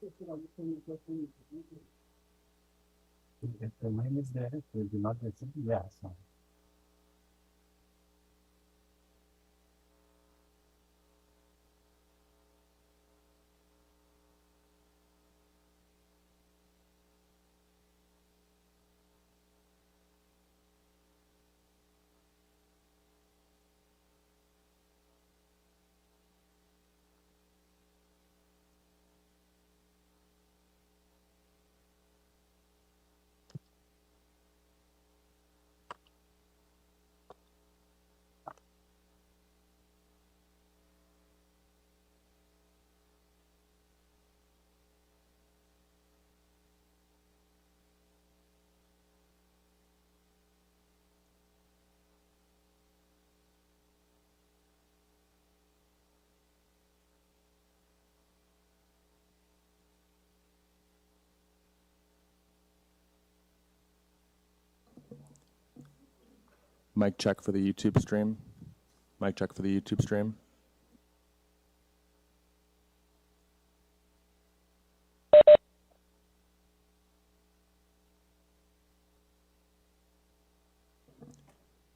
If the name is there, it will be not received. Yes. Mic check for the YouTube stream. Mic check for the YouTube stream.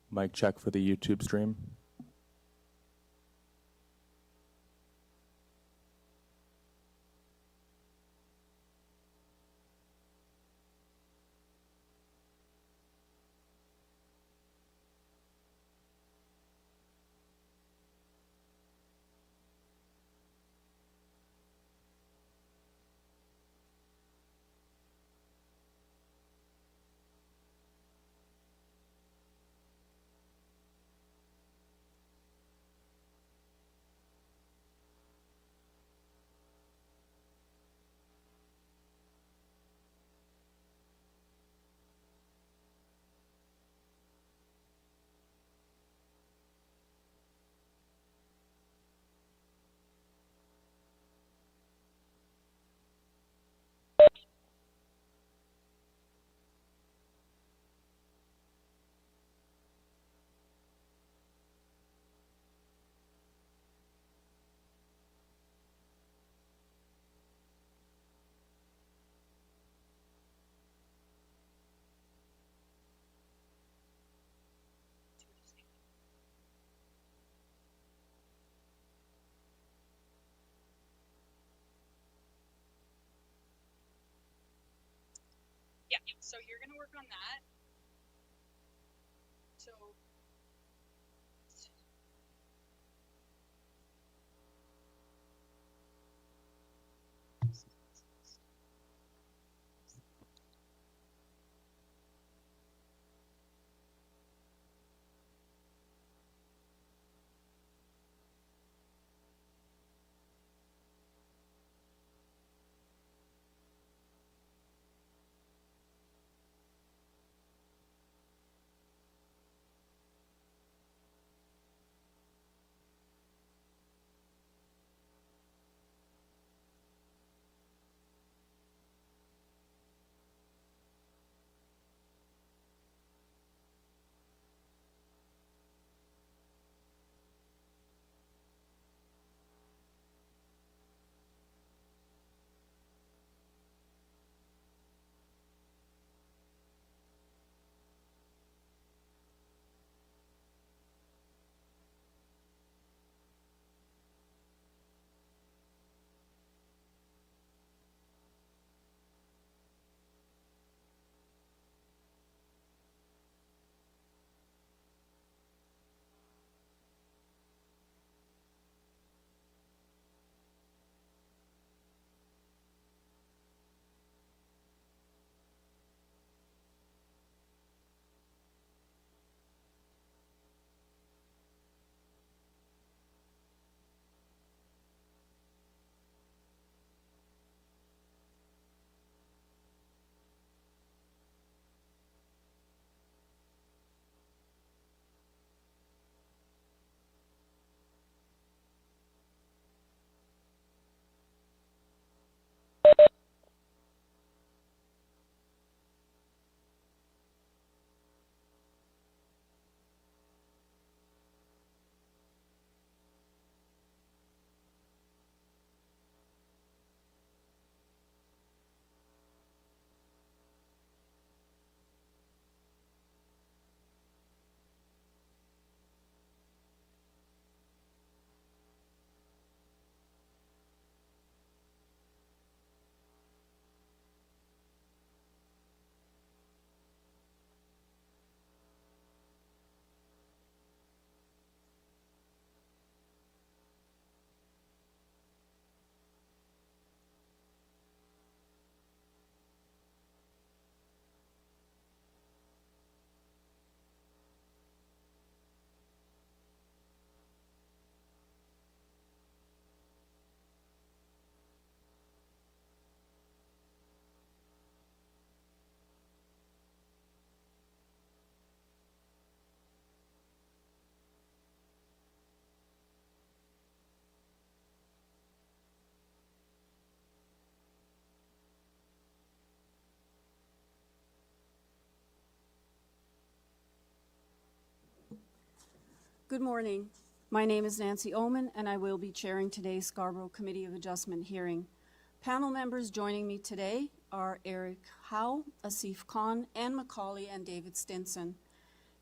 Mic check for the YouTube stream. Yeah, so you're going to work on that. So Good morning. My name is Nancy Oman, and I will be chairing today's Scarborough Committee of Adjustment hearing. Panel members joining me today are Eric Howe, Asif Khan, Ann McCauley, and David Stinson.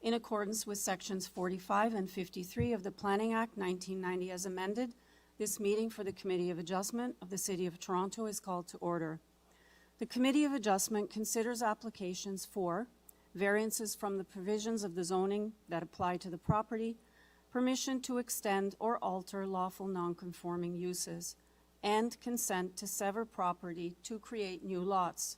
In accordance with Sections 45 and 53 of the Planning Act 1990 as amended, this meeting for the Committee of Adjustment of the City of Toronto is called to order. The Committee of Adjustment considers applications for variances from the provisions of the zoning that apply to the property, permission to extend or alter lawful nonconforming uses, and consent to sever property to create new lots.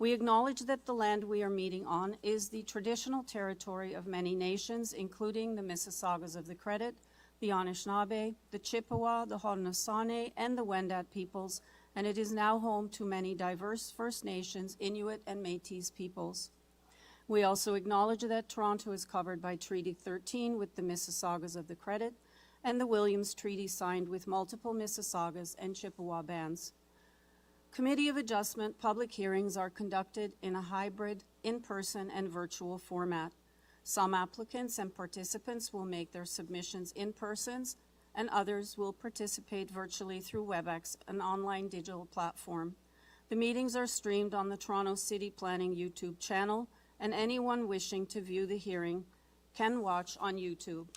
We acknowledge that the land we are meeting on is the traditional territory of many nations, including the Mississaugas of the Credit, the Anishinaabe, the Chippewa, the Haudenosaunee, and the Wendat peoples, and it is now home to many diverse First Nations, Inuit, and Métis peoples. We also acknowledge that Toronto is covered by Treaty 13 with the Mississaugas of the Credit and the Williams Treaty signed with multiple Mississaugas and Chippewa bands. Committee of Adjustment public hearings are conducted in a hybrid, in-person, and virtual format. Some applicants and participants will make their submissions in person, and others will participate virtually through WebEx, an online digital platform. The meetings are streamed on the Toronto City Planning YouTube channel, and anyone wishing to view the hearing can watch on YouTube.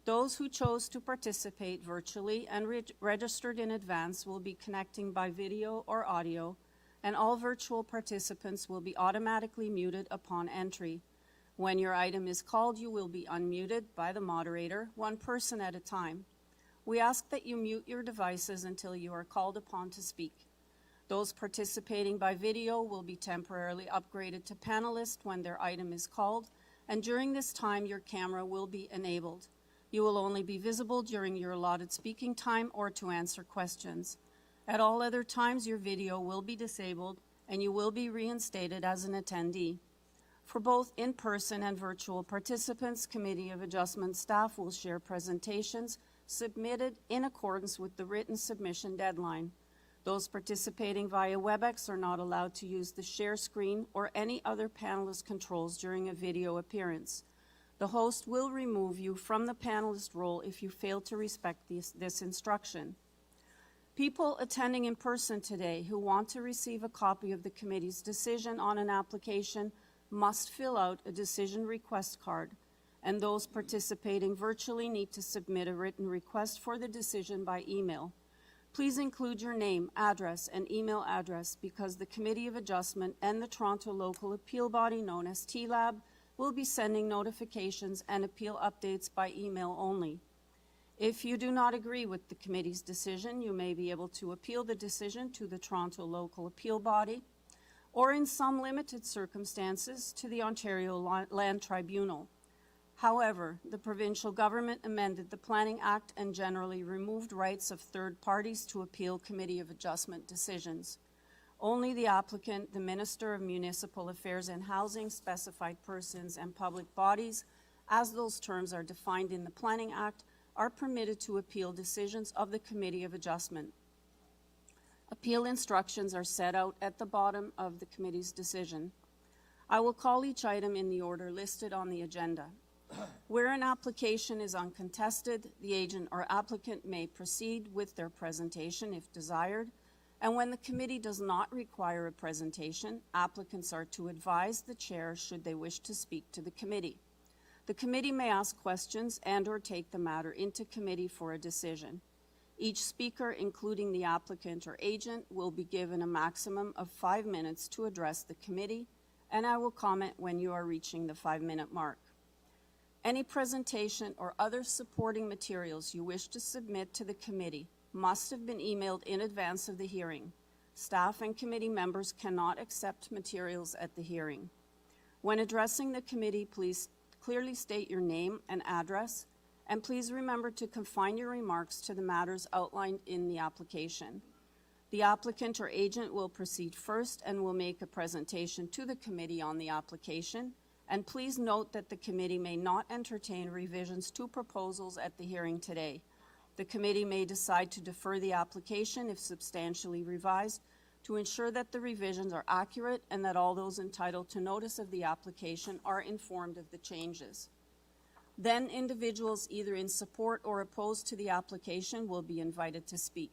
Those who chose to participate virtually and registered in advance will be connecting by video or audio, and all virtual participants will be automatically muted upon entry. When your item is called, you will be unmuted by the moderator, one person at a time. We ask that you mute your devices until you are called upon to speak. Those participating by video will be temporarily upgraded to panelist when their item is called, and during this time your camera will be enabled. You will only be visible during your allotted speaking time or to answer questions. At all other times your video will be disabled and you will be reinstated as an attendee. For both in-person and virtual participants, Committee of Adjustment staff will share presentations submitted in accordance with the written submission deadline. Those participating via WebEx are not allowed to use the share screen or any other panelist controls during a video appearance. The host will remove you from the panelist role if you fail to respect this instruction. People attending in person today who want to receive a copy of the committee's decision on an application must fill out a decision request card, and those participating virtually need to submit a written request for the decision by email. Please include your name, address, and email address because the Committee of Adjustment and the Toronto local appeal body known as TLAB will be sending notifications and appeal updates by email only. If you do not agree with the committee's decision, you may be able to appeal the decision to the Toronto local appeal body or in some limited circumstances to the Ontario Land Tribunal. However, the provincial government amended the Planning Act and generally removed rights of third parties to appeal Committee of Adjustment decisions. Only the applicant, the Minister of Municipal Affairs and Housing, specified persons, and public bodies, as those terms are defined in the Planning Act, are permitted to appeal decisions of the Committee of Adjustment. Appeal instructions are set out at the bottom of the committee's decision. I will call each item in the order listed on the agenda. Where an application is uncontested, the agent or applicant may proceed with their presentation if desired, and when the committee does not require a presentation, applicants are to advise the chair should they wish to speak to the committee. The committee may ask questions and/or take the matter into committee for a decision. Each speaker, including the applicant or agent, will be given a maximum of 5 minutes to address the committee, and I will comment when you are reaching the 5-minute mark. Any presentation or other supporting materials you wish to submit to the committee must have been emailed in advance of the hearing. Staff and committee members cannot accept materials at the hearing. When addressing the committee, please clearly state your name and address, and please remember to confine your remarks to the matters outlined in the application. The applicant or agent will proceed first and will make a presentation to the committee on the application. And please note that the committee may not entertain revisions to proposals at the hearing today. The committee may decide to defer the application if substantially revised to ensure that the revisions are accurate and that all those entitled to notice of the application are informed of the changes. Then individuals either in support or opposed to the application will be invited to speak.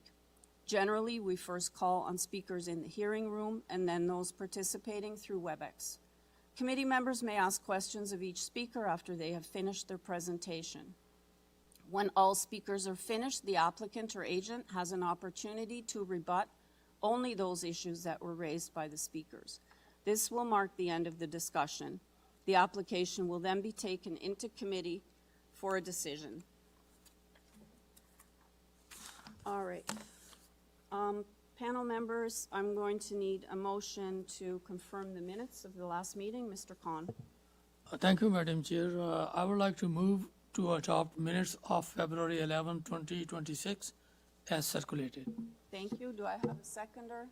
Generally, we first call on speakers in the hearing room and then those participating through WebEx. Committee members may ask questions of each speaker after they have finished their presentation. When all speakers are finished, the applicant or agent has an opportunity to rebut only those issues that were raised by the speakers. This will mark the end of the discussion. The application will then be taken into committee for a decision. All right. Panel members, I'm going to need a motion to confirm the minutes of the last meeting. Mr. Khan. Thank you, Madam Chair. I would like to move to adopt minutes of February 11, 2026 as circulated. Thank you. Do I have a seconder?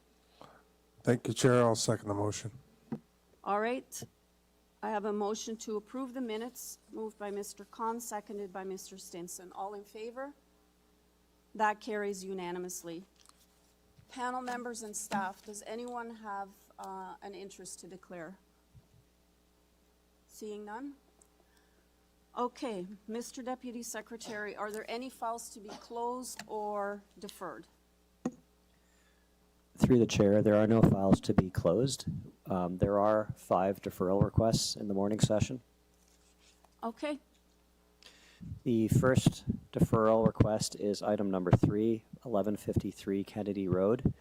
Thank you, Chair. I'll second the motion. All right. I have a motion to approve the minutes, moved by Mr. Khan, seconded by Mr. Stinson. All in favor? That carries unanimously. Panel members and staff, does anyone have an interest to declare? Seeing none? Okay, Mr. Deputy Secretary, are there any files to be closed or deferred? Through the chair, there are no files to be closed. There are 5 deferral requests in the morning session. Okay, The first deferral request is item number 3, 1153 Kennedy Road.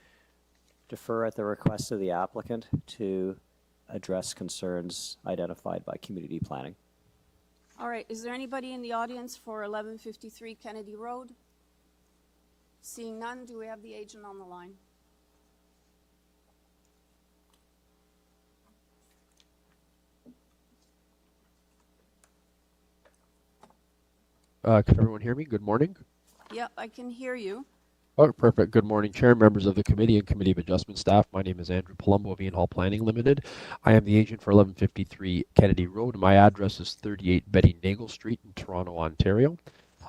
Defer at the request of the applicant to address concerns identified by community planning. all right. Is there anybody in the audience for 1153 Kennedy Road? Seeing none, do we have the agent on the line? Can everyone hear me? Good morning. Yep, I can hear you. Oh, perfect. Good morning, Chair, members of the committee and Committee of Adjustment staff. My name is Andrew Palumbo of Ian Hall Planning Limited. I am the agent for 1153 Kennedy Road. My address is 38 Betty Nagle Street in Toronto, Ontario.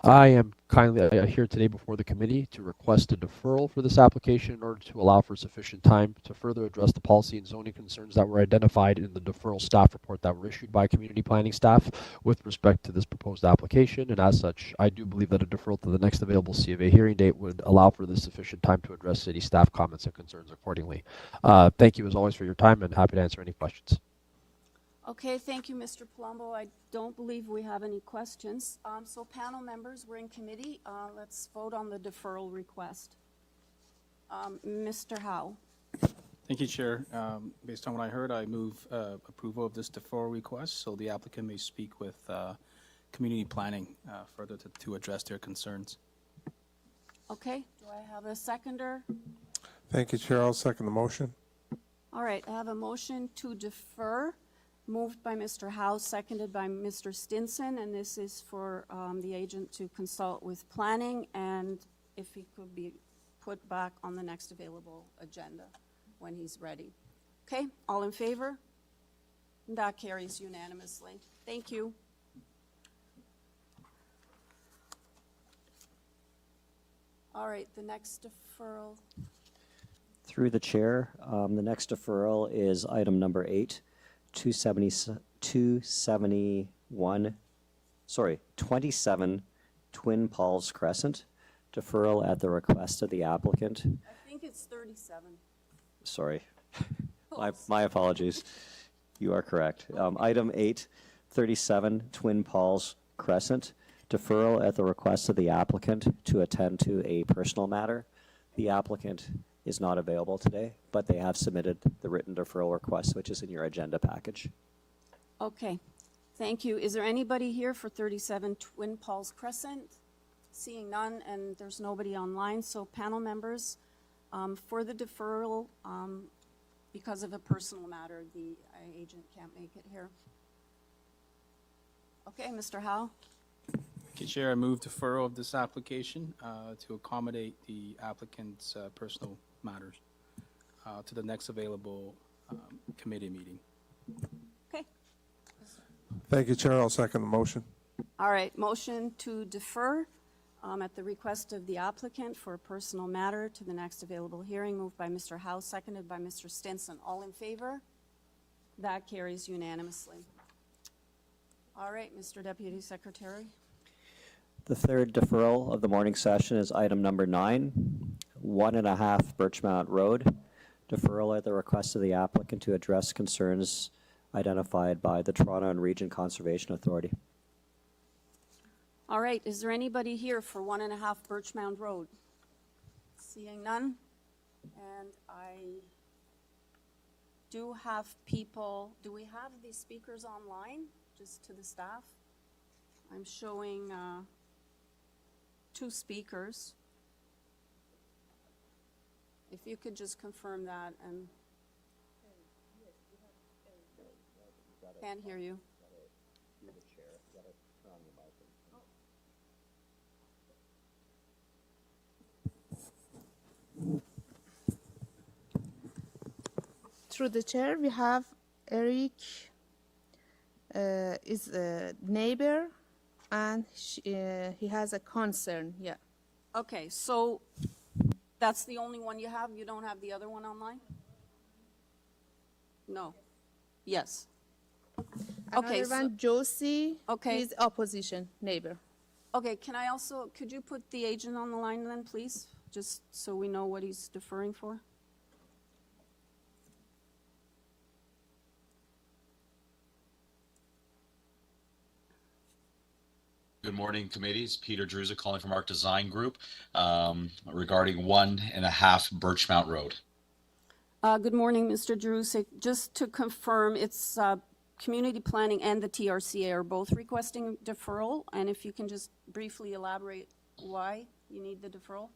I am kindly here today before the committee to request a deferral for this application in order to allow for sufficient time to further address the policy and zoning concerns that were identified in the deferral staff report that were issued by community planning staff with respect to this proposed application. And as such, I do believe that a deferral to the next available C of A hearing date would allow for this sufficient time to address city staff comments and concerns accordingly. Thank you as always for your time and happy to answer any questions. Okay, thank you, Mr. Palumbo. I don't believe we have any questions. So panel members, we're in committee. Let's vote on the deferral request. Mr. Howe. Thank you, Chair. Based on what I heard, I move approval of this deferral request so the applicant may speak with community planning further to address their concerns. Okay, do I have a seconder? Thank you, Chair. I'll second the motion. All right, I have a motion to defer, moved by Mr. Howe, seconded by Mr. Stinson, and this is for the agent to consult with planning and if he could be put back on the next available agenda when he's ready. Okay, all in favor? That carries unanimously. Thank you. All right, the next deferral. Through the chair, the next deferral is item number 8, 27 Twin Falls Crescent. Deferral at the request of the applicant. I think it's 37. Sorry, my apologies. You are correct. Item 8, 37 Twin Falls Crescent. Deferral at the request of the applicant to attend to a personal matter. The applicant is not available today, but they have submitted the written deferral request, which is in your agenda package. Okay, thank you. Is there anybody here for 37 Twin Falls Crescent? Seeing none, and there's nobody online, so panel members, for the deferral, because of a personal matter, the agent can't make it here. Okay, Mr. Howe? Okay, Chair, I move deferral of this application to accommodate the applicant's personal matters to the next available committee meeting. Okay, Thank you, Chair. I'll second the motion. all right, motion to defer at the request of the applicant for a personal matter to the next available hearing, moved by Mr. Howe, seconded by Mr. Stinson. All in favor? That carries unanimously. All right, Mr. Deputy Secretary. The third deferral of the morning session is item number 9, 1.5 Birchmount Road. Deferral at the request of the applicant to address concerns identified by the Toronto and Region Conservation Authority. All right, is there anybody here for 1.5 Birchmount Road? Seeing none, and I do have people, do we have the speakers online, just to the staff? I'm showing 2 speakers. If you could just confirm that and. Can't hear you. Through the chair, we have Eric is a neighbor, and he has a concern. Yeah. Okay, so that's the only one you have? You don't have the other one online? No. Yes. Okay, Another so, one, Josie. Okay. He's opposition neighbor. okay, can I also, could you put the agent on the line then, please? Just so we know what he's deferring for? Good morning, committees. Peter Druza calling from Arc Design Group regarding 1.5 Birchmount Road. Good morning, Mr. Drews. Just to confirm, it's Community Planning and the TRCA are both requesting deferral, and if you can just briefly elaborate why you need the deferral?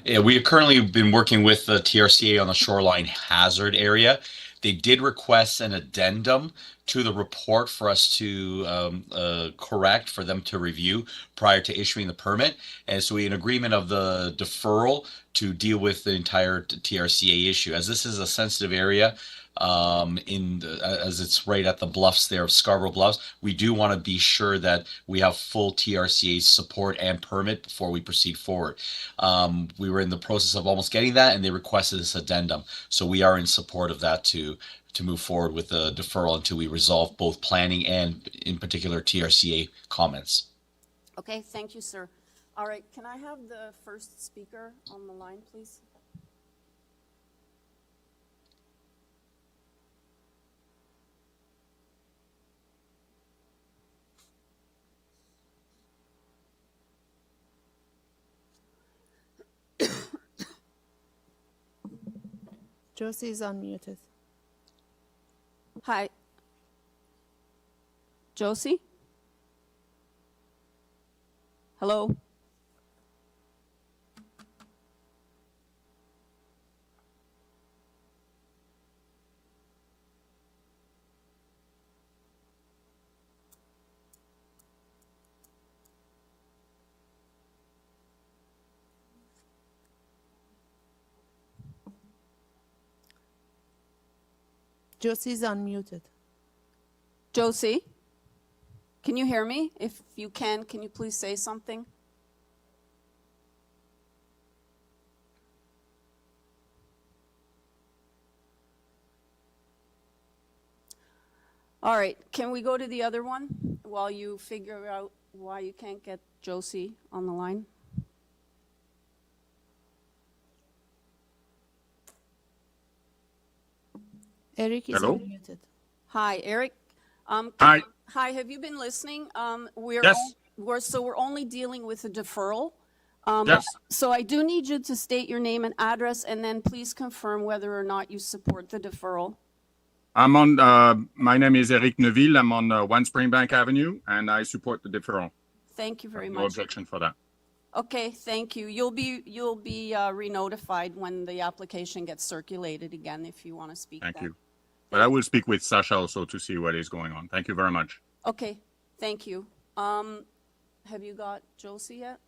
Yeah, we have currently been working with the TRCA on the shoreline hazard area. They did request an addendum to the report for us to correct, for them to review prior to issuing the permit. And so we in agreement of the deferral to deal with the entire TRCA issue. As this is a sensitive area, as it's right at the bluffs there of Scarborough Bluffs, we do want to be sure that we have full TRCA support and permit before we proceed forward. We were in the process of almost getting that, and they requested this addendum. So we are in support of that to move forward with the deferral until we resolve both planning and, in particular, TRCA comments. Okay, thank you, sir. All right, can I have the first speaker on the line, please? Josie is unmuted. Hi. Josie? Hello? Josie is unmuted. Josie? Can you hear me? If you can you please say something? All right, can we go to the other one while you figure out why you can't get Josie on the line? Eric is Hello? unmuted. Hi, Eric. Hi. Hi, have you been listening? Yes. We're only dealing with a deferral. Yes. So I do need you to state your name and address, and then please confirm whether or not you support the deferral. I'm on, my name is Eric Neuville. I'm on 1 Springbank Avenue, and I support the deferral. Thank you very No much. objection for that. Okay, thank you. You'll be re-notified when the application gets circulated again if you want to speak. Thank then. you. But I will speak with Sasha also to see what is going on. Thank you very much. Okay, thank you. Have you got Josie yet?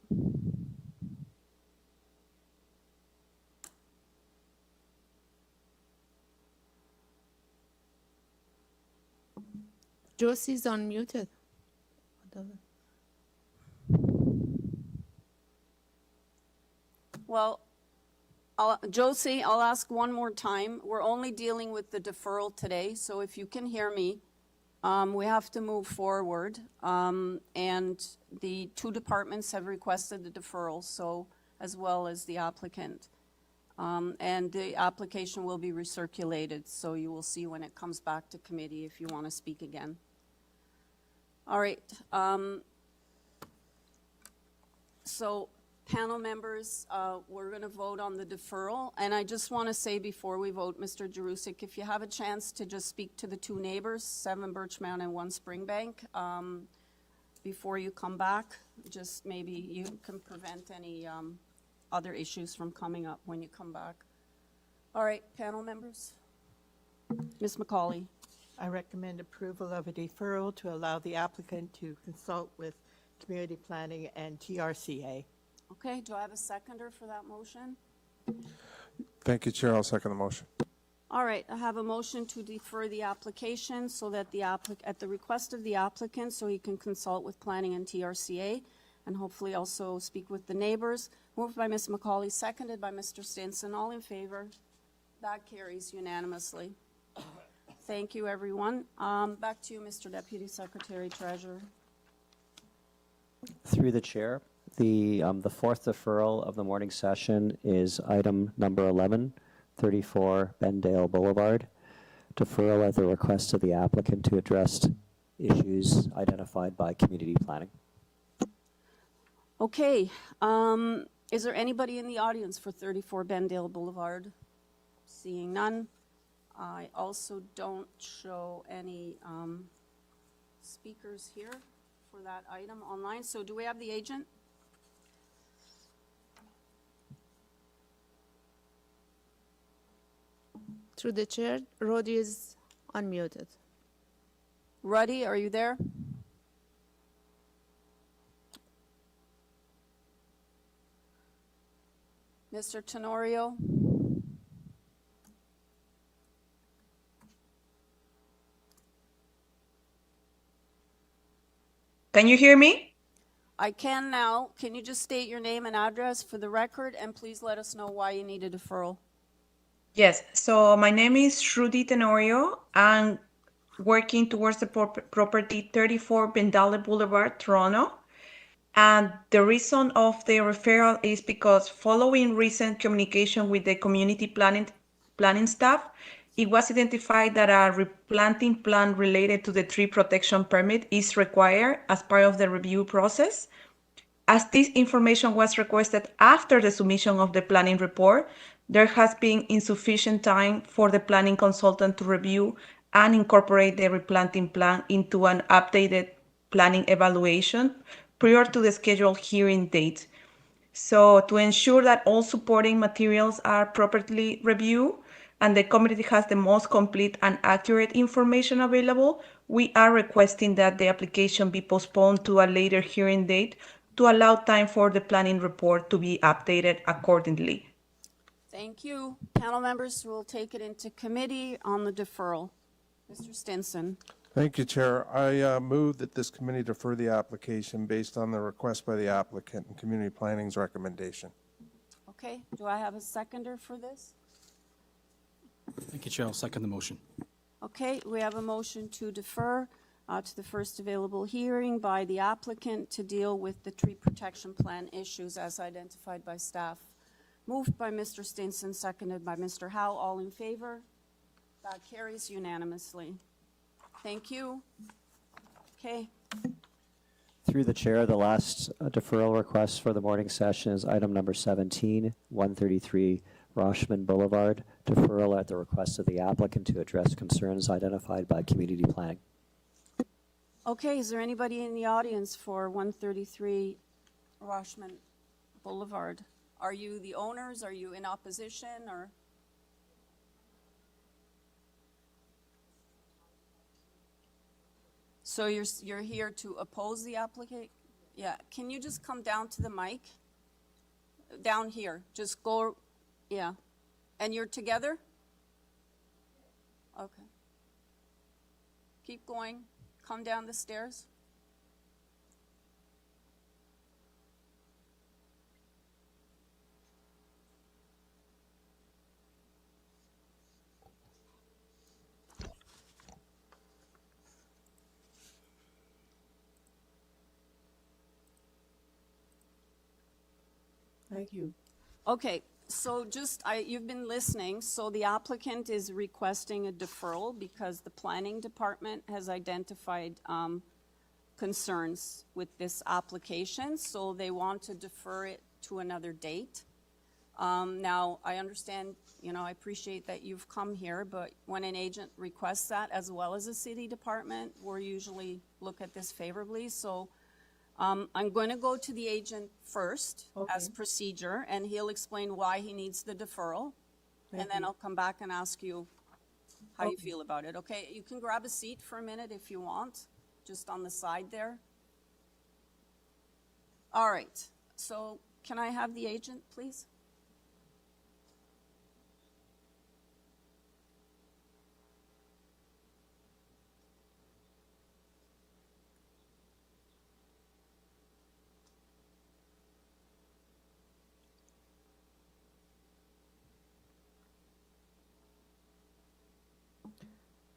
Josie is unmuted. Well, Josie, I'll ask one more time. We're only dealing with the deferral today, so if you can hear me, We have to move forward, and the two departments have requested the deferral, so, as well as the applicant. And the application will be recirculated, so you will see when it comes back to committee if you want to speak again. All right. So, panel members, we're going to vote on the deferral. And I just want to say before we vote, Mr. Jerusik, if you have a chance to just speak to the two neighbors, 7 Birchmount and 1 Springbank, before you come back, just maybe you can prevent any other issues from coming up when you come back. All right, panel members. Ms. McCauley. I recommend approval of a deferral to allow the applicant to consult with community planning and TRCA. Okay, do I have a seconder for that motion? Thank you, Chair. I'll second the motion. All right, I have a motion to defer the application so that at the request of the applicant, so he can consult with planning and TRCA, and hopefully also speak with the neighbors. Moved by Ms. McCauley, seconded by Mr. Stinson. All in favor? That carries unanimously. Thank you, everyone. Back to you, Mr. Deputy Secretary Treasurer. Through the chair, the fourth deferral of the morning session is item number 11, 34 BENDALE Boulevard. Deferral at the request of the applicant to address issues identified by community planning. Okay, is there anybody in the audience for 34 BENDALE Boulevard? Seeing none. I also don't show any speakers here for that item online. So do we have the agent? Through the chair, Rodi is unmuted. Ruddy, are you there? Mr. Tenorio? Can you hear me? I can now. Can you just state your name and address for the record, and please let us know why you need a deferral? Yes, so my name is Shruti Tenorio. I'm working towards the property 34 Bendale Boulevard, Toronto. And the reason of the referral is because following recent communication with the community planning staff, it was identified that a replanting plan related to the tree protection permit is required as part of the review process. As this information was requested after the submission of the planning report, there has been insufficient time for the planning consultant to review and incorporate the replanting plan into an updated planning evaluation prior to the scheduled hearing date. So to ensure that all supporting materials are properly reviewed and the committee has the most complete and accurate information available, we are requesting that the application be postponed to a later hearing date to allow time for the planning report to be updated accordingly. Thank you. Panel members will take it into committee on the deferral. Mr. Stinson. Thank you, Chair. I move that this committee defer the application based on the request by the applicant and community planning's recommendation. Okay, do I have a seconder for this? Thank you, Chair. I'll second the motion. Okay, we have a motion to defer to the first available hearing by the applicant to deal with the tree protection plan issues as identified by staff. Moved by Mr. Stinson, seconded by Mr. Howe. All in favor? That carries unanimously. Thank you. Okay. Through the chair, the last deferral request for the morning session is item number 17, 133 ROCHMAN Boulevard. Deferral at the request of the applicant to address concerns identified by community planning. Okay, is there anybody in the audience for 133 ROCHMAN Boulevard? Are you the owners? Are you in opposition or? So you're here to oppose the application? Yeah, can you just come down to the mic? Down here, just go, yeah. And you're together? Okay. Keep going, come down the stairs. Thank you. Okay, so you've been listening, so the applicant is requesting a deferral because the planning department has identified concerns with this application, so they want to defer it to another date. Now, I understand, I appreciate that you've come here, but when an agent requests that, as well as a city department, we usually look at this favorably, so I'm going to go to the agent first as procedure, and he'll explain why he needs the deferral, and then I'll come back and ask you how you feel about it, okay? You can grab a seat for a minute if you want, just on the side there. All right, so can I have the agent, please?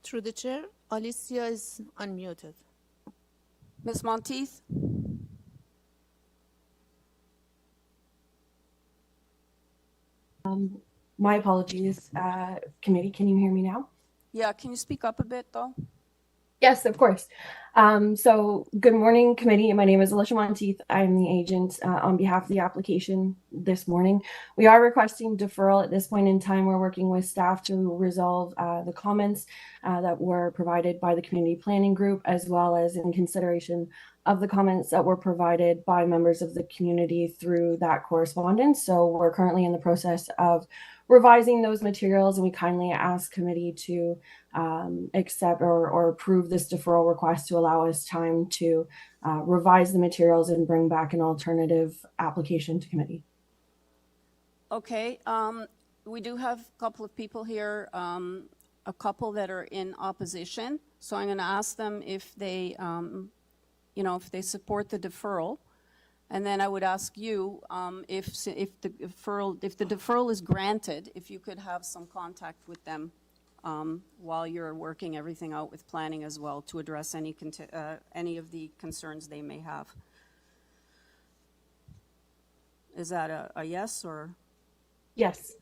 Through the chair, Alicia is unmuted. Ms. Monteith? My apologies, committee, can you hear me now? Yeah, can you speak up a bit, though? Yes, of course. So good morning, committee. My name is Alicia Monteith. I'm the agent on behalf of the application this morning. We are requesting deferral at this point in time. We're working with staff to resolve the comments that were provided by the community planning group, as well as in consideration of the comments that were provided by members of the community through that correspondence. So we're currently in the process of revising those materials, and we kindly ask committee to accept or approve this deferral request to allow us time to revise the materials and bring back an alternative application to committee. Okay, we do have a couple of people here, a couple that are in opposition. So I'm going to ask them if they, if they support the deferral. And then I would ask you if the deferral is granted, if you could have some contact with them while you're working everything out with planning as well to address any of the concerns they may have. Is that a yes or? Yes,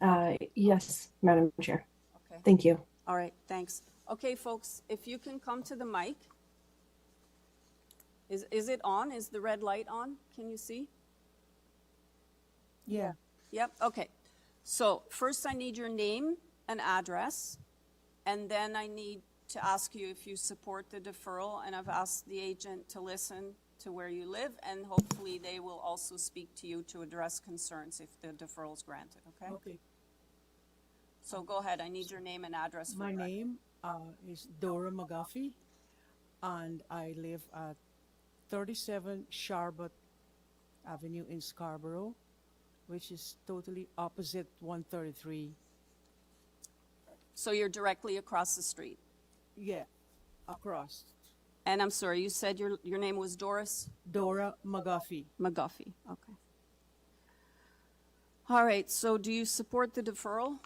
yes, Madam Chair. Okay. Thank you. All right, thanks. Okay, folks, if you can come to the mic. Is it on? Is the red light on? Can you see? Yeah. Yep, okay. So first I need your name and address, and then I need to ask you if you support the deferral, and I've asked the agent to listen to where you live, and hopefully they will also speak to you to address concerns if the deferral is granted, okay? Okay. So go ahead, I need your name and address. My name is Dora McGuffey, and I live at 37 Scarborough Avenue in Scarborough, which is totally opposite 133. So you're directly across the street? Yeah, across. And I'm sorry, you said your name was Doris? Dora McGuffey. McGuffey, okay. All right, so do you support the deferral?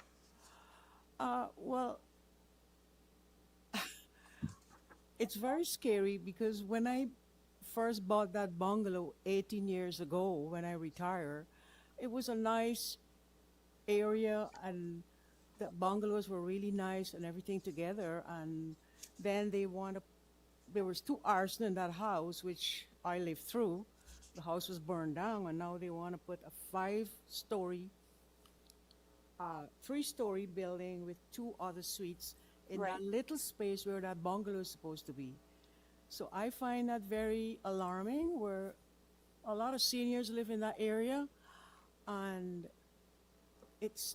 Well, it's very scary because when I first bought that bungalow 18 years ago when I retired, it was a nice area and the bungalows were really nice and everything together. And then there was 2 arson in that house, which I lived through. The house was burned down, and now they want to put a 5-story, 3-story building with 2 other suites in that little space where that bungalow is supposed to be. So I find that very alarming, where a lot of seniors live in that area, and it's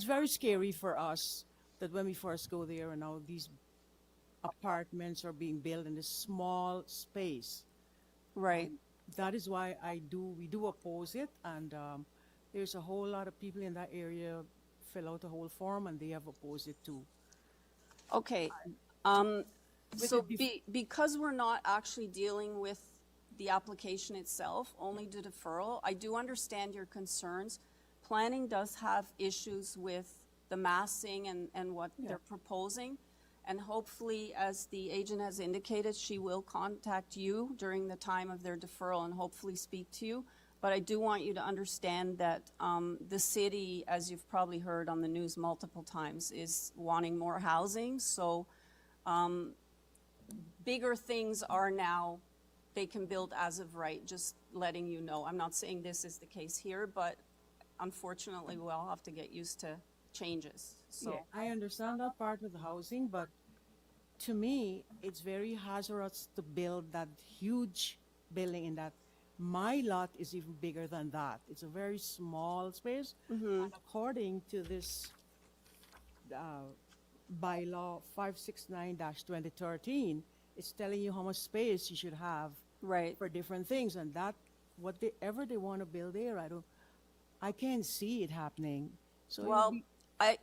very scary for us that when we first go there and now these apartments are being built in this small space. Right. That is why we do oppose it, and there's a whole lot of people in that area fill out a whole form and they have opposed it too. Okay. So because we're not actually dealing with the application itself, only the deferral, I do understand your concerns. Planning does have issues with the massing and what they're proposing. And hopefully, as the agent has indicated, she will contact you during the time of their deferral and hopefully speak to you. But I do want you to understand that the city, as you've probably heard on the news multiple times, is wanting more housing. So bigger things are now, they can build as of right, just letting you know. I'm not saying this is the case here, but unfortunately, we'll all have to get used to changes. So Yeah, I understand that part with housing, but to me, it's very hazardous to build that huge building in that. My lot is even bigger than that. It's a very small space. And according to this bylaw 569-2013, it's telling you how much space you should have for different things. And that, whatever they want to build there, I can't see it happening. So well, I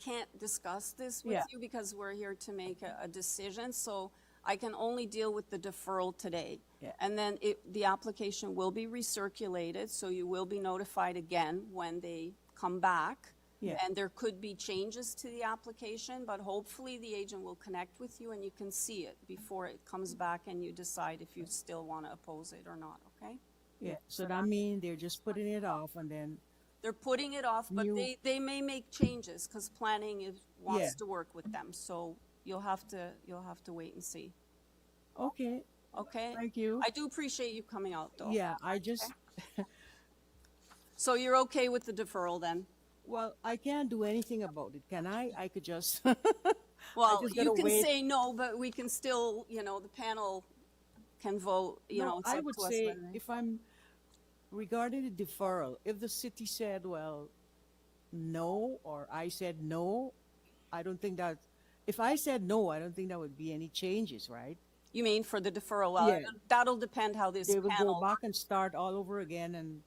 can't discuss this with you because we're here to make a decision. So I can only deal with the deferral today. And then the application will be recirculated, so you will be notified again when they come back. And there could be changes to the application, but hopefully the agent will connect with you and you can see it before it comes back and you decide if you still want to oppose it or not, okay? Yeah, so that means they're just putting it off and then... They're putting it off, but they may make changes because planning wants to work with them. So you'll have to wait and see. Okay. Okay. Thank you. I do appreciate you coming out, though. Yeah, I just... So you're okay with the deferral then? Well, I can't do anything about it, can I? I could just... Well, you can say no, but we can still, the panel can vote, it's I up would to us say, whether- if I'm regarding the deferral, if the city said, well, no, or I said no, I don't think that, if I said no, I don't think there would be any changes, right? You mean for the deferral? Well, that'll depend how this They will panel. go back and start all over again and...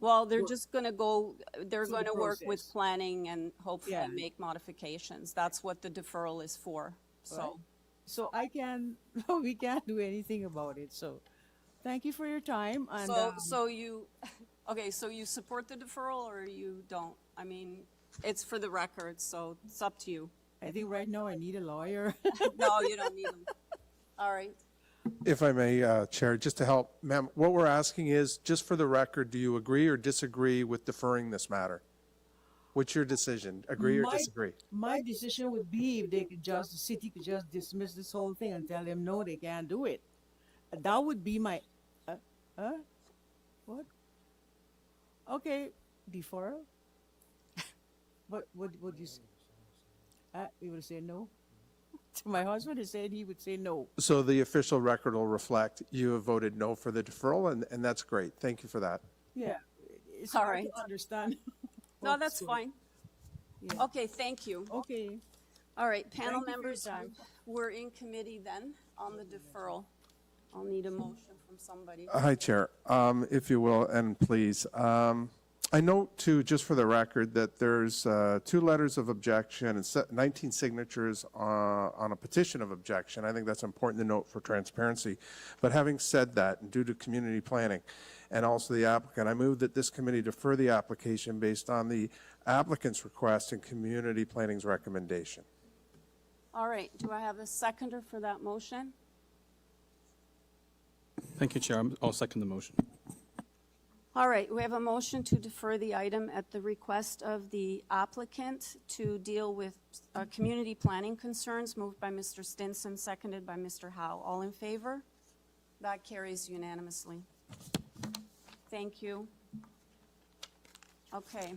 Well, they're just going to go, they're Through going the to work with process. planning and hopefully Yeah. make modifications. That's what the deferral is for. So, So we can't do anything about it, so thank you for your time. And, so you, okay, so you support the deferral or you don't? I mean, it's for the record, so it's up to you. I think right now I need a lawyer. No, you don't need them. All right. If I may, Chair, just to help, ma'am, what we're asking is, just for the record, do you agree or disagree with deferring this matter? What's your decision? Agree or disagree? My decision would be if they could the city could just dismiss this whole thing and tell them, no, they can't do it. That would be my, what? Okay, deferral? What would you say? You would say no? To my husband, he said he would say no. So the official record will reflect you have voted no for the deferral, and that's great. Thank you for that. Yeah, it's All hard right. to understand. No, that's fine. Okay, thank you. Okay. All right, panel Thank you for your members, time. we're in committee then on the deferral. I'll need a motion from somebody. Hi, Chair, if you will, and please. I note too, just for the record, that there's 2 letters of objection and 19 signatures on a petition of objection. I think that's important to note for transparency. But having said that, and due to community planning and also the applicant, I move that this committee defer the application based on the applicant's request and community planning's recommendation. All right, do I have a seconder for that motion? Thank you, Chair. I'll second the motion. All right, we have a motion to defer the item at the request of the applicant to deal with community planning concerns, moved by Mr. Stinson, seconded by Mr. Howe. All in favor? That carries unanimously. Thank you. Okay.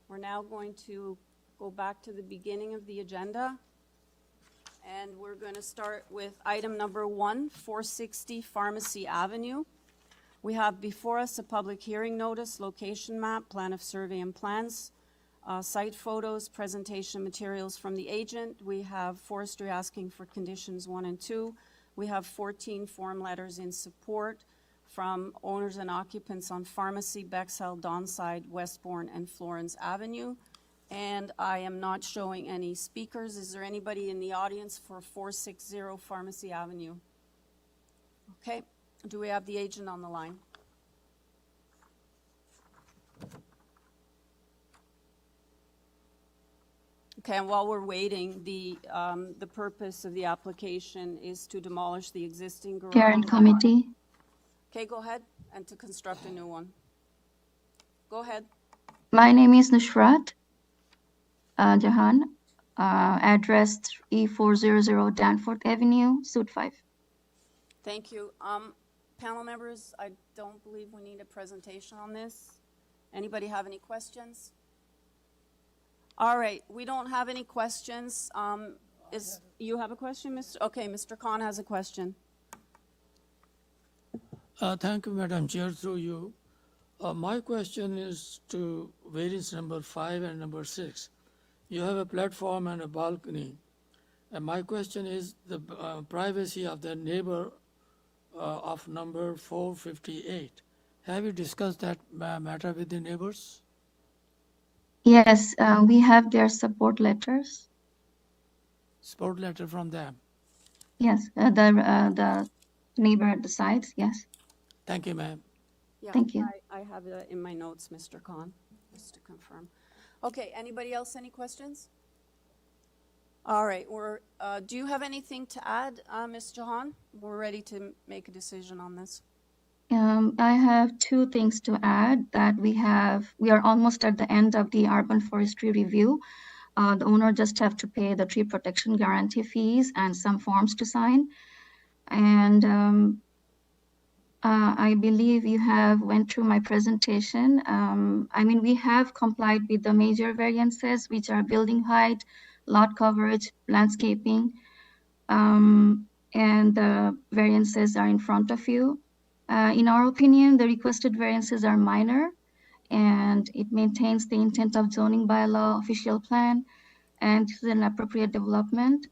We're now going to go back to the beginning of the agenda. And we're going to start with item number 1, 460 Pharmacy Avenue. We have before us a public hearing notice, location map, plan of survey and plans, site photos, presentation materials from the agent. We have forestry asking for conditions 1 and 2. We have 14 form letters in support from owners and occupants on Pharmacy, Bexhill, Donside, Westbourne, and Florence Avenue. And I am not showing any speakers. Is there anybody in the audience for 460 Pharmacy Avenue? Okay. Do we have the agent on the line? Okay, and while we're waiting, the purpose of the application is to demolish the existing garage. Chair and committee. Okay, go ahead, and to construct a new one. Go ahead. My name is Nusrat Jahan. Address E400 Danforth Avenue, Suite 5. Thank you. Panel members, I don't believe we need a presentation on this. Anybody have any questions? All right, we don't have any questions. You have a question, Mr.? Okay, Mr. Khan has a question. Thank you, Madam Chair, through you. My question is to variance number 5 and number 6. You have a platform and a balcony. And my question is the privacy of the neighbor of number 458. Have you discussed that matter with the neighbors? Yes, we have their support letters. Support letter from them. Yes, the neighbor at the sides, yes. Thank you, ma'am. Yeah, Thank you. I have it in my notes, Mr. Khan, just to confirm. Okay, anybody else, any questions? All right, do you have anything to add, Ms. Jahan? We're ready to make a decision on this. I have two things to add that we are almost at the end of the urban forestry review. The owner just have to pay the tree protection guarantee fees and some forms to sign. And I believe you have went through my presentation. I mean, we have complied with the major variances, which are building height, lot coverage, landscaping, and the variances are in front of you. In our opinion, the requested variances are minor, and it maintains the intent of zoning bylaw, official plan, and is an appropriate development.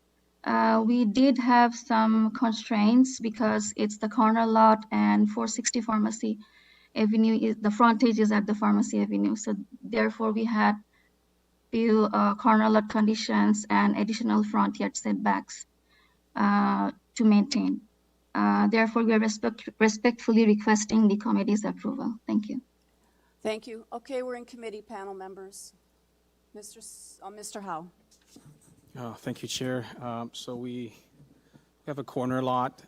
We did have some constraints because it's the corner lot and 460 Pharmacy Avenue, the frontage is at the Pharmacy Avenue. So therefore we had few corner lot conditions and additional front yard setbacks to maintain. Therefore, we are respectfully requesting the committee's approval. Thank you. Thank you. Okay, we're in committee, panel members. Mr. Howe. Thank you, Chair. So we have a corner lot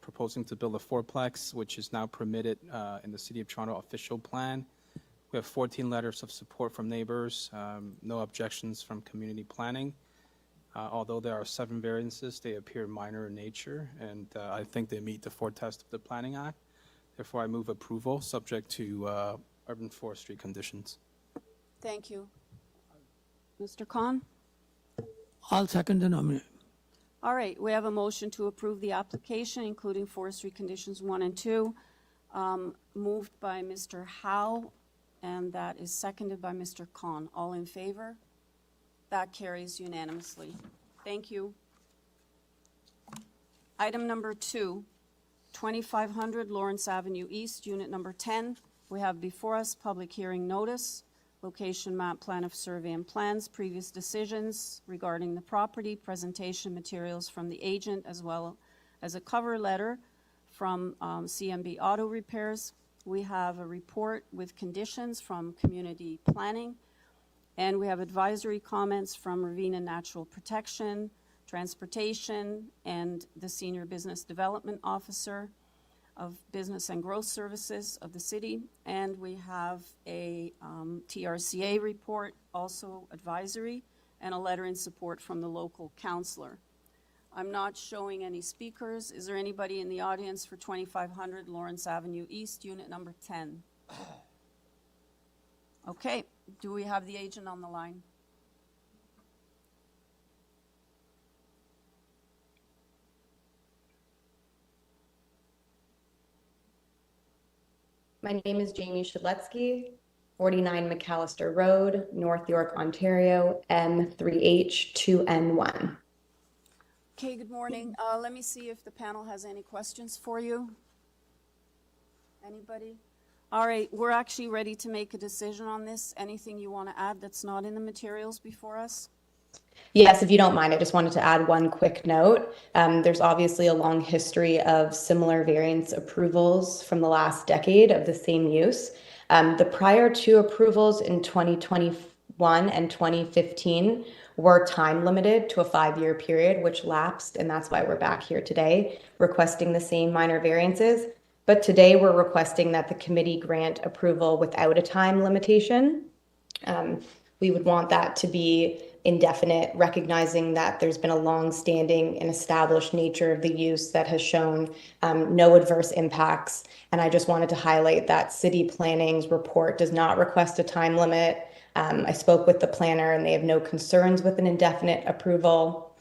proposing to build a fourplex, which is now permitted in the City of Toronto official plan. We have 14 letters of support from neighbors, no objections from community planning. Although there are 7 variances, they appear minor in nature, and I think they meet the 4 tests of the Planning Act. Therefore, I move approval, subject to urban forestry conditions. Thank you. Mr. Khan? I'll second the nomination. All right, we have a motion to approve the application, including forestry conditions 1 and 2, moved by Mr. Howe, and that is seconded by Mr. Khan. All in favor? That carries unanimously. Thank you. Item number 2, 2500 Lawrence Avenue East, unit number 10. We have before us public hearing notice, location map, plan of survey and plans, previous decisions regarding the property, presentation materials from the agent, as well as a cover letter from CMB Auto Repairs. We have a report with conditions from community planning, and we have advisory comments from Ravina Natural Protection, Transportation, and the Senior Business Development Officer of Business and Growth Services of the city. And we have a TRCA report, also advisory, and a letter in support from the local councillor. I'm not showing any speakers. Is there anybody in the audience for 2500 Lawrence Avenue East, unit number 10? Okay, do we have the agent on the line? My name is Jamie Shadletsky, 49 McAllister Road, North York, Ontario, M3H2N1. Okay, good morning. Let me see if the panel has any questions for you. Anybody? All right, we're actually ready to make a decision on this. Anything you want to add that's not in the materials before us? Yes, if you don't mind, I just wanted to add one quick note. There's obviously a long history of similar variance approvals from the last decade of the same use. The prior 2 approvals in 2020 2001 and 2015 were time limited to a 5-year period, which lapsed, and that's why we're back here today requesting the same minor variances. But today we're requesting that the committee grant approval without a time limitation. We would want that to be indefinite, recognizing that there's been a long-standing and established nature of the use that has shown no adverse impacts. And I just wanted to highlight that City Planning's report does not request a time limit. I spoke with the planner and they have no concerns with an indefinite approval.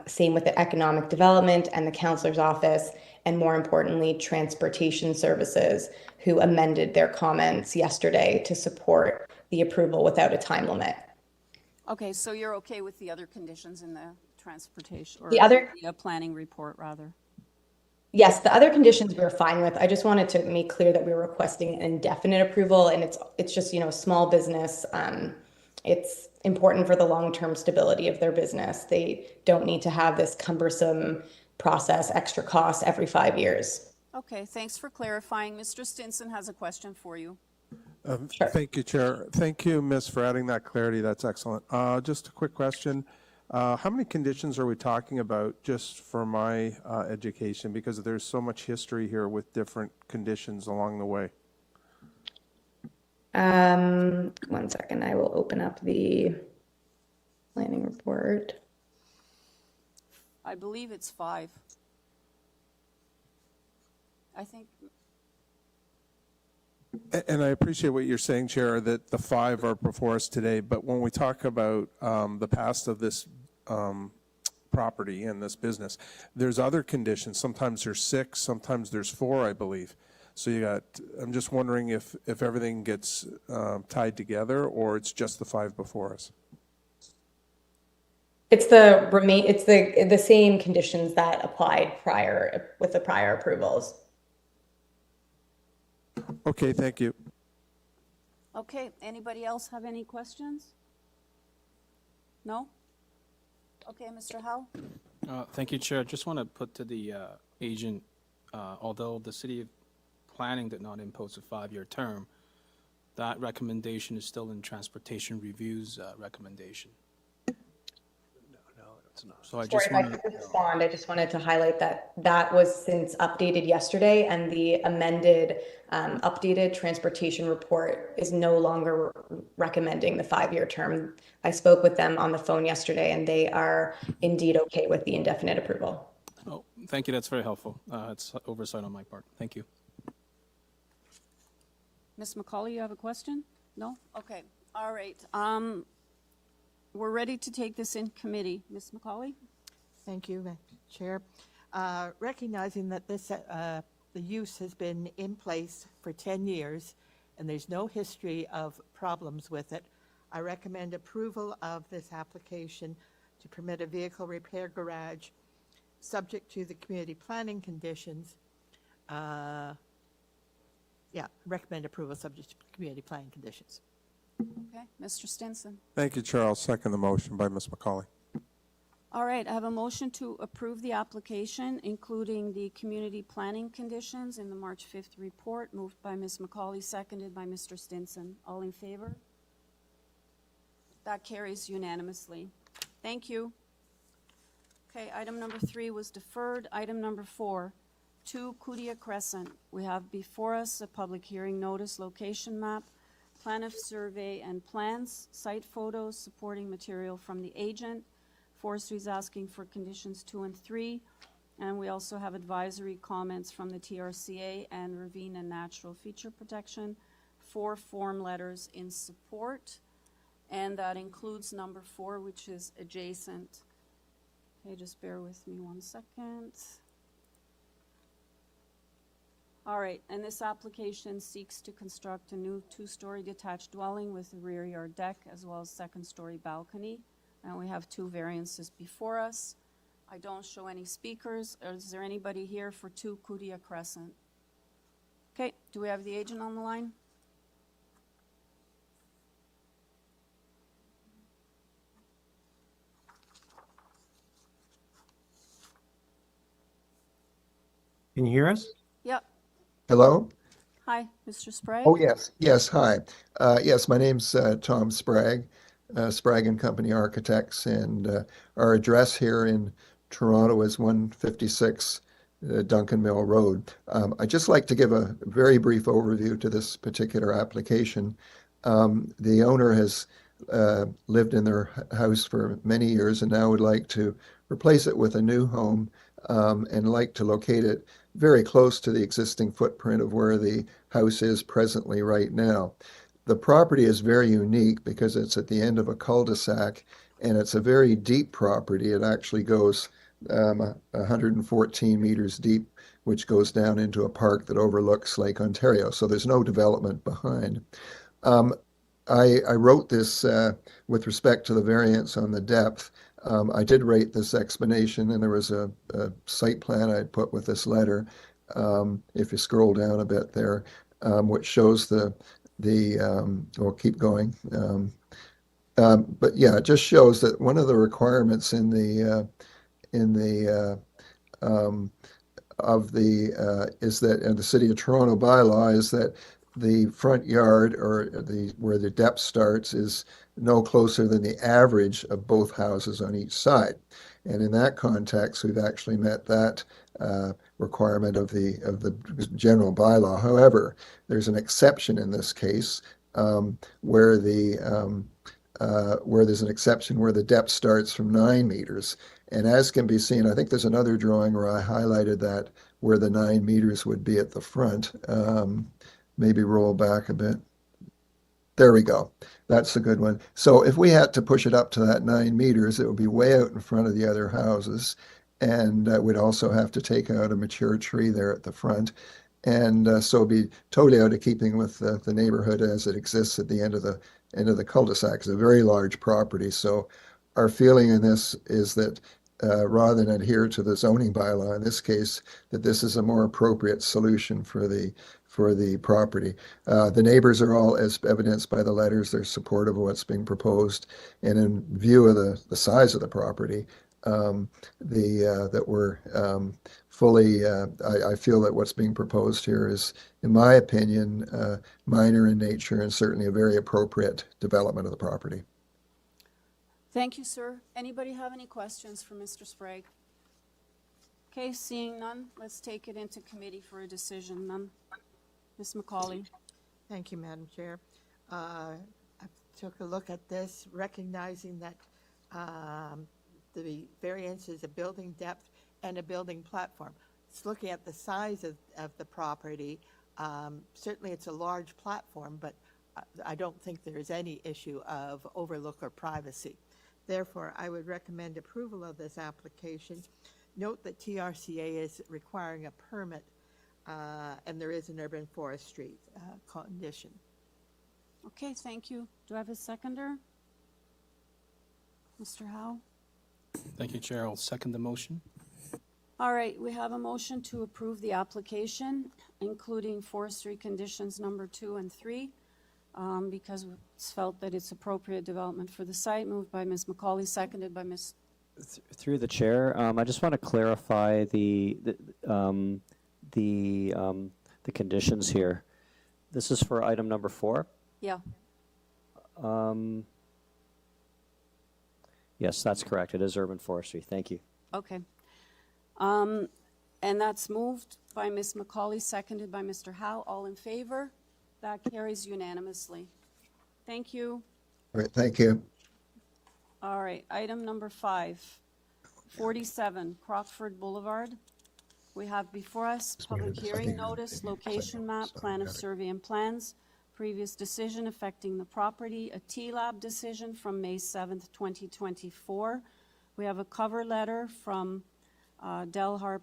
Same with the Economic Development and the Councillor's Office, and more importantly, Transportation Services, who amended their comments yesterday to support the approval without a time limit. Okay, so you're okay with the other conditions in the transportation, or the planning report, rather? Yes, the other conditions we were fine with. I just wanted to make clear that we were requesting an indefinite approval, and it's just, you know, small business. It's important for the long-term stability of their business. They don't need to have this cumbersome process, extra costs every 5 years. Okay, thanks for clarifying. Mr. Stinson has a question for you. Thank you, Chair. Thank you, Ms., for adding that clarity. That's excellent. Just a quick question. How many conditions are we talking about, just for my education, because there's so much history here with different conditions along the way? 1 second, I will open up the planning report. I believe it's 5. I think. And I appreciate what you're saying, Chair, that the 5 are before us today. But when we talk about the past of this property and this business, there's other conditions. Sometimes there's 6, sometimes there's 4, I believe. So you got, I'm just wondering if everything gets tied together, or it's just the 5 before us. It's the same conditions that applied prior with the prior approvals. Okay, thank you. Okay, anybody else have any questions? No? Okay, Mr. Howe? Thank you, Chair. I just want to put to the agent, although the City of Planning did not impose a 5-year term, that recommendation is still in Transportation Review's recommendation. So I just Sorry, if I could respond, I just wanted to highlight that that was since updated yesterday, and the amended, updated transportation report is no longer recommending the 5-year term. I spoke with them on the phone yesterday, and they are indeed okay with the indefinite approval. Oh, thank you. That's very helpful. It's oversight on my part. Thank you. Ms. McCauley, you have a question? No? Okay, all right. We're ready to take this in committee. Ms. McCauley? Thank you, Chair. Recognizing that this, the use has been in place for 10 years and there's no history of problems with it, I recommend approval of this application to permit a vehicle repair garage subject to the community planning conditions. Recommend approval subject to community planning conditions. Okay, Mr. Stinson. Thank you, Chair. I'll second the motion by Ms. McCauley. All right, I have a motion to approve the application, including the community planning conditions in the March 5th report, moved by Ms. McCauley, seconded by Mr. Stinson. All in favor? That carries unanimously. Thank you. Okay, item number 3 was deferred. Item number 4, 2 CUDIA Crescent. We have before us a public hearing notice, location map, plan of survey and plans, site photos, supporting material from the agent. Forestry is asking for conditions 2 and 3. And we also have advisory comments from the TRCA and Ravine and Natural Feature Protection, 4 form letters in support. And that includes number 4, which is adjacent. Okay, just bear with me 1 second. All right, and this application seeks to construct a new 2-story detached dwelling with a rear yard deck as well as 2nd-story balcony. And we have 2 variances before us. I don't show any speakers. Is there anybody here for 2 CUDIA Crescent? Okay, do we have the agent on the line? Can you hear us? Yep. Hello? Hi, Mr. Sprague. Oh, yes, hi. Yes, my name's Tom Sprague, Sprague and Company Architects, and our address here in Toronto is 156 Duncan Mill Road. I'd just like to give a very brief overview to this particular application. The owner has lived in their house for many years and now would like to replace it with a new home and like to locate it very close to the existing footprint of where the house is presently right now. The property is very unique because it's at the end of a cul-de-sac and it's a very deep property. It actually goes 114 meters deep, which goes down into a park that overlooks Lake Ontario. So there's no development behind. I wrote this with respect to the variance on the depth. I did write this explanation, and there was a site plan I'd put with this letter. If you scroll down a bit there, which shows we'll keep going. But yeah, it just shows that one of the requirements in the is that in the City of Toronto bylaw is that the front yard or where the depth starts is no closer than the average of both houses on each side. And in that context, we've actually met that requirement of the general bylaw. However, there's an exception in this case where there's an exception where the depth starts from 9 meters. And as can be seen, I think there's another drawing where I highlighted that where the 9 meters would be at the front. Maybe roll back a bit. There we go. That's a good one. So if we had to push it up to that 9 meters, it would be way out in front of the other houses. And we'd also have to take out a mature tree there at the front. And so it'd be totally out of keeping with the neighborhood as it exists at the end of the cul-de-sac. It's a very large property. So our feeling in this is that rather than adhere to the zoning bylaw in this case, that this is a more appropriate solution for the property. The neighbors are all, as evidenced by the letters, they're supportive of what's being proposed. And in view of the size of the property, that we're fully, I feel that what's being proposed here is, in my opinion, minor in nature and certainly a very appropriate development of the property. Thank you, sir. Anybody have any questions for Mr. Sprague? Okay, seeing none, let's take it into committee for a decision. None. Ms. McCauley. Thank you, Madam Chair. I took a look at this, recognizing that the variance is a building depth and a building platform. It's looking at the size of the property. Certainly it's a large platform, but I don't think there is any issue of overlook or privacy. Therefore, I would recommend approval of this application. Note that TRCA is requiring a permit and there is an urban forestry condition. Okay, thank you. Do I have a seconder? Mr. Howe? Thank you, Chair. I'll second the motion. All right, we have a motion to approve the application, including forestry conditions number 2 and 3, because it's felt that it's appropriate development for the site. Moved by Ms. McCauley, seconded by Ms. Through the chair, I just want to clarify the conditions here. This is for item number 4. Yeah. Yes, that's correct. It is urban forestry. Thank you. Okay. And that's moved by Ms. McCauley, seconded by Mr. Howe. All in favor? That carries unanimously. Thank you. All right, thank you. All right, item number 5, 47 Crockford Boulevard. We have before us public hearing notice, location map, plan of survey and plans, previous decision affecting the property, a T-Lab decision from May 7th, 2024. We have a cover letter from Harper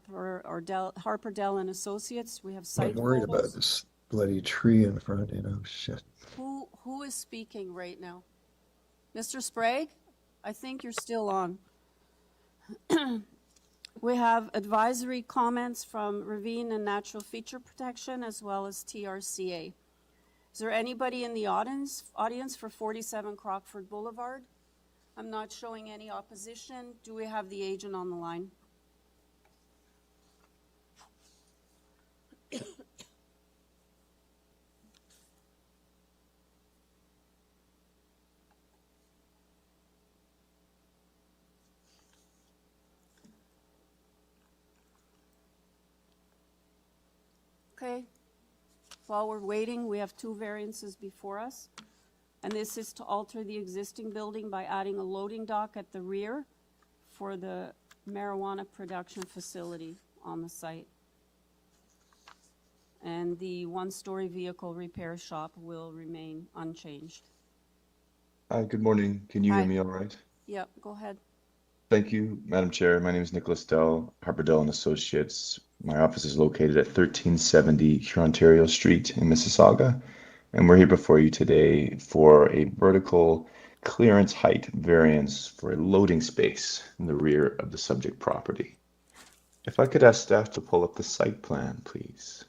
Dell and Associates. We have site I'm worried photos. about this bloody tree in front, shit. Who is speaking right now? Mr. Sprague? I think you're still on. We have advisory comments from Ravine and Natural Feature Protection as well as TRCA. Is there anybody in the audience for 47 Crockford Boulevard? I'm not showing any opposition. Do we have the agent on the line? Okay. While we're waiting, we have two variances before us. And this is to alter the existing building by adding a loading dock at the rear for the marijuana production facility on the site. And the one-story vehicle repair shop will remain unchanged. Hi, good morning. Can you Hi. hear me all right? Yep, go ahead. Thank you, Madam Chair. My name is Nicholas Dell, Harper Dell and Associates. My office is located at 1370 Ontario Street in Mississauga, and we're here before you today for a vertical clearance height variance for a loading space in the rear of the subject property. If I could ask staff to pull up the site plan, please.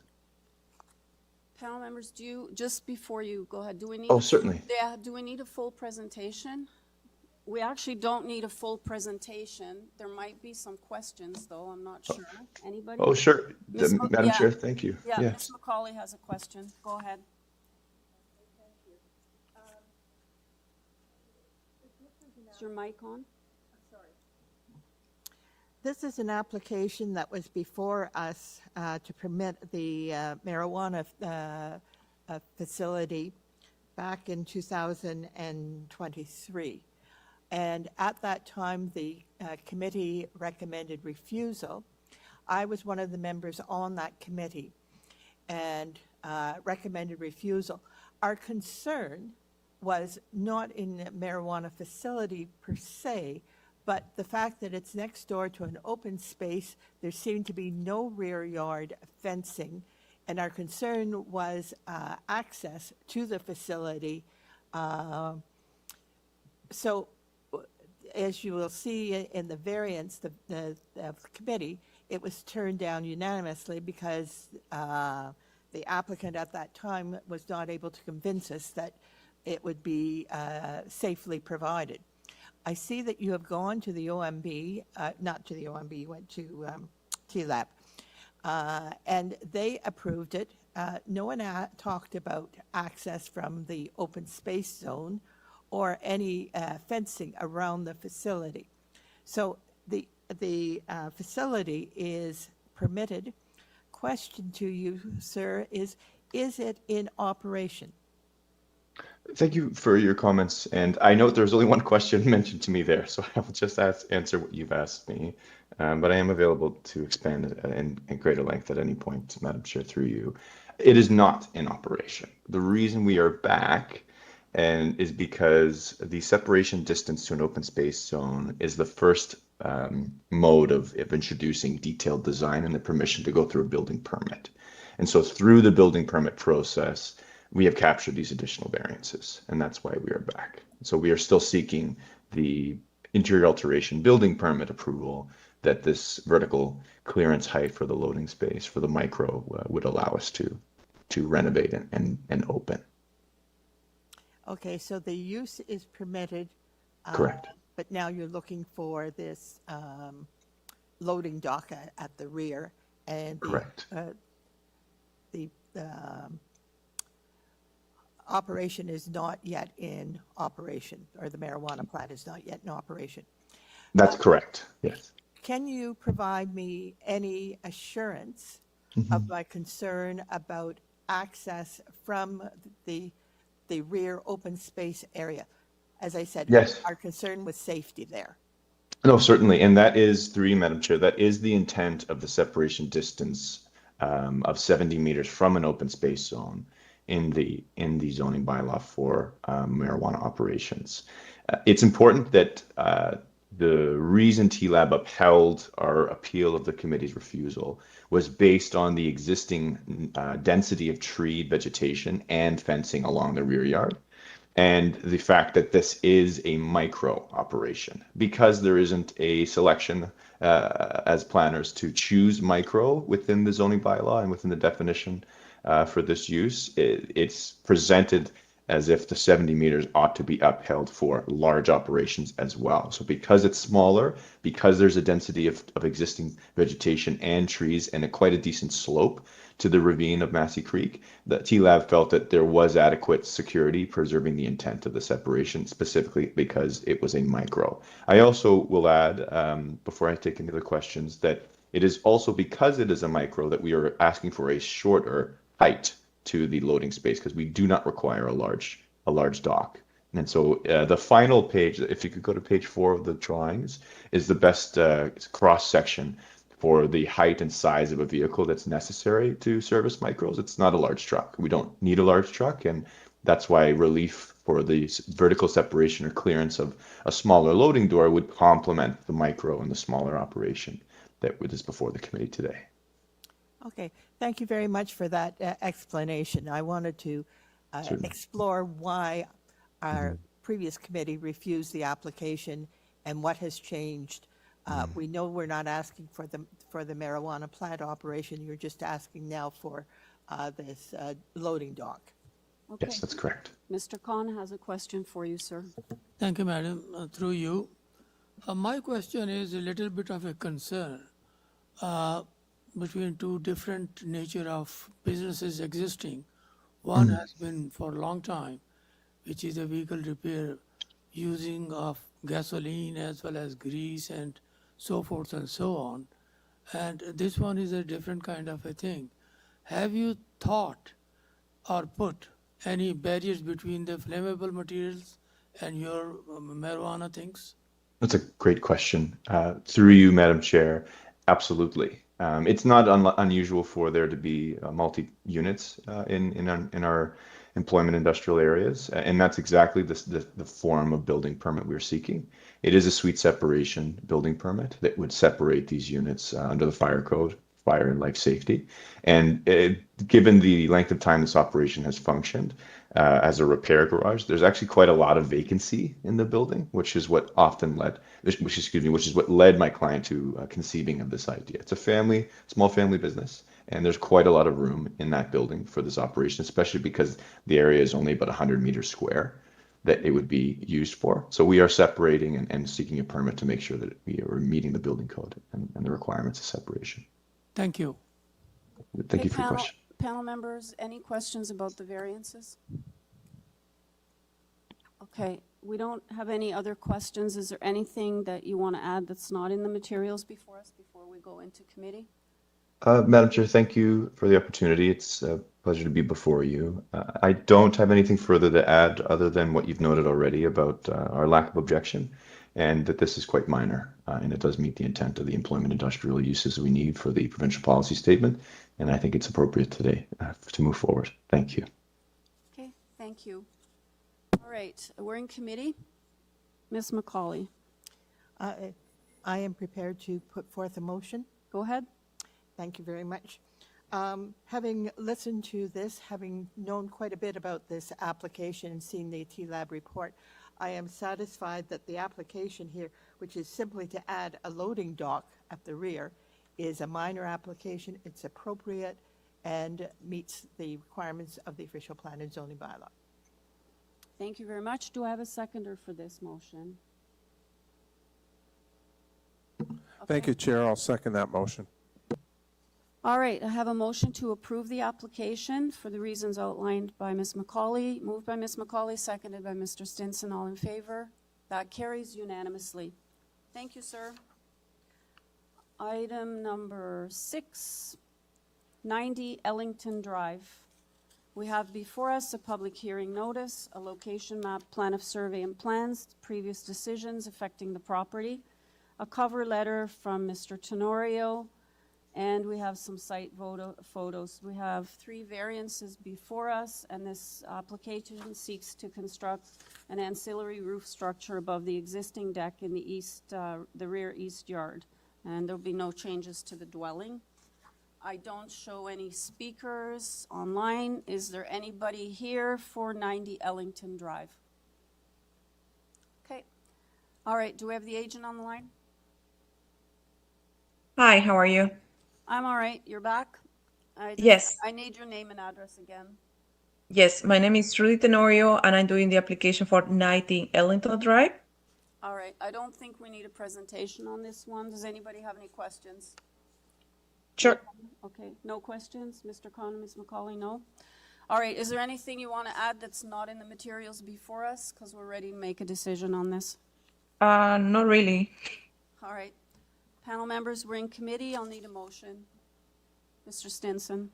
Panel members, do you, just before you go ahead, do we need? Oh, certainly. Yeah, do we need a full presentation? We actually don't need a full presentation. There might be some questions, though. I'm not sure. Anybody? Oh, sure. Madam Yeah. Chair, thank you. Yeah, Yes. Ms. McCauley has a question. Go ahead. Is your mic on? This is an application that was before us to permit the marijuana facility back in 2023. And at that time, the committee recommended refusal. I was one of the members on that committee and recommended refusal. Our concern was not in the marijuana facility per se, but the fact that it's next door to an open space. There seemed to be no rear yard fencing, and our concern was access to the facility. So as you will see in the variance, the committee, it was turned down unanimously because the applicant at that time was not able to convince us that it would be safely provided. I see that you have gone to the OMB, not to the OMB, you went to TLAB, and they approved it. No one talked about access from the open space zone or any fencing around the facility. So the facility is permitted. Question to you, sir, is it in operation? Thank you for your comments. And I note there's only one question mentioned to me there, so I will just answer what you've asked me. But I am available to expand in greater length at any point, Madam Chair, through you. It is not in operation. The reason we are back is because the separation distance to an open space zone is the first mode of introducing detailed design and the permission to go through a building permit. And so through the building permit process, we have captured these additional variances, and that's why we are back. So we are still seeking the interior alteration building permit approval that this vertical clearance height for the loading space for the micro would allow us to renovate and open. Okay, so the use is permitted. Correct. But now you're looking for this loading dock at the rear, and Correct. The operation is not yet in operation, or the marijuana plant is not yet in operation. That's correct. Yes. Can you provide me any assurance of my concern about access from the rear open space area? As I said, Yes. our concern was safety there. No, certainly. And that is, through you, Madam Chair, that is the intent of the separation distance of 70 meters from an open space zone in the zoning bylaw for marijuana operations. It's important that the reason TLAB upheld our appeal of the committee's refusal was based on the existing density of tree vegetation and fencing along the rear yard, and the fact that this is a micro operation. Because there isn't a selection as planners to choose micro within the zoning bylaw and within the definition for this use, it's presented as if the 70 meters ought to be upheld for large operations as well. So because it's smaller, because there's a density of existing vegetation and trees and quite a decent slope to the ravine of Massey Creek, the TLAB felt that there was adequate security preserving the intent of the separation, specifically because it was a micro. I also will add, before I take any other questions, that It is also because it is a micro that we are asking for a shorter height to the loading space because we do not require a large dock. And so the final page, if you could go to page 4 of the drawings, is the best cross section for the height and size of a vehicle that's necessary to service micros. It's not a large truck. We don't need a large truck, and that's why relief for the vertical separation or clearance of a smaller loading door would complement the micro and the smaller operation that is before the committee today. Okay, thank you very much for that explanation. I wanted to explore why our previous committee refused the application and what has changed. We know we're not asking for the marijuana plant operation. You're just asking now for this loading dock. Okay. Yes, that's correct. Mr. Khan has a question for you, sir. Thank you, Madam. Through you. My question is a little bit of a concern between two different nature of businesses existing. One has been for a long time, which is a vehicle repair using of gasoline as well as grease and so forth and so on. And this one is a different kind of a thing. Have you thought or put any barriers between the flammable materials and your marijuana things? That's a great question. Through you, Madam Chair, absolutely. It's not unusual for there to be multi-units in our employment industrial areas, and that's exactly the form of building permit we're seeking. It is a suite separation building permit that would separate these units under the fire code, fire and life safety. And given the length of time this operation has functioned as a repair garage, there's actually quite a lot of vacancy in the building, which is what led my client to conceiving of this idea. It's a small family business, and there's quite a lot of room in that building for this operation, especially because the area is only about 100 meters square that it would be used for. So we are separating and seeking a permit to make sure that we are meeting the building code and the requirements of separation. Thank you. Thank you for your question. Panel members, any questions about the variances? Okay, we don't have any other questions. Is there anything that you want to add that's not in the materials before us before we go into committee? Madam Chair, thank you for the opportunity. It's a pleasure to be before you. I don't have anything further to add other than what you've noted already about our lack of objection, and that this is quite minor, and it does meet the intent of the employment industrial uses we need for the provincial policy statement, and I think it's appropriate today to move forward. Thank you. Okay, thank you. All right, we're in committee. Ms. McCauley. I am prepared to put forth a motion. Go ahead. Thank you very much. Having listened to this, having known quite a bit about this application and seen the TLAB report, I am satisfied that the application here, which is simply to add a loading dock at the rear, is a minor application, it's appropriate, and meets the requirements of the official plan and zoning bylaw. Thank you very much. Do I have a seconder for this motion? Thank you, Chair. I'll second that motion. All right, I have a motion to approve the application for the reasons outlined by Ms. McCauley. Moved by Ms. McCauley, seconded by Mr. Stinson. All in favor? That carries unanimously. Thank you, sir. Item number 6, 90 Ellington Drive. We have before us a public hearing notice, a location map, plan of survey and plans, previous decisions affecting the property, a cover letter from Mr. Tenorio, and we have some site photos. We have 3 variances before us, and this application seeks to construct an ancillary roof structure above the existing deck in the rear east yard, and there'll be no changes to the dwelling. I don't show any speakers online. Is there anybody here for 90 Ellington Drive? Okay. All right, do we have the agent on the line? Hi, how are you? I'm all right. You're back? Yes. I need your name and address again. Yes, my name is Rudy Tenorio, and I'm doing the application for 90 Ellington Drive. All right. I don't think we need a presentation on this one. Does anybody have any questions? Sure. Okay. No questions? Mr. Khan, Ms. McCauley, no? All right. Is there anything you want to add that's not in the materials before us? Because we're ready to make a decision on this. Not really. All right. Panel members, we're in committee. I'll need a motion. Mr. Stinson.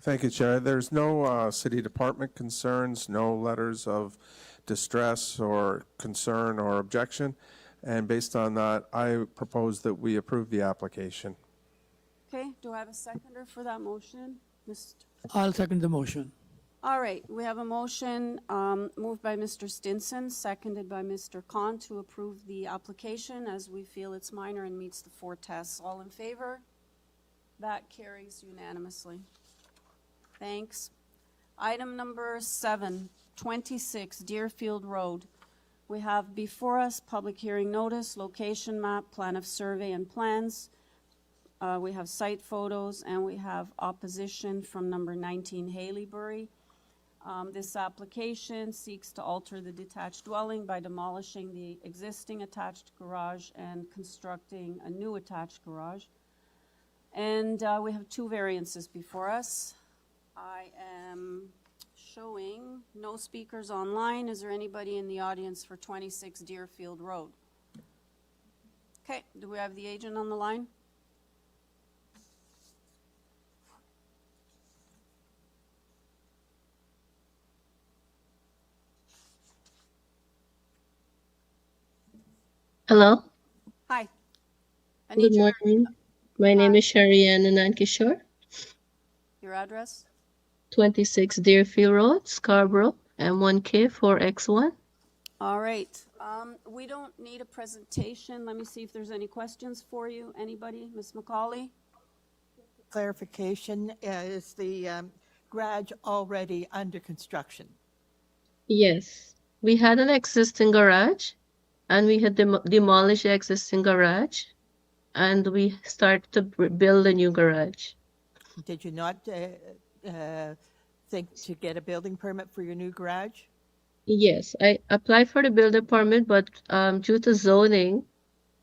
Thank you, Chair. There's no city department concerns, no letters of distress or concern or objection. And based on that, I propose that we approve the application. Okay, do I have a seconder for that motion? I'll second the motion. All right, we have a motion moved by Mr. Stinson, seconded by Mr. Khan to approve the application as we feel it's minor and meets the 4 tests. All in favor? That carries unanimously. Thanks. Item number 7, 26 Deerfield Road. We have before us public hearing notice, location map, plan of survey and plans. We have site photos, and we have opposition from number 19 Haleybury. This application seeks to alter the detached dwelling by demolishing the existing attached garage and constructing a new attached garage. And we have 2 variances before us. I am showing no speakers online. Is there anybody in the audience for 26 Deerfield Road? Okay, do we have the agent on the line? Hello. Hi. Good morning. My name is Sharianne Anankishore, Your address? 26 Deerfield Road, Scarborough, M1K4X1. All right. We don't need a presentation. Let me see if there's any questions for you. Anybody? Ms. McCauley? Clarification, is the garage already under construction? Yes, we had an existing garage and we had demolished the existing garage and we started to build a new garage. Did you not think to get a building permit for your new garage? Yes, I applied for the building permit, but due to zoning,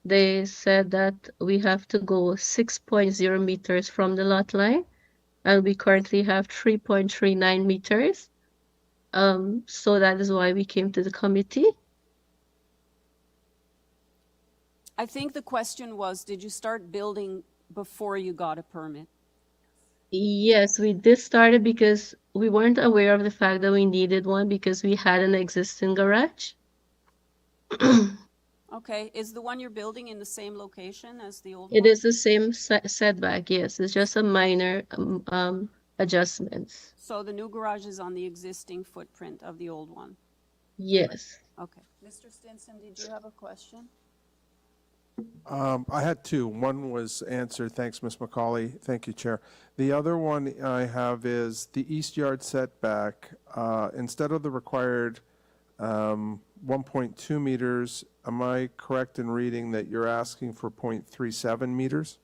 they said that we have to go 6.0 meters from the lot line, and we currently have 3.39 meters. So that is why we came to the committee. I think the question was, did you start building before you got a permit? Yes, we did start it because we weren't aware of the fact that we needed one because we had an existing garage. Okay, is the one you're building in the same location as the old It one? is the same setback, yes. It's just a minor adjustments. So the new garage is on the existing footprint of the old one? Yes. Okay. Mr. Stinson, did you have a question? I had 2. One was answered. Thanks, Ms. McCauley. Thank you, Chair. The other one I have is the east yard setback. Instead of the required 1.2 meters, am I correct in reading that you're asking for 0.37 meters?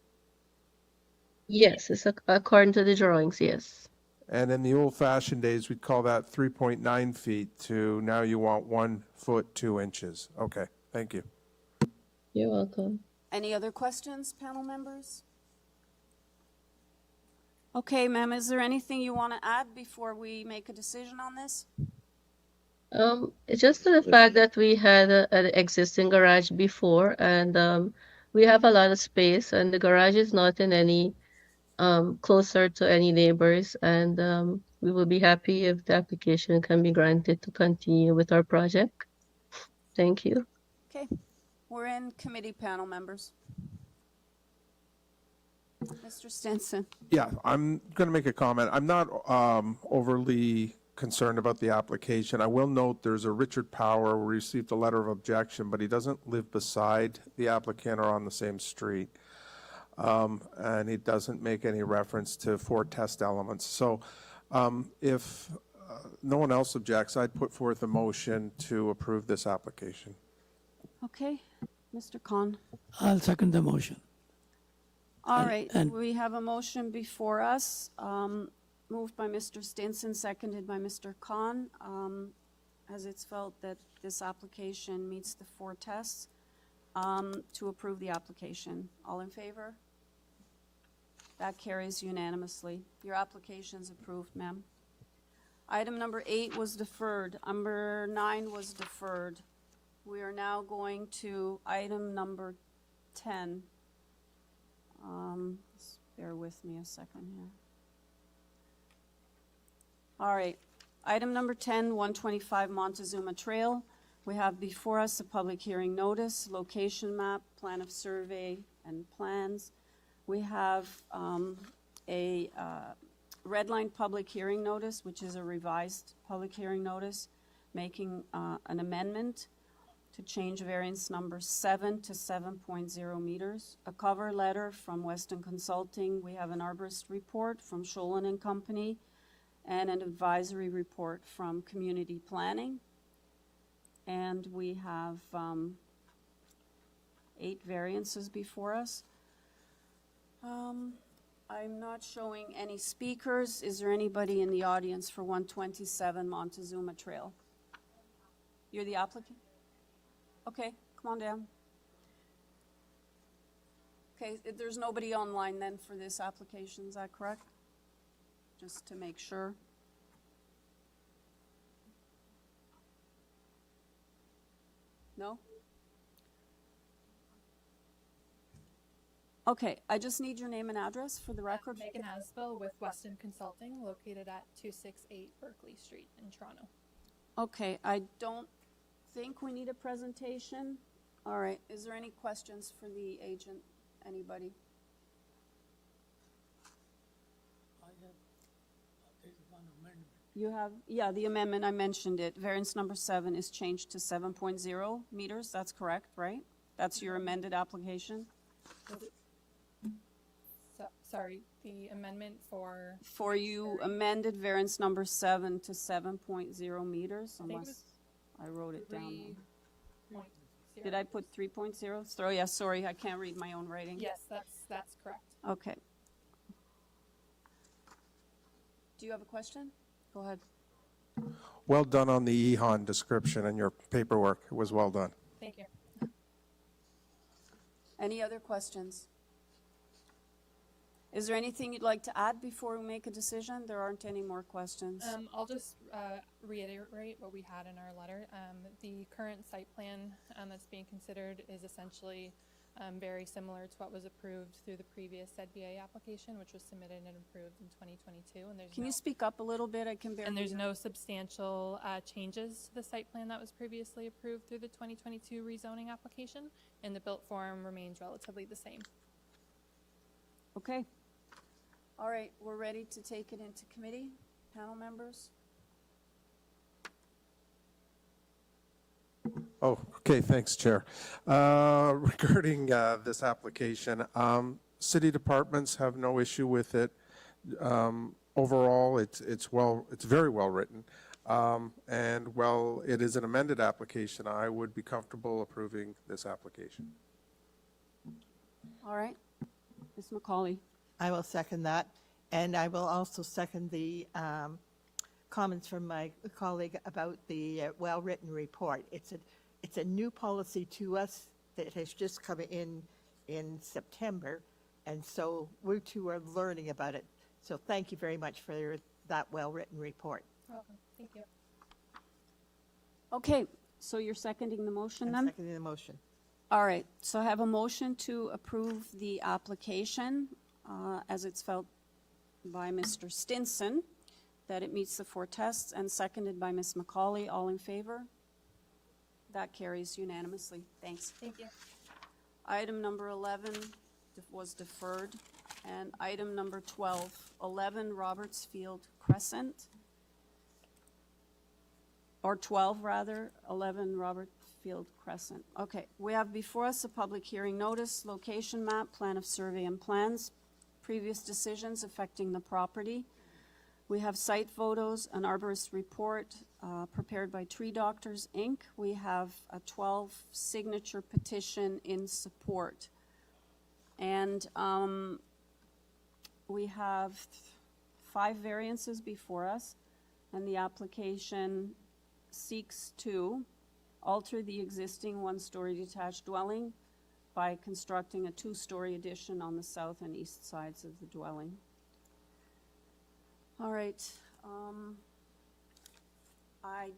Yes, it's according to the drawings, yes. And in the old-fashioned days, we'd call that 3.9 feet to now you want 1 foot 2 inches. Okay, thank you. You're welcome. Any other questions, panel members? Okay, ma'am, is there anything you want to add before we make a decision on this? It's just the fact that we had an existing garage before, and we have a lot of space, and the garage is not in any closer to any neighbors, and we will be happy if the application can be granted to continue with our project. Thank you. Okay, we're in committee, panel members. Mr. Stinson. Yeah, I'm going to make a comment. I'm not overly concerned about the application. I will note there's a Richard Power who received a letter of objection, but he doesn't live beside the applicant or on the same street. And he doesn't make any reference to 4 test elements. So if no one else objects, I'd put forth a motion to approve this application. Okay, Mr. Khan. I'll second the motion. All right, we have a motion before us, moved by Mr. Stinson, seconded by Mr. Khan, as it's felt that this application meets the 4 tests, to approve the application. All in favor? That carries unanimously. Your application's approved, ma'am. Item number 8 was deferred. Number 9 was deferred. We are now going to item number 10. Just bear with me a second here. All right, item number 10, 125 Montezuma Trail. We have before us a public hearing notice, location map, plan of survey, and plans. We have a red line public hearing notice, which is a revised public hearing notice, making an amendment to change variance number 7 to 7.0 meters. A cover letter from Weston Consulting. We have an arborist report from Sholin and Company, and an advisory report from Community Planning. And we have 8 variances before us. I'm not showing any speakers. Is there anybody in the audience for 127 Montezuma Trail? You're the applicant? Okay, come on down. Okay, there's nobody online then for this application, is that correct? Just to make sure. No? Okay, I just need your name and address for the record. Megan Asbill with Weston Consulting, located at 268 Berkeley Street in Toronto. Okay, I don't think we need a presentation. All right, is there any questions for the agent? Anybody? You have, yeah, the amendment, I mentioned it. Variance number 7 is changed to 7.0 meters, that's correct, right? That's your amended application? Sorry, the amendment for... For you amended variance number 7 to 7.0 meters, unless I wrote it down. Did I put 3.0? Oh, yeah, sorry, I can't read my own writing. Yes, that's correct. Okay. Do you have a question? Go ahead. Well done on the EHON description and your paperwork. It was well done. Thank you. Any other questions? Is there anything you'd like to add before we make a decision? There aren't any more questions. I'll just reiterate what we had in our letter. The current site plan that's being considered is essentially very similar to what was approved through the previous ZBA application, which was submitted and approved in 2022. And Can you speak up a little bit? I can barely. And there's no substantial changes to the site plan that was previously approved through the 2022 rezoning application, and the built form remains relatively the same. Okay. All right, we're ready to take it into committee. Panel members? Oh, okay, thanks, Chair. Regarding this application, city departments have no issue with it. Overall, it's very well written. And while it is an amended application, I would be comfortable approving this application. All right. Ms. McCauley. I will second that. And I will also second the comments from my colleague about the well-written report. It's a new policy to us that has just come in September, and so we too are learning about it. So thank you very much for that well-written report. Welcome. Thank you. Okay, so you're seconding the motion then? Seconding the motion. All right, so I have a motion to approve the application as it's felt by Mr. Stinson, that it meets the 4 tests, and seconded by Ms. McCauley. All in favor? That carries unanimously. Thanks. Thank you. Item number 11 was deferred, and item number 12, 11 Robertsfield Crescent, or 12 rather, 11 Robertsfield Crescent. Okay, we have before us a public hearing notice, location map, plan of survey and plans, previous decisions affecting the property. We have site photos, an arborist report prepared by Tree Doctors, Inc. We have a 12 signature petition in support. And we have 5 variances before us, and the application seeks to alter the existing 1-story detached dwelling by constructing a 2-story addition on the south and east sides of the dwelling. All right, I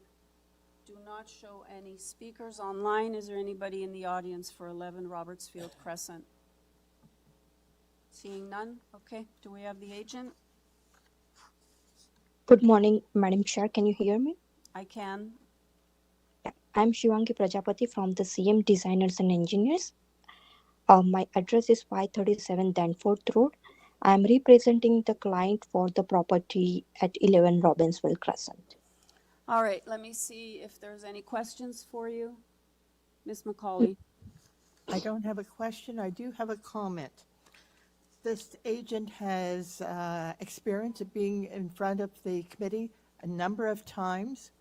do not show any speakers online. Is there anybody in the audience for 11 Robertsfield Crescent? Seeing none, okay, do we have the agent? Good morning, Madam Chair. Can you hear me? I can. I'm Shivangi Prajapati from the CM Designers and Engineers. My address is 537 Danforth Road. I'm representing the client for the property at 11 Robbinsville Crescent. All right, let me see if there's any questions for you. Ms. McCauley? I don't have a question. I do have a comment. This agent has experience of being in front of the committee a number of times.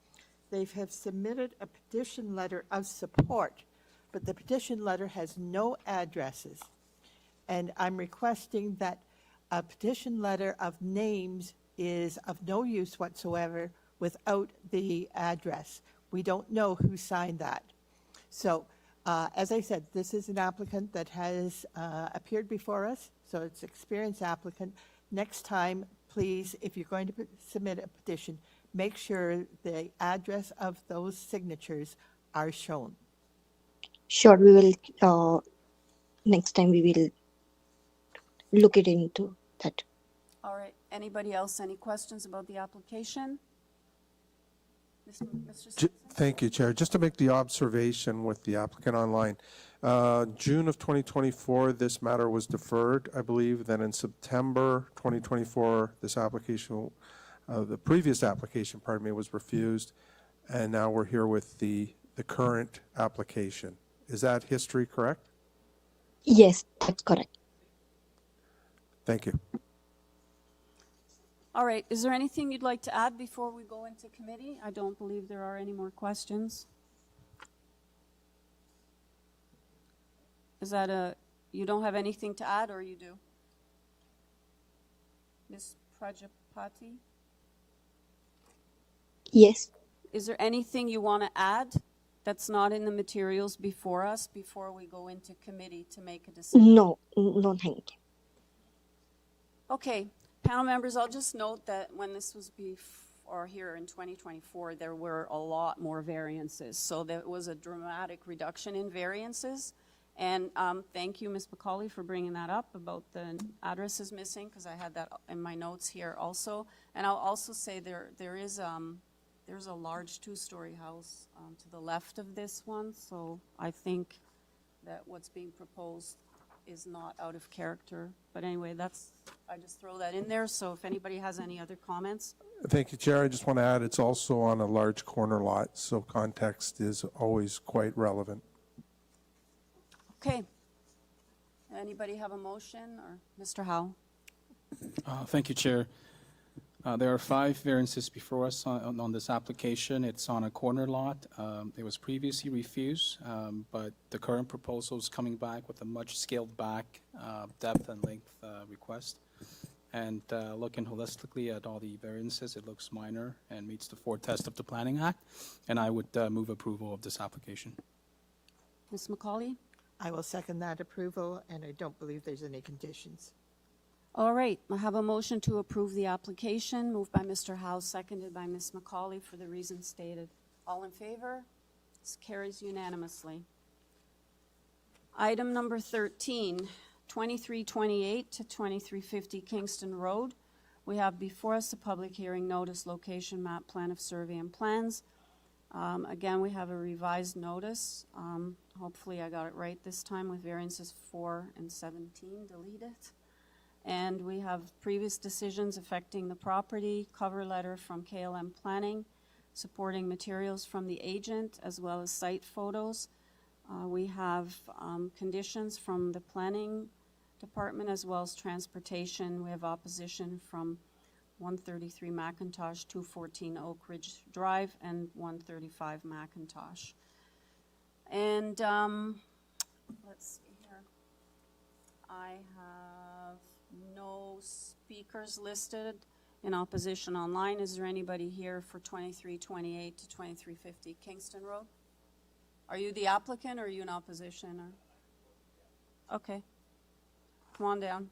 They have submitted a petition letter of support, but the petition letter has no addresses. And I'm requesting that a petition letter of names is of no use whatsoever without the address. We don't know who signed that. So, as I said, this is an applicant that has appeared before us, so it's an experienced applicant. Next time, please, if you're going to submit a petition, make sure the address of those signatures are shown. Sure, we will, next time we will look it into that. All right, anybody else, any questions about the application? Mr. Thank you, Chair. Just to make the observation with the applicant online, June of 2024, this matter was deferred, I believe. Then in September 2024, this application, the previous application, pardon me, was refused. And now we're here with the current application. Is that history correct? Yes, that's correct. Thank you. All right, is there anything you'd like to add before we go into committee? I don't believe there are any more questions. Is that you don't have anything to add, or you do? Ms. Prajapati? Yes. Is there anything you want to add that's not in the materials before us, before we go into committee to make a decision? No, no, thank you. Okay, panel members, I'll just note that when this was here in 2024, there were a lot more variances. So there was a dramatic reduction in variances. And thank you, Ms. McCauley, for bringing that up about the addresses missing, because I had that in my notes here also. And I'll also say there's a large two-story house to the left of this one. So I think that what's being proposed is not out of character. But anyway, I just throw that in there. So if anybody has any other comments. Thank you, Chair. I just want to add, it's also on a large corner lot, so context is always quite relevant. Okay. Anybody have a motion, or Mr. Howe? Thank you, Chair. There are 5 variances before us on this application. It's on a corner lot. It was previously refused, but the current proposal is coming back with a much scaled back depth and length request. And looking holistically at all the variances, it looks minor and meets the 4 test of the Planning Act. And I would move approval of this application. Ms. McCauley? I will second that approval, and I don't believe there's any conditions. All right, I have a motion to approve the application, moved by Mr. Howe, seconded by Ms. McCauley for the reasons stated. All in favor? This carries unanimously. Item number 13, 2328 to 2350 Kingston Road. We have before us a public hearing notice, location map, plan of survey and plans. Again, we have a revised notice. Hopefully I got it right this time with variances 4 and 17 deleted. And we have previous decisions affecting the property, cover letter from KLM Planning, supporting materials from the agent, as well as site photos. We have conditions from the planning department, as well as transportation. We have opposition from 133 McIntosh, 214 Oak Ridge Drive, and 135 McIntosh. And let's see here. I have no speakers listed in opposition online. Is there anybody here for 2328 to 2350 Kingston Road? Are you the applicant, or are you in opposition? Or? Okay. Come on down.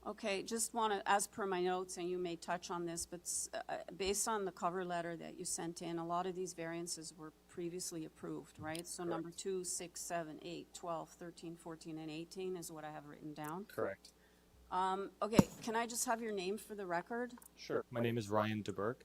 Okay, just want to, as per my notes, and you may touch on this, but based on the cover letter that you sent in, a lot of these variances were previously approved, right? So number 2, 6, 7, 8, 12, 13, 14, and 18 is what I have written down. Correct. Okay, can I just have your name for the record? Sure. My name is Ryan DeBerg.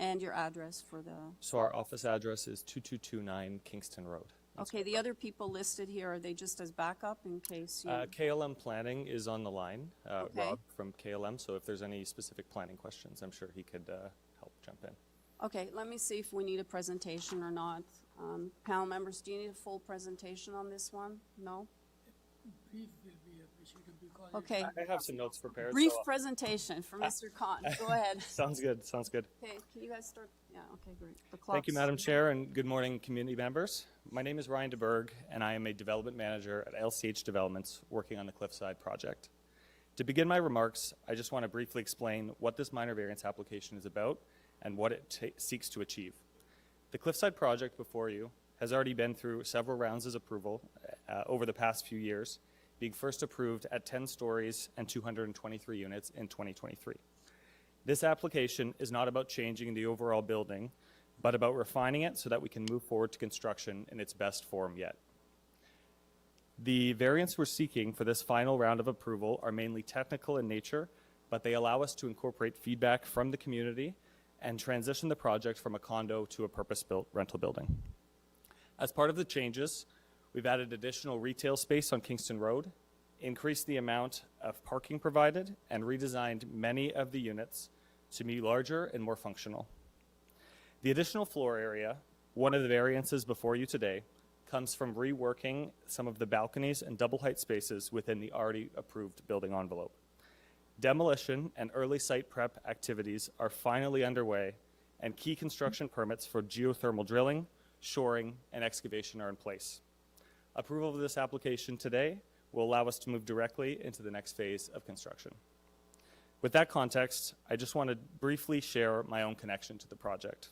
And your address for the... So our office address is 2229 Kingston Road. Okay, the other people listed here, are they just as backup in case you... KLM Planning is on the line, Okay. Rob from KLM, so if there's any specific planning questions, I'm sure he could help jump in. Okay, let me see if we need a presentation or not. Panel members, do you need a full presentation on this one? No? Okay. I have some notes prepared. Brief so- presentation for Mr. Khan. Go ahead. Sounds good, sounds good. Okay, can you guys start? Yeah, okay, great. The Thank you, clock's- Madam Chair, and good morning, community members. My name is Ryan DeBerg, and I am a development manager at LCH Developments working on the Cliffside project. To begin my remarks, I just want to briefly explain what this minor variance application is about and what it seeks to achieve. The Cliffside project before you has already been through several rounds of approval over the past few years, being first approved at 10 stories and 223 units in 2023. This application is not about changing the overall building, but about refining it so that we can move forward to construction in its best form yet. The variants we're seeking for this final round of approval are mainly technical in nature, but they allow us to incorporate feedback from the community and transition the project from a condo to a purpose-built rental building. As part of the changes, we've added additional retail space on Kingston Road, increased the amount of parking provided, and redesigned many of the units to be larger and more functional. The additional floor area, one of the variances before you today, comes from reworking some of the balconies and double height spaces within the already approved building envelope. Demolition and early site prep activities are finally underway, and key construction permits for geothermal drilling, shoring, and excavation are in place. Approval of this application today will allow us to move directly into the next phase of construction. With that context, I just want to briefly share my own connection to the project.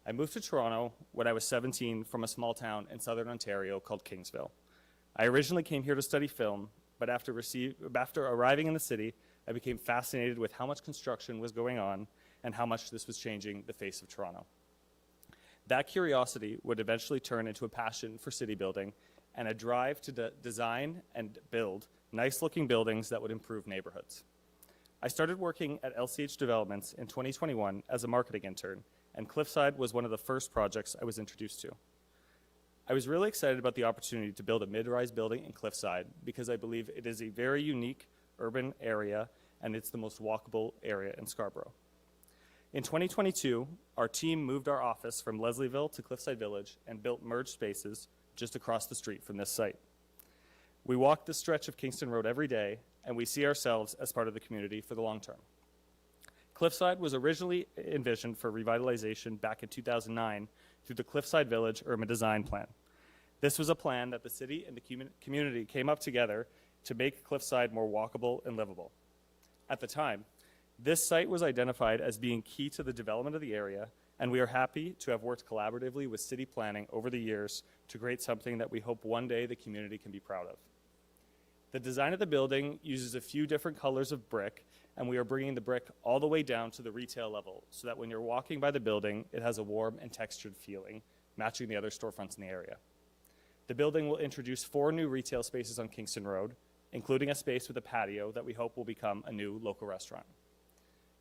I moved to Toronto when I was 17 from a small town in southern Ontario called Kingsville. I originally came here to study film, but after arriving in the city, I became fascinated with how much construction was going on and how much this was changing the face of Toronto. That curiosity would eventually turn into a passion for city building and a drive to design and build nice-looking buildings that would improve neighborhoods. I started working at LCH Developments in 2021 as a marketing intern, and Cliffside was one of the first projects I was introduced to. I was really excited about the opportunity to build a mid-rise building in Cliffside because I believe it is a very unique urban area and it's the most walkable area in Scarborough. In 2022, our team moved our office from Leslieville to Cliffside Village and built merged spaces just across the street from this site. We walk this stretch of Kingston Road every day, and we see ourselves as part of the community for the long term. Cliffside was originally envisioned for revitalization back in 2009 through the Cliffside Village Urban Design Plan. This was a plan that the city and the community came up together to make Cliffside more walkable and livable. At the time, this site was identified as being key to the development of the area, and we are happy to have worked collaboratively with city planning over the years to create something that we hope one day the community can be proud of. The design of the building uses a few different colors of brick, and we are bringing the brick all the way down to the retail level so that when you're walking by the building, it has a warm and textured feeling, matching the other storefronts in the area. The building will introduce 4 new retail spaces on Kingston Road, including a space with a patio that we hope will become a new local restaurant.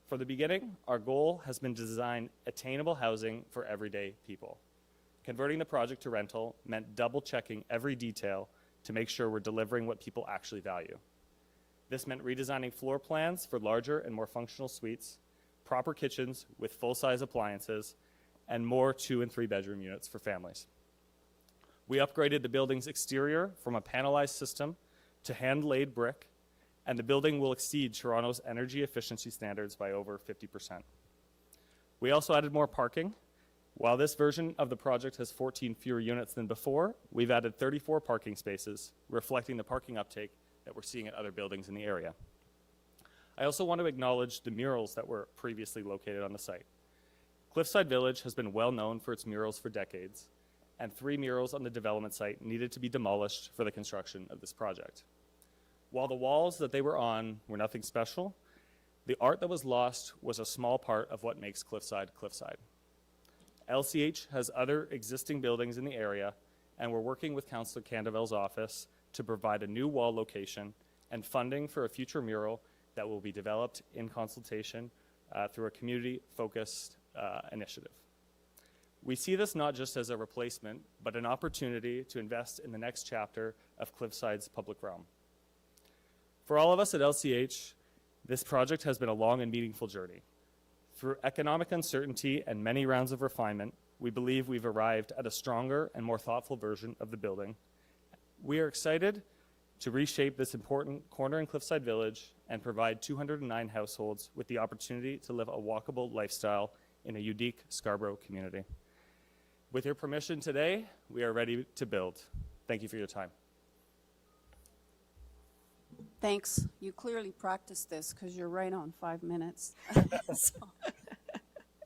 From the beginning, our goal has been to design attainable housing for everyday people. Converting the project to rental meant double-checking every detail to make sure we're delivering what people actually value. This meant redesigning floor plans for larger and more functional suites, proper kitchens with full-size appliances, and more 2- and 3-bedroom units for families. We upgraded the building's exterior from a panelized system to hand-laid brick, and the building will exceed Toronto's energy efficiency standards by over 50%. We also added more parking. While this version of the project has 14 fewer units than before, we've added 34 parking spaces, reflecting the parking uptake that we're seeing at other buildings in the area. I also want to acknowledge the murals that were previously located on the site. Cliffside Village has been well known for its murals for decades, and 3 murals on the development site needed to be demolished for the construction of this project. While the walls that they were on were nothing special, the art that was lost was a small part of what makes Cliffside, Cliffside. LCH has other existing buildings in the area, and we're working with Councillor Candavel's office to provide a new wall location and funding for a future mural that will be developed in consultation through a community-focused initiative. We see this not just as a replacement, but an opportunity to invest in the next chapter of Cliffside's public realm. For all of us at LCH, this project has been a long and meaningful journey. Through economic uncertainty and many rounds of refinement, we believe we've arrived at a stronger and more thoughtful version of the building. We are excited to reshape this important corner in Cliffside Village and provide 209 households with the opportunity to live a walkable lifestyle in a unique Scarborough community. With your permission today, we are ready to build. Thank you for your time. Thanks. You clearly practiced this because you're right on 5 minutes. So,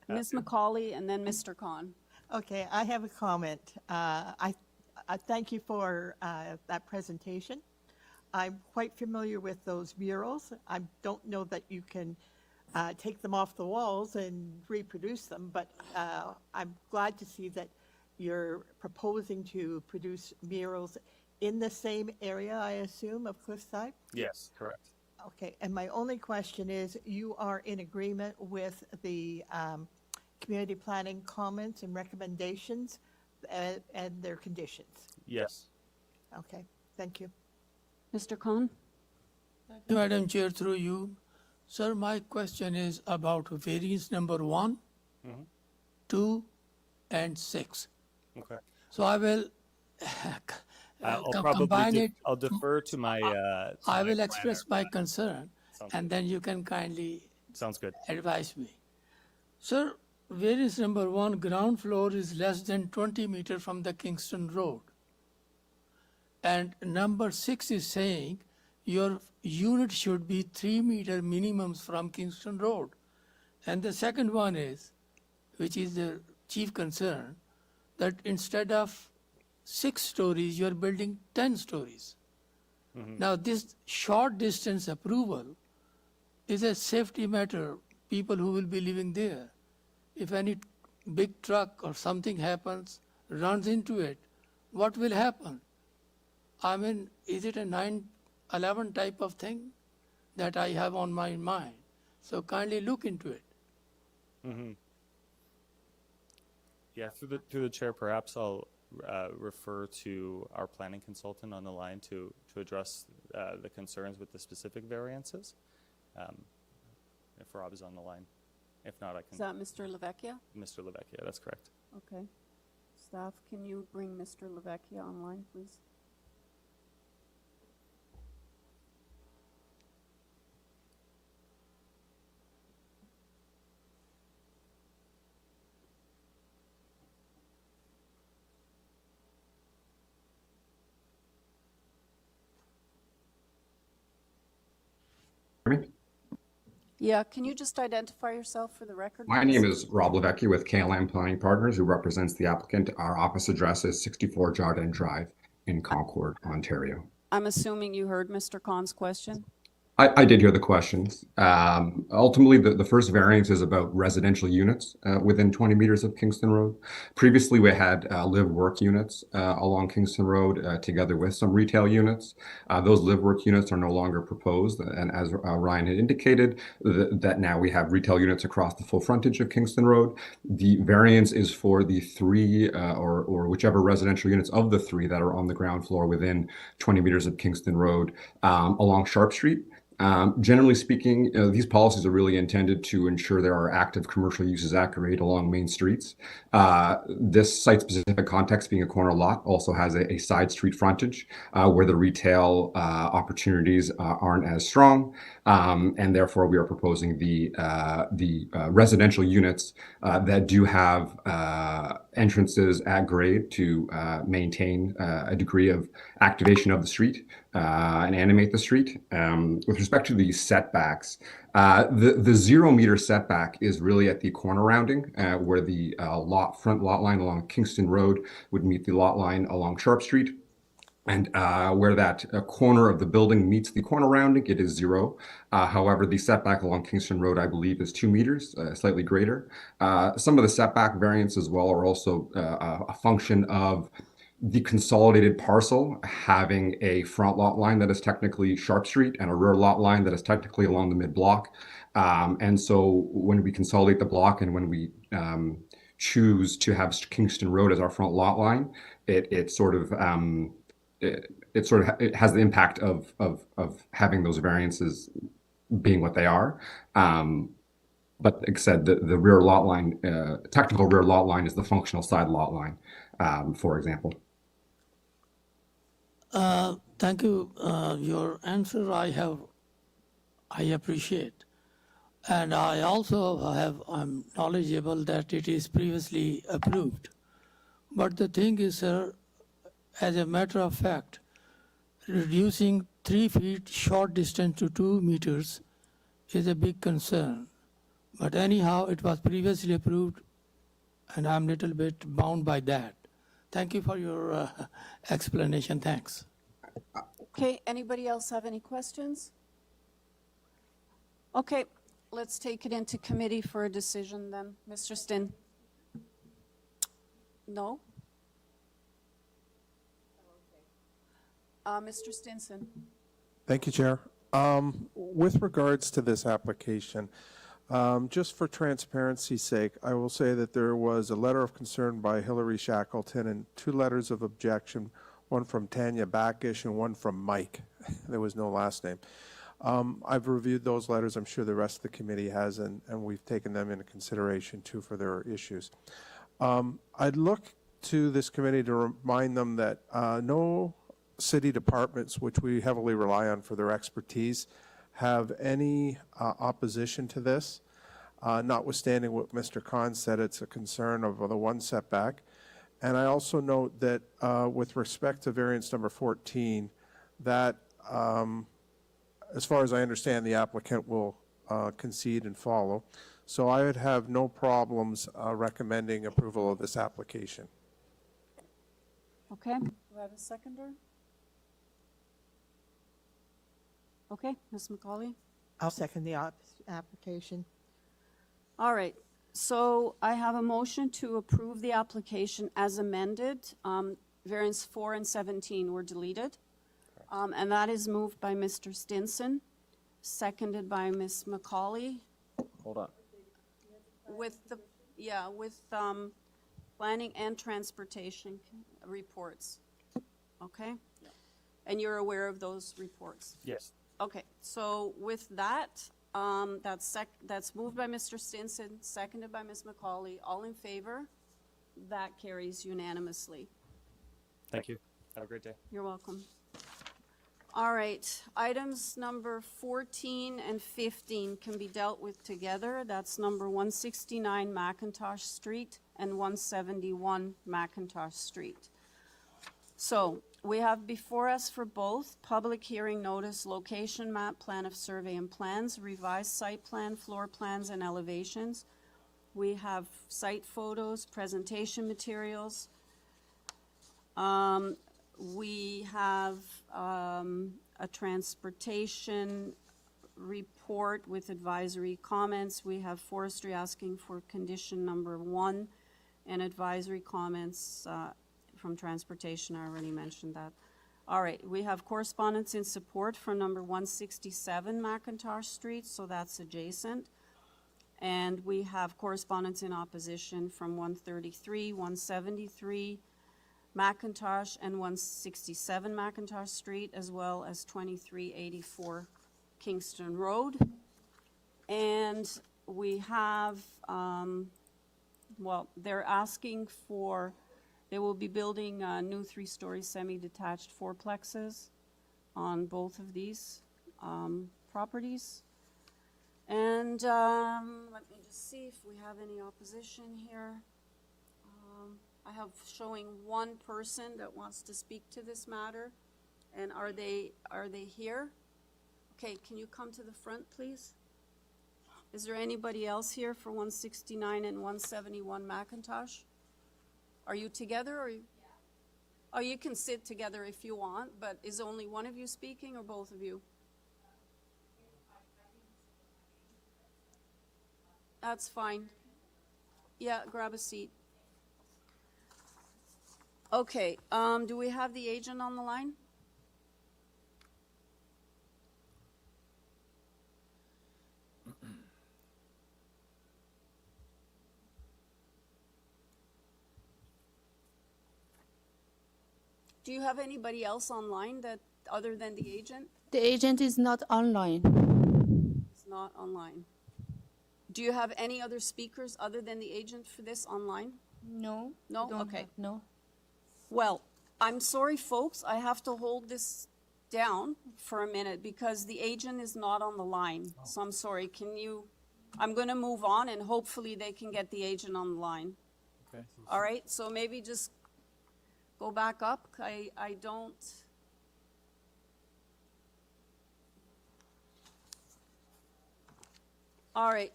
Ms. Macaulay and then Mr. Khan. Okay, I have a comment. I thank you for that presentation. I'm quite familiar with those murals. I don't know that you can take them off the walls and reproduce them, but I'm glad to see that you're proposing to produce murals in the same area, I assume, of Cliffside? Yes, correct. Okay, and my only question is, you are in agreement with the community planning comments and recommendations and their conditions? Yes. Okay, thank you. Mr. Khan? Madam Chair, through you. Sir, my question is about variance number 1, 2, and 6. Okay. So I will combine it. I'll defer to my. I will express my concern, and then you can kindly Sounds good. advise me. Sir, variance number 1, ground floor is less than 20 meters from the Kingston Road. And number 6 is saying your unit should be 3 meter minimums from Kingston Road. And the second one is, which is the chief concern, that instead of 6 stories, you are building 10 stories. Now, this short distance approval is a safety matter, people who will be living there. If any big truck or something happens, runs into it, what will happen? I mean, is it a 9/11 type of thing that I have on my mind? So kindly look into it. Yeah, through the chair, perhaps I'll refer to our planning consultant on the line to address the concerns with the specific variances. If Rob is on the line. If not, I can. Is that Mr. Lavecchia? Mr. Lavecchia, that's correct. Okay. Staff, can you bring Mr. Lavecchia online, please? Yeah, can you just identify yourself for the record? My name is Rob Lavecchia with KLM Planning Partners, who represents the applicant. Our office address is 64 Jardine Drive in Concord, Ontario. I'm assuming you heard Mr. Khan's question. I did hear the questions. Ultimately, the first variance is about residential units within 20 meters of Kingston Road. Previously, we had live-work units along Kingston Road together with some retail units. Those live-work units are no longer proposed. And as Ryan had indicated, that now we have retail units across the full frontage of Kingston Road. The variance is for the 3 or whichever residential units of the 3 that are on the ground floor within 20 meters of Kingston Road along Sharp Street. Generally speaking, these policies are really intended to ensure there are active commercial uses at grade along main streets. This site-specific context, being a corner lot, also has a side street frontage where the retail opportunities aren't as strong, and therefore we are proposing the residential units that do have entrances at grade to maintain a degree of activation of the street and animate the street. With respect to the setbacks, the 0 meter setback is really at the corner rounding where the front lot line along Kingston Road would meet the lot line along Sharp Street. And where that corner of the building meets the corner rounding, it is 0. However, the setback along Kingston Road, I believe, is 2 meters, slightly greater. Some of the setback variants as well are also a function of the consolidated parcel having a front lot line that is technically Sharp Street and a rear lot line that is technically along the mid-block. And so when we consolidate the block and when we choose to have Kingston Road as our front lot line, it has the impact of having those variances being what they are. But like I said, the rear lot line, technical rear lot line is the functional side lot line, for example. Thank you. Your answer I appreciate. And I also I'm knowledgeable that it is previously approved. But the thing is, sir, as a matter of fact, reducing 3 feet short distance to 2 meters is a big concern. But anyhow, it was previously approved, and I'm a little bit bound by that. Thank you for your explanation. Thanks. Okay, anybody else have any questions? Okay, let's take it into committee for a decision then. Mr. Stin? No? Mr. Stinson? Thank you, Chair. With regards to this application, just for transparency's sake, I will say that there was a letter of concern by Hillary Shackleton and 2 letters of objection, one from Tanya Backish and one from Mike. There was no last name. I've reviewed those letters. I'm sure the rest of the committee has, and we've taken them into consideration too for their issues. I'd look to this committee to remind them that no city departments, which we heavily rely on for their expertise, have any opposition to this. Notwithstanding what Mr. Khan said, it's a concern of the 1 setback. And I also note that with respect to variance number 14, that as far as I understand, the applicant will concede and follow. So I would have no problems recommending approval of this application. Okay, do I have a seconder? Okay, Ms. McCauley? I'll second the application. All right, so I have a motion to approve the application as amended. Variance 4 and 17 were deleted. And that is moved by Mr. Stinson, seconded by Ms. McCauley. Hold on. With planning and transportation reports. Okay? And you're aware of those reports? Yes. Okay, so with that, that's moved by Mr. Stinson, seconded by Ms. McCauley. All in favor? That carries unanimously. Thank you. Have a great day. You're welcome. All right, items number 14 and 15 can be dealt with together. That's number 169 McIntosh Street and 171 McIntosh Street. So we have before us for both public hearing notice, location map, plan of survey and plans, revised site plan, floor plans and elevations. We have site photos, presentation materials. We have a transportation report with advisory comments. We have forestry asking for condition number 1 and advisory comments from transportation. I already mentioned that. All right, we have correspondence in support for number 167 McIntosh Street, so that's adjacent. And we have correspondence in opposition from 133, 173 McIntosh and 167 McIntosh Street, as well as 2384 Kingston Road. And we have, they're asking for, they will be building new 3-story semi-detached fourplexes on both of these properties. And let me just see if we have any opposition here. I have showing one person that wants to speak to this matter. And are they here? Okay, can you come to the front, please? Is there anybody else here for 169 and 171 McIntosh? Are you together or? Oh, you can sit together if you want, but is only one of you speaking or both of you? That's fine. Yeah, grab a seat. Okay, do we have the agent on the line? Do you have anybody else online that, other than the agent? The agent is not online. It's not online. Do you have any other speakers other than the agent for this online? No. No? we don't Okay. have- no. Well, I'm sorry, folks, I have to hold this down for a minute because the agent is not on the line. So I'm sorry, I'm going to move on and hopefully they can get the agent on the line. Okay. All right, so maybe just go back up. I don't. All right,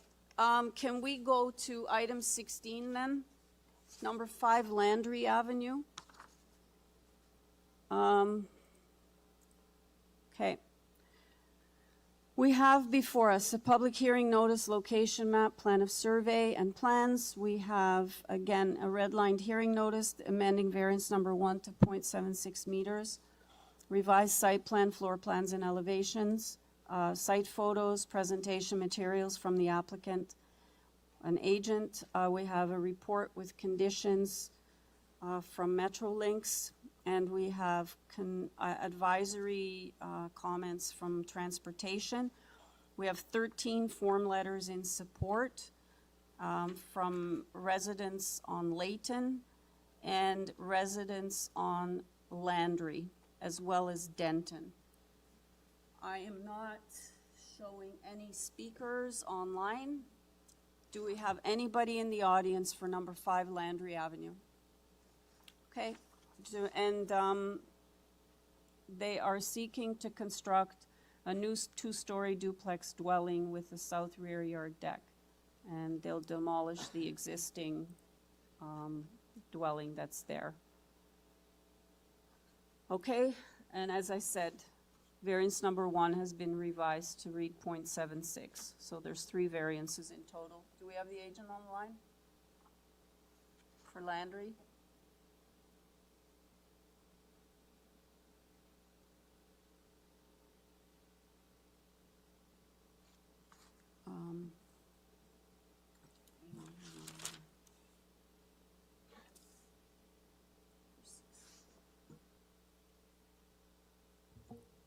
can we go to item 16 then? Number 5 Landry Avenue. Okay. We have before us a public hearing notice, location map, plan of survey, and plans. We have, again, a redlined hearing notice amending variance number 1 to 0.76 meters, revised site plan, floor plans, and elevations, site photos, presentation materials from the applicant, an agent. We have a report with conditions from Metrolinx, and we have advisory comments from transportation. We have 13 form letters in support from residents on Layton and residents on Landry, as well as Denton. I am not showing any speakers online. Do we have anybody in the audience for number 5 Landry Avenue? Okay, and they are seeking to construct a new 2-story duplex dwelling with a south rear yard deck. And they'll demolish the existing dwelling that's there. Okay, and as I said, variance number 1 has been revised to read 0.76. So there's 3 variances in total. Do we have the agent on the line for Landry?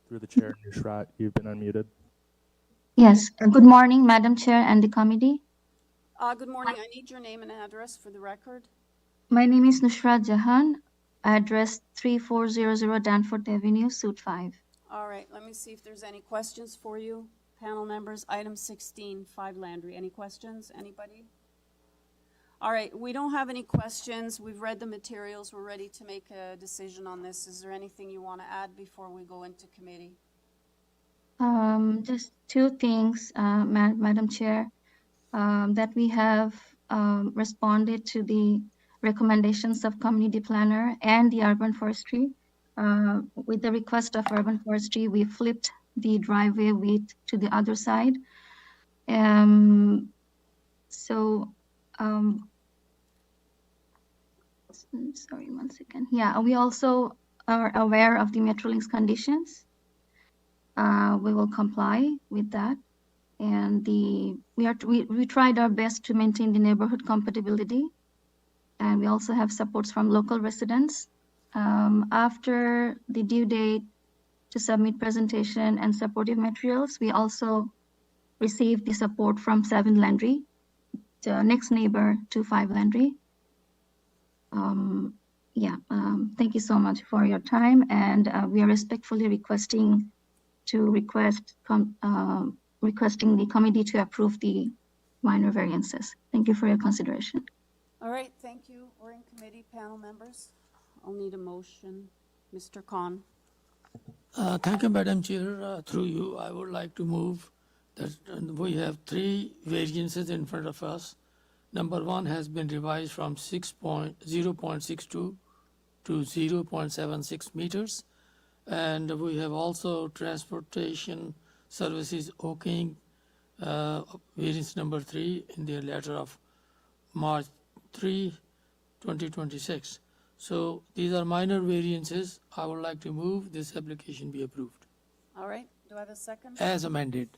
Through the chair, Nusrat, you've been unmuted. Yes. Good morning, Madam Chair and the committee. Good morning. I need your name and address for the record. My name is Nusrat Jahan, address 3400 Danforth Avenue, Suite 5. All right, let me see if there's any questions for you, panel members. Item 16, 5 Landry. Any questions? Anybody? All right, we don't have any questions. We've read the materials. We're ready to make a decision on this. Is there anything you want to add before we go into committee? Just 2 things, Madam Chair, that we have responded to the recommendations of community planner and the urban forestry. With the request of urban forestry, we flipped the driveway width to the other side. Sorry, 1 second. Yeah, we also are aware of the Metrolinx conditions. We will comply with that. And we tried our best to maintain the neighborhood compatibility. And we also have supports from local residents. After the due date to submit presentation and supportive materials, we also received the support from 7 Landry, the next neighbor to 5 Landry. Thank you so much for your time, and we are respectfully requesting requesting the committee to approve the minor variances. Thank you for your consideration. All right, thank you. We're in committee, panel members. I'll need a motion. Mr. Khan. Thank you, Madam Chair. Through you, I would like to move that we have 3 variances in front of us. Number 1 has been revised from 0.62 to 0.76 meters. And we have also transportation services okaying variance number 3 in their letter of March 3, 2026. So these are minor variances. I would like to move this application be approved All right, do I have a second? as amended.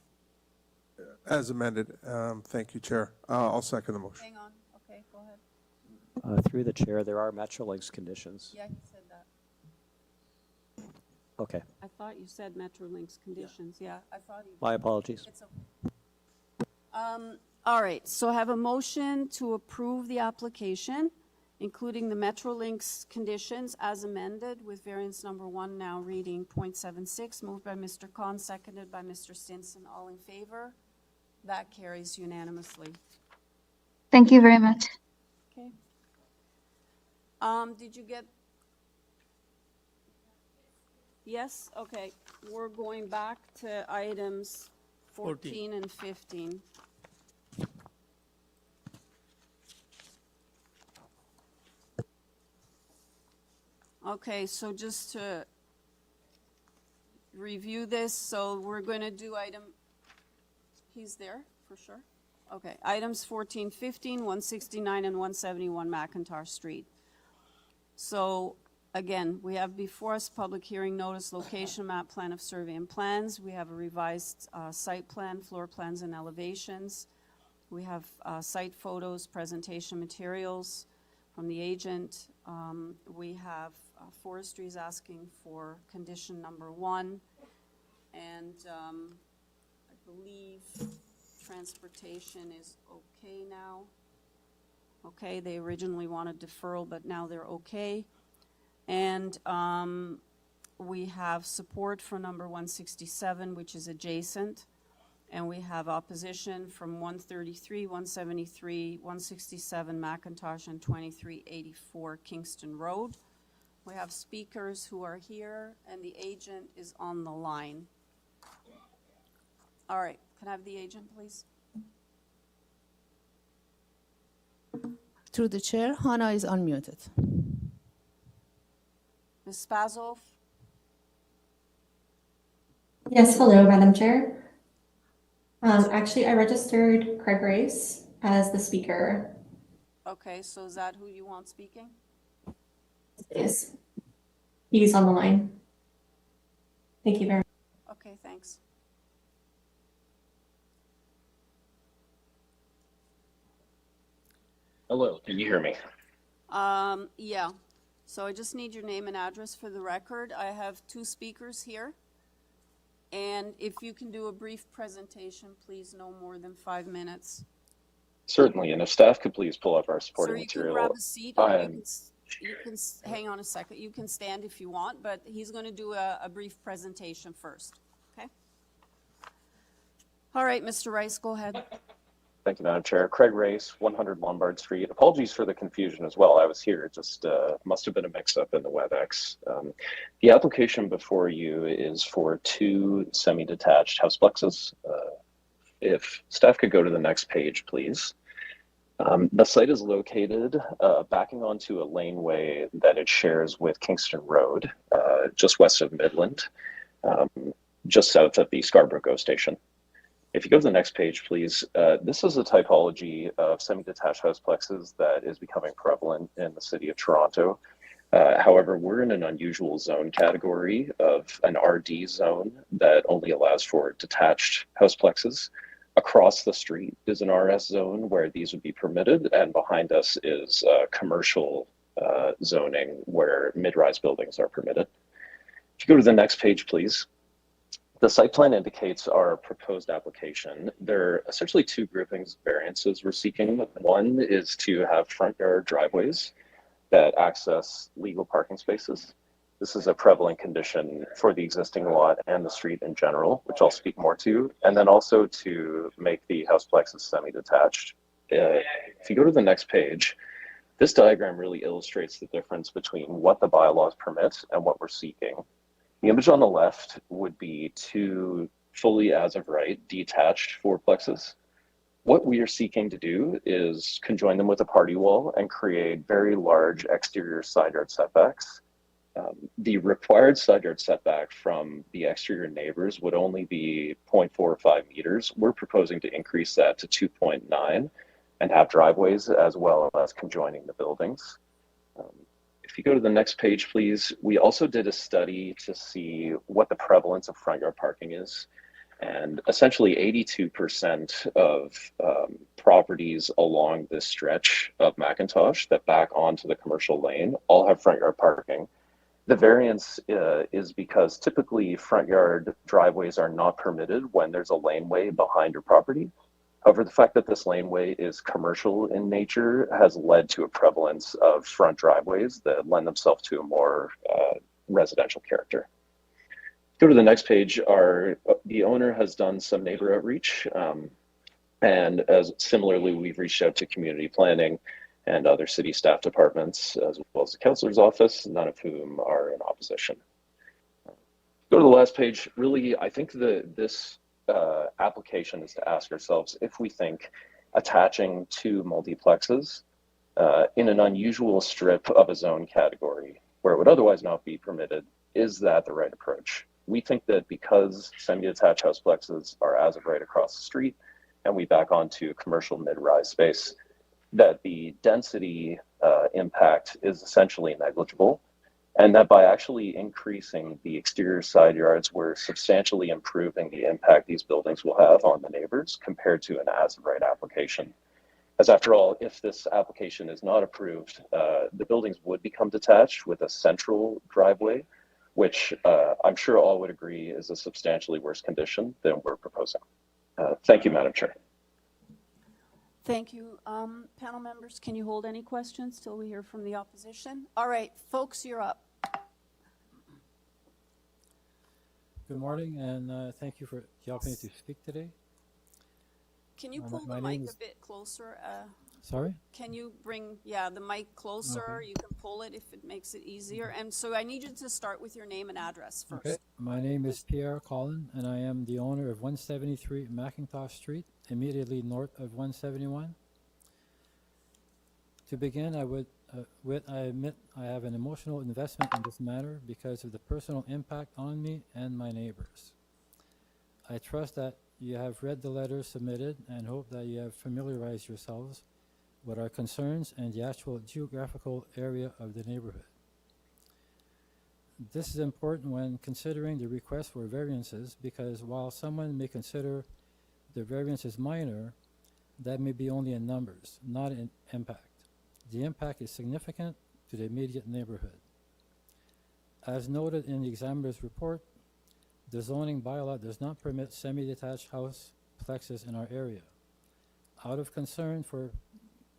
As amended. Thank you, Chair. I'll second the motion. Hang on, okay, go ahead. Through the chair, there are Metrolinx conditions. Yeah, he said that. Okay, I thought you said Metrolinx conditions, yeah, I thought he. my apologies. It's okay. All right, so I have a motion to approve the application, including the Metrolinx conditions as amended with variance number 1 now reading 0.76, moved by Mr. Khan, seconded by Mr. Stinson. All in favor? That carries unanimously. Thank you very much. Okay. Did you get? Yes, okay. We're going back to items 14 and 15. Okay, so just to review this, so we're going to do he's there for sure? Okay, items 14, 15, 169, and 171 McIntosh Street. So again, we have before us public hearing notice, location map, plan of survey and plans. We have a revised site plan, floor plans and elevations. We have site photos, presentation materials from the agent. We have forestry is asking for condition number 1. And I believe transportation is okay now. Okay, they originally wanted deferral, but now they're okay. And we have support for number 167, which is adjacent. And we have opposition from 133, 173, 167 McIntosh, and 2384 Kingston Road. We have speakers who are here, and the agent is on the line. All right, can I have the agent, please? Through the chair, Hannah is unmuted. Ms. Spazov? Yes, hello, Madam Chair. Actually, I registered Craig Race as the speaker. Okay, so is that who you want speaking? Yes, he's on the line. Thank you very much. Okay, thanks. Hello, can you hear me? Yeah, so I just need your name and address for the record. I have 2 speakers here. And if you can do a brief presentation, please, no more than 5 minutes. Certainly, and if staff could please pull up our supporting Sir, you material. can grab a seat, or you can hang on a second. You can stand if you want, but he's going to do a brief presentation first, okay? All right, Mr. Rice, go ahead. Thank you, Madam Chair. Craig Race, 100 Lombard Street. Apologies for the confusion as well. I was here. It just must have been a mix-up in the WebEx. The application before you is for 2 semi-detached houseplexes. If staff could go to the next page, please. The site is located backing onto a laneway that it shares with Kingston Road, just west of Midland, just south of the Scarborough GO station. If you go to the next page, please, this is a typology of semi-detached houseplexes that is becoming prevalent in the city of Toronto. However, we're in an unusual zone category of an RD zone that only allows for detached houseplexes. Across the street is an RS zone where these would be permitted, and behind us is commercial zoning where mid-rise buildings are permitted. If you go to the next page, please. The site plan indicates our proposed application. There are essentially 2 groupings of variances we're seeking. One is to have front yard driveways that access legal parking spaces. This is a prevalent condition for the existing lot and the street in general, which I'll speak more to, and then also to make the houseplexes semi-detached. If you go to the next page, this diagram really illustrates the difference between what the bylaws permit and what we're seeking. The image on the left would be 2 fully as of right detached fourplexes. What we are seeking to do is conjoin them with a party wall and create very large exterior side yard setbacks. The required side yard setback from the exterior neighbors would only be 0.45 meters. We're proposing to increase that to 2.9 and have driveways as well as conjoining the buildings. If you go to the next page, please, we also did a study to see what the prevalence of front yard parking is. And essentially 82% of properties along this stretch of McINTOSH that back onto the commercial lane all have front yard parking. The variance is because typically front yard driveways are not permitted when there's a laneway behind your property. However, the fact that this laneway is commercial in nature has led to a prevalence of front driveways that lend themselves to a more residential character. Go to the next page. The owner has done some neighbor outreach, and as similarly, we've reached out to community planning and other city staff departments, as well as the councilor's office, none of whom are in opposition. Go to the last page. Really, I think this application is to ask ourselves if we think attaching two multiplexes in an unusual strip of a zone category where it would otherwise not be permitted, is that the right approach? We think that because semi-detached houseplexes are as of right across the street and we back onto commercial mid-rise space, that the density impact is essentially negligible, and that by actually increasing the exterior side yards, we're substantially improving the impact these buildings will have on the neighbors compared to an as-of-right application. As after all, if this application is not approved, the buildings would become detached with a central driveway, which I'm sure all would agree is a substantially worse condition than we're proposing. Thank you, Madam Chair. Thank you. Panel members, can you hold any questions till we hear from the opposition? All right, folks, you're up. Good morning, and thank you for the opportunity to speak today. Can you pull the mic a bit closer? Sorry? Can you bring, the mic closer? Okay. You can pull it if it makes it easier. And so I need you to start with your name and address first. Okay. My name is Pierre Collin, and I am the owner of 173 McINTOSH Street, immediately north of 171. To begin, I admit I have an emotional investment in this matter because of the personal impact on me and my neighbors. I trust that you have read the letters submitted and hope that you have familiarized yourselves with our concerns and the actual geographical area of the neighborhood. This is important when considering the request for variances because while someone may consider the variance is minor, that may be only in numbers, not in impact. The impact is significant to the immediate neighborhood. As noted in the examiner's report, the zoning bylaw does not permit semi-detached house plexes in our area. Out of concern for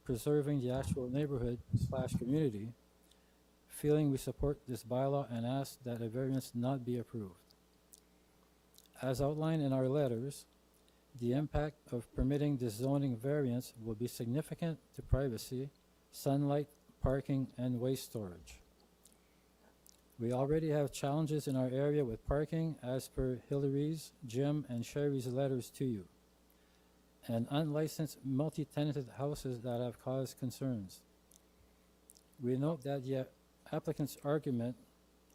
preserving the actual neighborhood / community, feeling we support this bylaw and ask that a variance not be approved. As outlined in our letters, the impact of permitting this zoning variance will be significant to privacy, sunlight, parking, and waste storage. We already have challenges in our area with parking as per Hillary's, Jim, and Sherry's letters to you, and unlicensed multi-tenanted houses that have caused concerns. We note that the applicant's argument,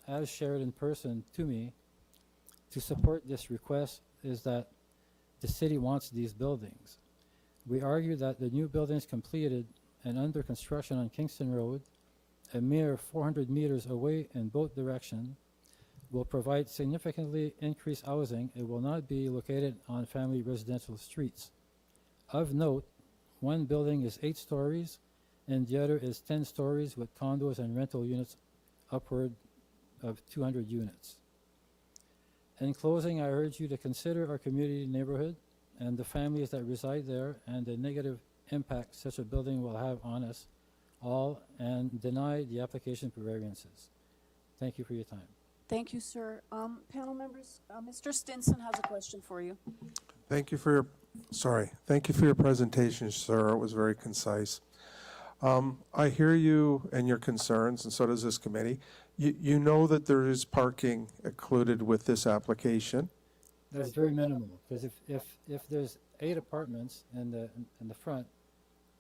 as shared in person to me, to support this request is that the city wants these buildings. We argue that the new buildings completed and under construction on Kingston Road, a mere 400 meters away in both directions, will provide significantly increased housing. It will not be located on family residential streets. Of note, one building is 8 stories and the other is 10 stories with condos and rental units upward of 200 units. In closing, I urge you to consider our community neighborhood and the families that reside there and the negative impact such a building will have on us all and deny the application for variances. Thank you for your time. Thank you, sir. Panel members, Mr. Stinson has a question for you. Thank you for your presentation, sir. It was very concise. I hear you and your concerns, and so does this committee. You know that there is parking included with this application, That's very minimal, because if there's 8 apartments in the front,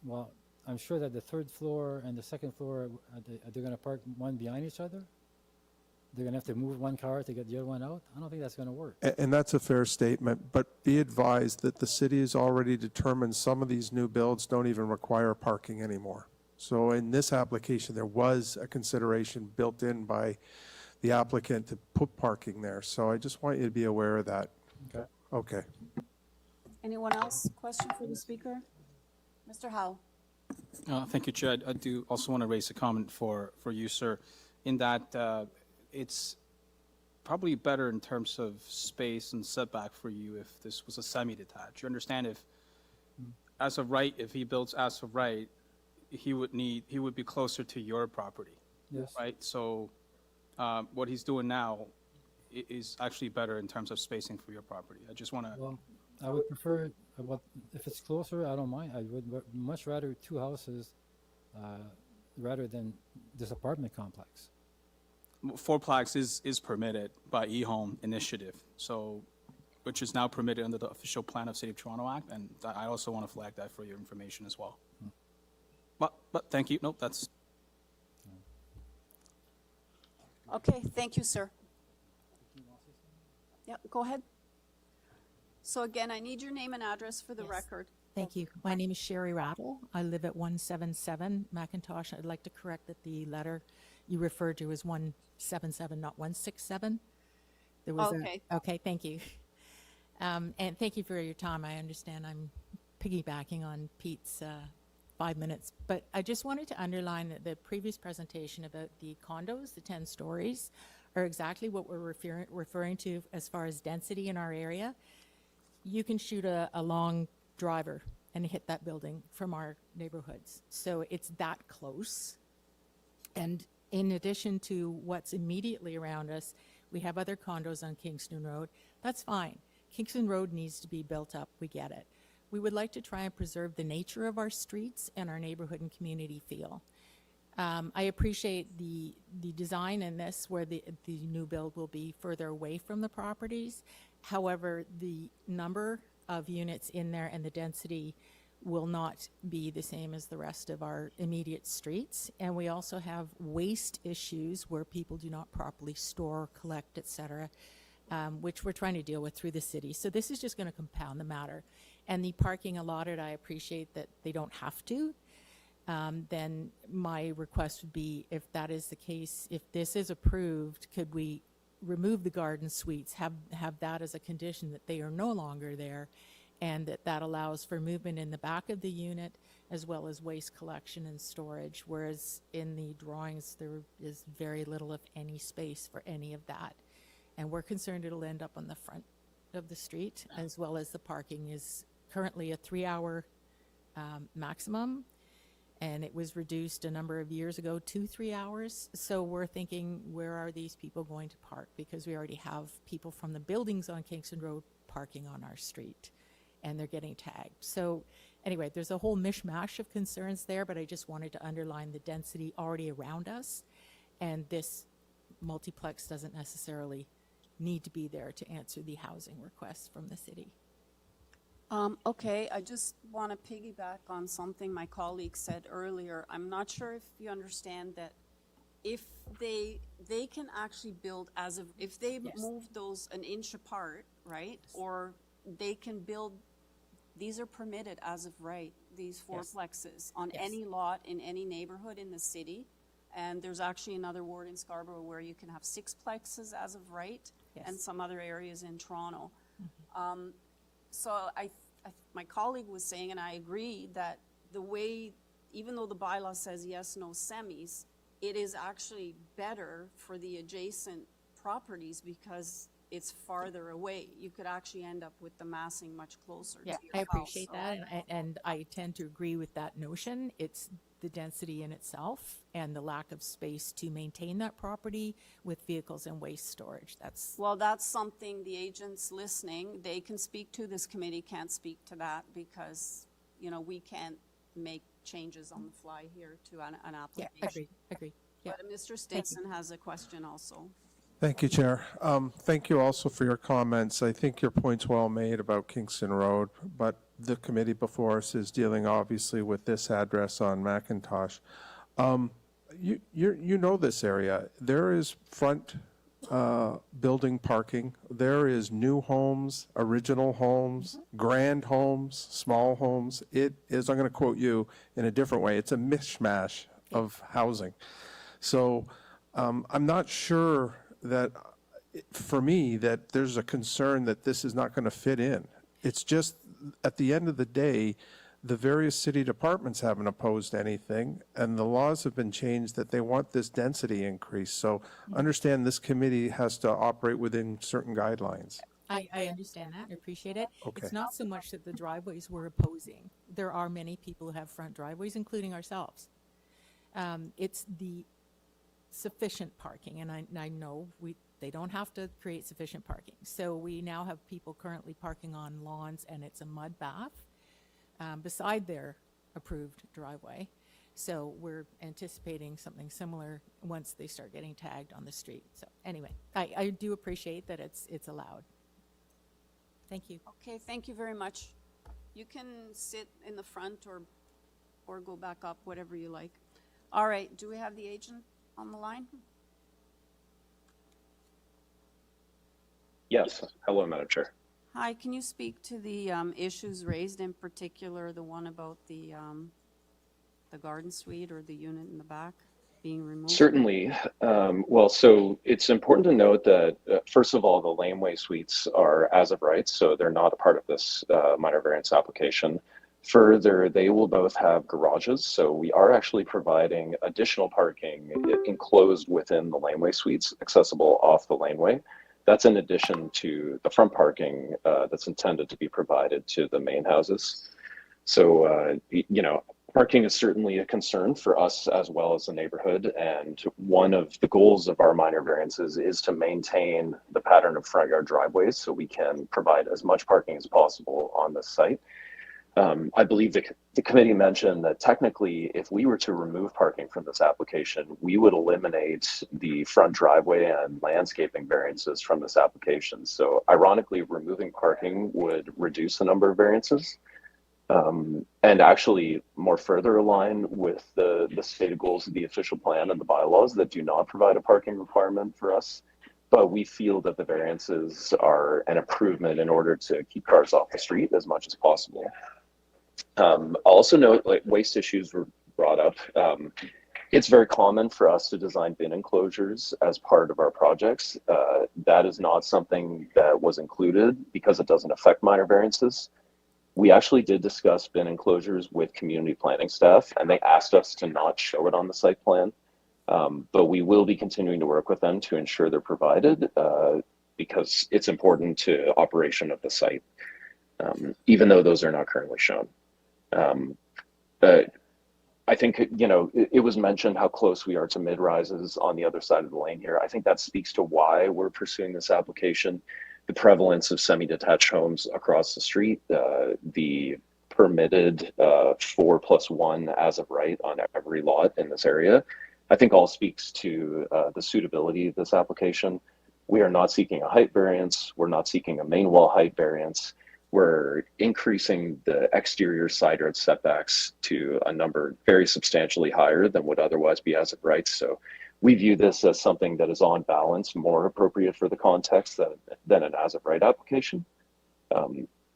well, I'm sure that the third floor and the second floor, are they gonna park one behind each other? They're gonna have to move one car to get the other one out? I don't think that's gonna work. And that's a fair statement, but be advised that the city has already determined some of these new builds don't even require parking anymore. So in this application, there was a consideration built in by the applicant to put parking there. So I just want you to be aware of that. Okay. Okay. Anyone else? Question for the speaker? Mr. Howe? Thank you, Chair. I do also want to raise a comment for you, sir, in that it's probably better in terms of space and setback for you if this was a semi-detached. You understand if, as of right, if he builds as of right, he would be closer to your property. Yes. Right? So what he's doing now is actually better in terms of spacing for your property. I just want to. Well, I would prefer, if it's closer, I don't mind. I would much rather 2 houses rather than this apartment complex. 4plex is permitted by eHome initiative, so which is now permitted under the official plan of City of Toronto Act, and I also want to flag that for your information as well. But thank you. Nope, that's. Okay, thank you, sir. Yeah, go ahead. So again, I need your name and address for the record. Thank you. My name is Sherry Rattle. I live at 177 McIntosh. I'd like to correct that the letter you referred to is 177, not 167. There was Okay. Okay, thank you. And thank you for your time. I understand I'm piggybacking on Pete's 5 minutes, but I just wanted to underline that the previous presentation about the condos, the 10 stories, are exactly what we're referring to as far as density in our area. You can shoot a long driver and hit that building from our neighborhoods. So it's that close. And in addition to what's immediately around us, we have other condos on Kingston Road. That's fine. Kingston Road needs to be built up. We get it. We would like to try and preserve the nature of our streets and our neighborhood and community feel. I appreciate the design in this where the new build will be further away from the properties. However, the number of units in there and the density will not be the same as the rest of our immediate streets. And we also have waste issues where people do not properly store, collect, etc., which we're trying to deal with through the city. So this is just going to compound the matter. And the parking allotted, I appreciate that they don't have to. Then my request would be, if that is the case, if this is approved, could we remove the garden suites, have that as a condition that they are no longer there, and that allows for movement in the back of the unit as well as waste collection and storage, whereas in the drawings there is very little, if any, space for any of that. And we're concerned it'll end up on the front of the street, as well as the parking is currently a 3-hour maximum, and it was reduced a number of years ago to 3 hours. So we're thinking, where are these people going to park? Because we already have people from the buildings on Kingston Road parking on our street, and they're getting tagged. So anyway, there's a whole mishmash of concerns there, but I just wanted to underline the density already around us, and this multiplex doesn't necessarily need to be there to answer the housing requests from the city. Okay, I just want to piggyback on something my colleague said earlier. I'm not sure if you understand that if they can actually build as of, if they move those an inch apart, right? Or they can build, these are permitted as of right, these fourplexes on any lot in any neighborhood in the city. And there's actually another ward in Scarborough where you can have 6plexes as of right, and some other areas in Toronto. So my colleague was saying, and I agree, that the way, even though the bylaw says yes, no semis, it is actually better for the adjacent properties because it's farther away. You could actually end up with the massing much closer to your house. I appreciate that, and I tend to agree with that notion. It's the density in itself and the lack of space to maintain that property with vehicles and waste storage. Well, that's something the agents listening, they can speak to. This committee can't speak to that because, you know, we can't make changes on the fly here to an application. Agree. Yeah. But Mr. Stinson has a question also. Thank you, Chair. Thank you also for your comments. I think your point's well made about Kingston Road, but the committee before us is dealing obviously with this address on McINTOSH. You know this area. There is front building parking. There is new homes, original homes, grand homes, small homes. It is, I'm going to quote you in a different way, it's a mishmash of housing. So I'm not sure that, for me, that there's a concern that this is not going to fit in. It's just, at the end of the day, the various city departments haven't opposed anything, and the laws have been changed that they want this density increase. So understand this committee has to operate within certain guidelines. I understand that, I appreciate it. Okay. It's not so much that the driveways we're opposing. There are many people who have front driveways, including ourselves. It's the sufficient parking, and I know they don't have to create sufficient parking. So we now have people currently parking on lawns, and it's a mud bath beside their approved driveway. So we're anticipating something similar once they start getting tagged on the street. So anyway, I do appreciate that it's allowed. Thank you. Okay, thank you very much. You can sit in the front or go back up, whatever you like. All right, do we have the agent on the line? Yes. Hello, Madam Chair. Hi, can you speak to the issues raised, in particular the one about the garden suite or the unit in the back being removed? Certainly. Well, so it's important to note that, first of all, the laneway suites are as of right, so they're not a part of this minor variance application. Further, they will both have garages, so we are actually providing additional parking enclosed within the laneway suites, accessible off the laneway. That's in addition to the front parking that's intended to be provided to the main houses. So, you know, parking is certainly a concern for us as well as the neighborhood. And one of the goals of our minor variances is to maintain the pattern of front yard driveways so we can provide as much parking as possible on this site. I believe the committee mentioned that technically, if we were to remove parking from this application, we would eliminate the front driveway and landscaping variances from this application. So ironically, removing parking would reduce the number of variances and actually more further align with the stated goals of the official plan and the bylaws that do not provide a parking requirement for us. But we feel that the variances are an improvement in order to keep cars off the street as much as possible. I'll also note, like, waste issues were brought up. It's very common for us to design bin enclosures as part of our projects. That is not something that was included because it doesn't affect minor variances. We actually did discuss bin enclosures with community planning staff, and they asked us to not show it on the site plan. But we will be continuing to work with them to ensure they're provided because it's important to operation of the site, even though those are not currently shown. I think, you know, it was mentioned how close we are to mid-rises on the other side of the lane here. I think that speaks to why we're pursuing this application. The prevalence of semi-detached homes across the street, the permitted 4+1 as of right on every lot in this area, I think all speaks to the suitability of this application. We are not seeking a height variance. We're not seeking a main wall height variance. We're increasing the exterior side yard setbacks to a number very substantially higher than would otherwise be as of right. So we view this as something that is on balance more appropriate for the context than an as of right application.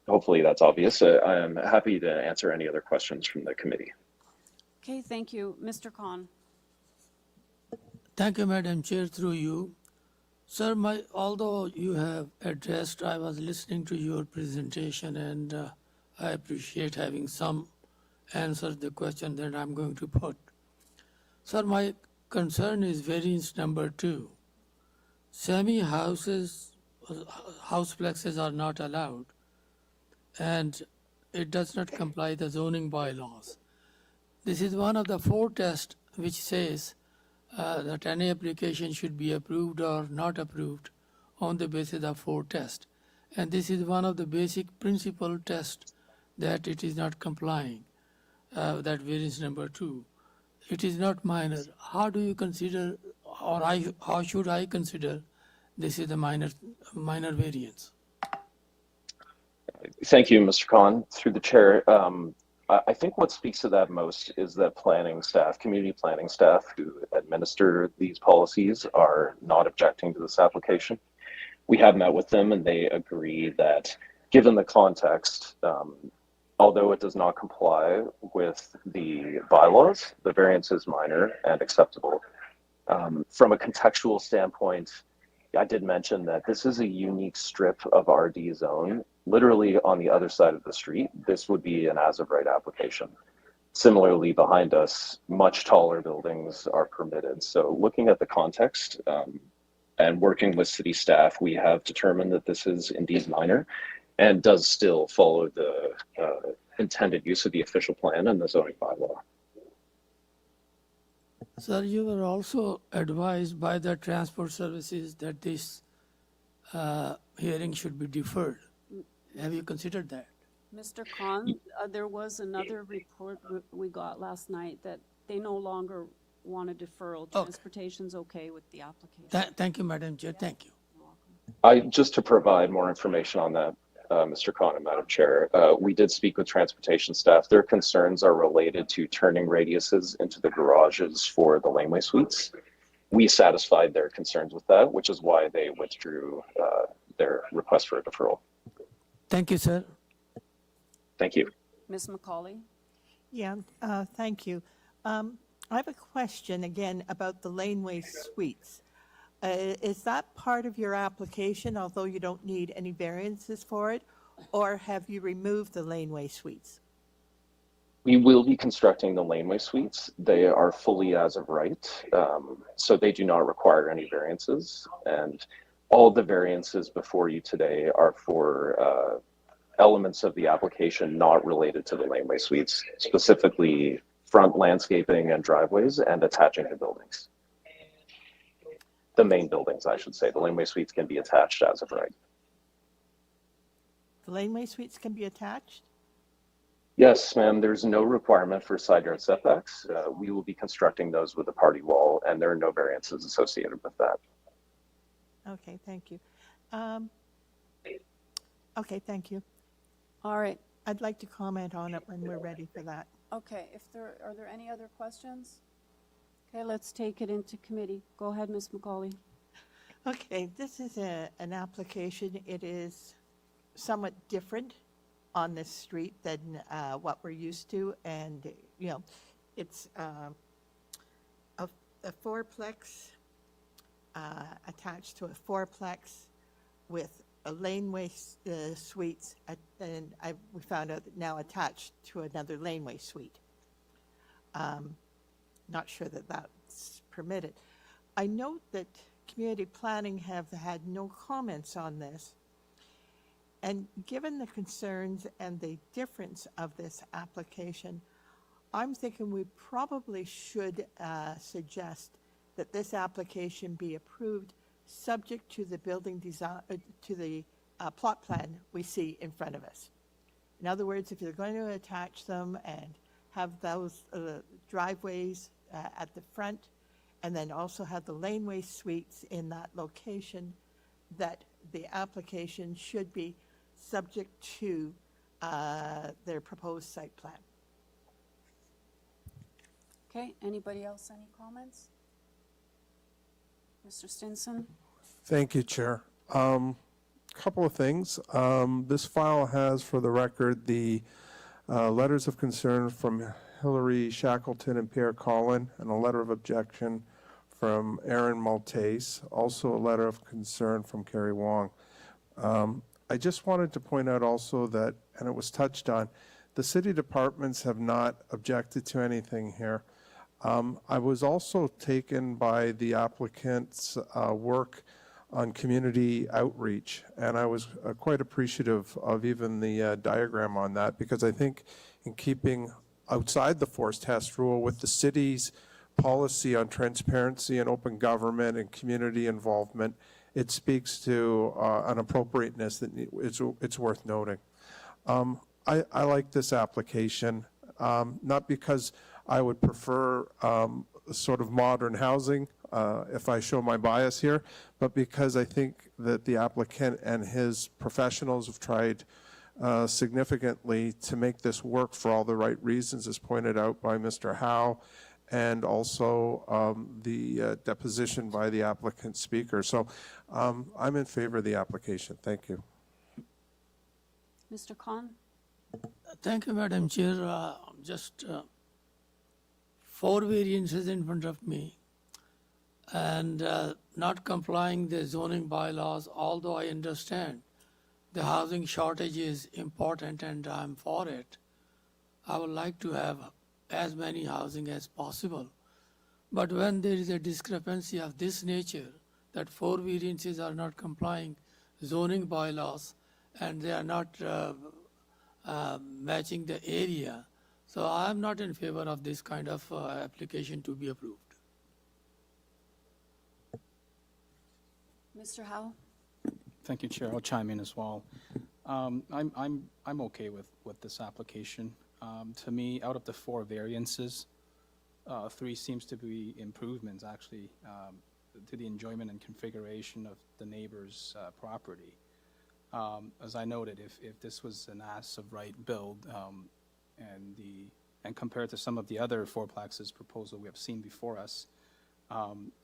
Hopefully that's obvious. I am happy to answer any other questions from the committee. Okay, thank you. Mr. Khan. Thank you, Madam Chair, through you. Sir, although you have addressed, I was listening to your presentation, and I appreciate having some answer to the question that I'm going to put. Sir, my concern is variance number 2. Semi-houses, houseplexes are not allowed, and it does not comply the zoning bylaws. This is one of the 4 tests which says that any application should be approved or not approved on the basis of 4 tests. And this is one of the basic principle tests that it is not complying, that variance number 2. It is not minor. How do you consider, or how should I consider this is the minor variance. Thank you, Mr. Khan. Through the chair, I think what speaks to that most is that planning staff, community planning staff who administer these policies are not objecting to this application. We have met with them and they agree that given the context, although it does not comply with the bylaws, the variance is minor and acceptable. From a contextual standpoint, I did mention that this is a unique strip of RD zone, literally on the other side of the street. This would be an as-of-right application. Similarly, behind us, much taller buildings are permitted. So looking at the context and working with city staff, we have determined that this is indeed minor and does still follow the intended use of the official plan and the zoning bylaw. Sir, you were also advised by the transport services that this hearing should be deferred. Have you considered that? Mr. Khan, there was another report we got last night that they no longer want a deferral. Transportation's okay with the application. Thank you, Madam Chair. Thank you. Just to provide more information on that, Mr. Khan and Madam Chair, we did speak with transportation staff. Their concerns are related to turning radiuses into the garages for the laneway suites. We satisfied their concerns with that, which is why they withdrew their request for a deferral. Thank you, sir. Thank you. Ms. McCauley? Yeah, thank you. I have a question again about the laneway suites. Is that part of your application, although you don't need any variances for it, or have you removed the laneway suites? We will be constructing the laneway suites. They are fully as of right, so they do not require any variances. And all the variances before you today are for elements of the application not related to the laneway suites, specifically front landscaping and driveways and attaching to buildings. The main buildings, I should say. The laneway suites can be attached as of right. The laneway suites can be attached? Yes, ma'am. There's no requirement for side yard setbacks. We will be constructing those with a party wall, and there are no variances associated with that. Okay, thank you. Okay, thank you. All right. I'd like to comment on it when we're ready for that. Okay, are there any other questions? Okay, let's take it into committee. Go ahead, Ms. McCauley. Okay, this is an application. It is somewhat different on this street than what we're used to. And, you know, it's a fourplex attached to a fourplex with a laneway suites, and we found out that now attached to another laneway suite. Not sure that that's permitted. I note that community planning have had no comments on this. And given the concerns and the difference of this application, I'm thinking we probably should suggest that this application be approved subject to the building design, to the plot plan we see in front of us. In other words, if you're going to attach them and have those driveways at the front, and then also have the laneway suites in that location, that the application should be subject to their proposed site plan. Okay, anybody else, any comments? Mr. Stinson? Thank you, Chair. Couple of things. This file has, for the record, the letters of concern from Hillary Shackleton and Pierre Collin, and a letter of objection from Aaron Maltese, also a letter of concern from Carrie Wong. I just wanted to point out also that, and it was touched on, the city departments have not objected to anything here. I was also taken by the applicant's work on community outreach, and I was quite appreciative of even the diagram on that, because I think in keeping outside the forced test rule with the city's policy on transparency and open government and community involvement, it speaks to an appropriateness that it's worth noting. I like this application, not because I would prefer sort of modern housing if I show my bias here, but because I think that the applicant and his professionals have tried significantly to make this work for all the right reasons, as pointed out by Mr. Howe, and also the deposition by the applicant speaker. So I'm in favor of the application. Thank you. Mr. Khan? Thank you, Madam Chair. Just 4 variances in front of me, and not complying the zoning bylaws, although I understand the housing shortage is important and I'm for it. I would like to have as many housing as possible. But when there is a discrepancy of this nature, that 4 variances are not complying zoning bylaws and they are not matching the area, so I am not in favor of this kind of application to be approved. Mr. Howe? Thank you, Chair. I'll chime in as well. I'm okay with this application. To me, out of the 4 variances, 3 seems to be improvements actually to the enjoyment and configuration of the neighbor's property. As I noted, if this was an as-of-right build and compared to some of the other 4-plexes proposal we have seen before us,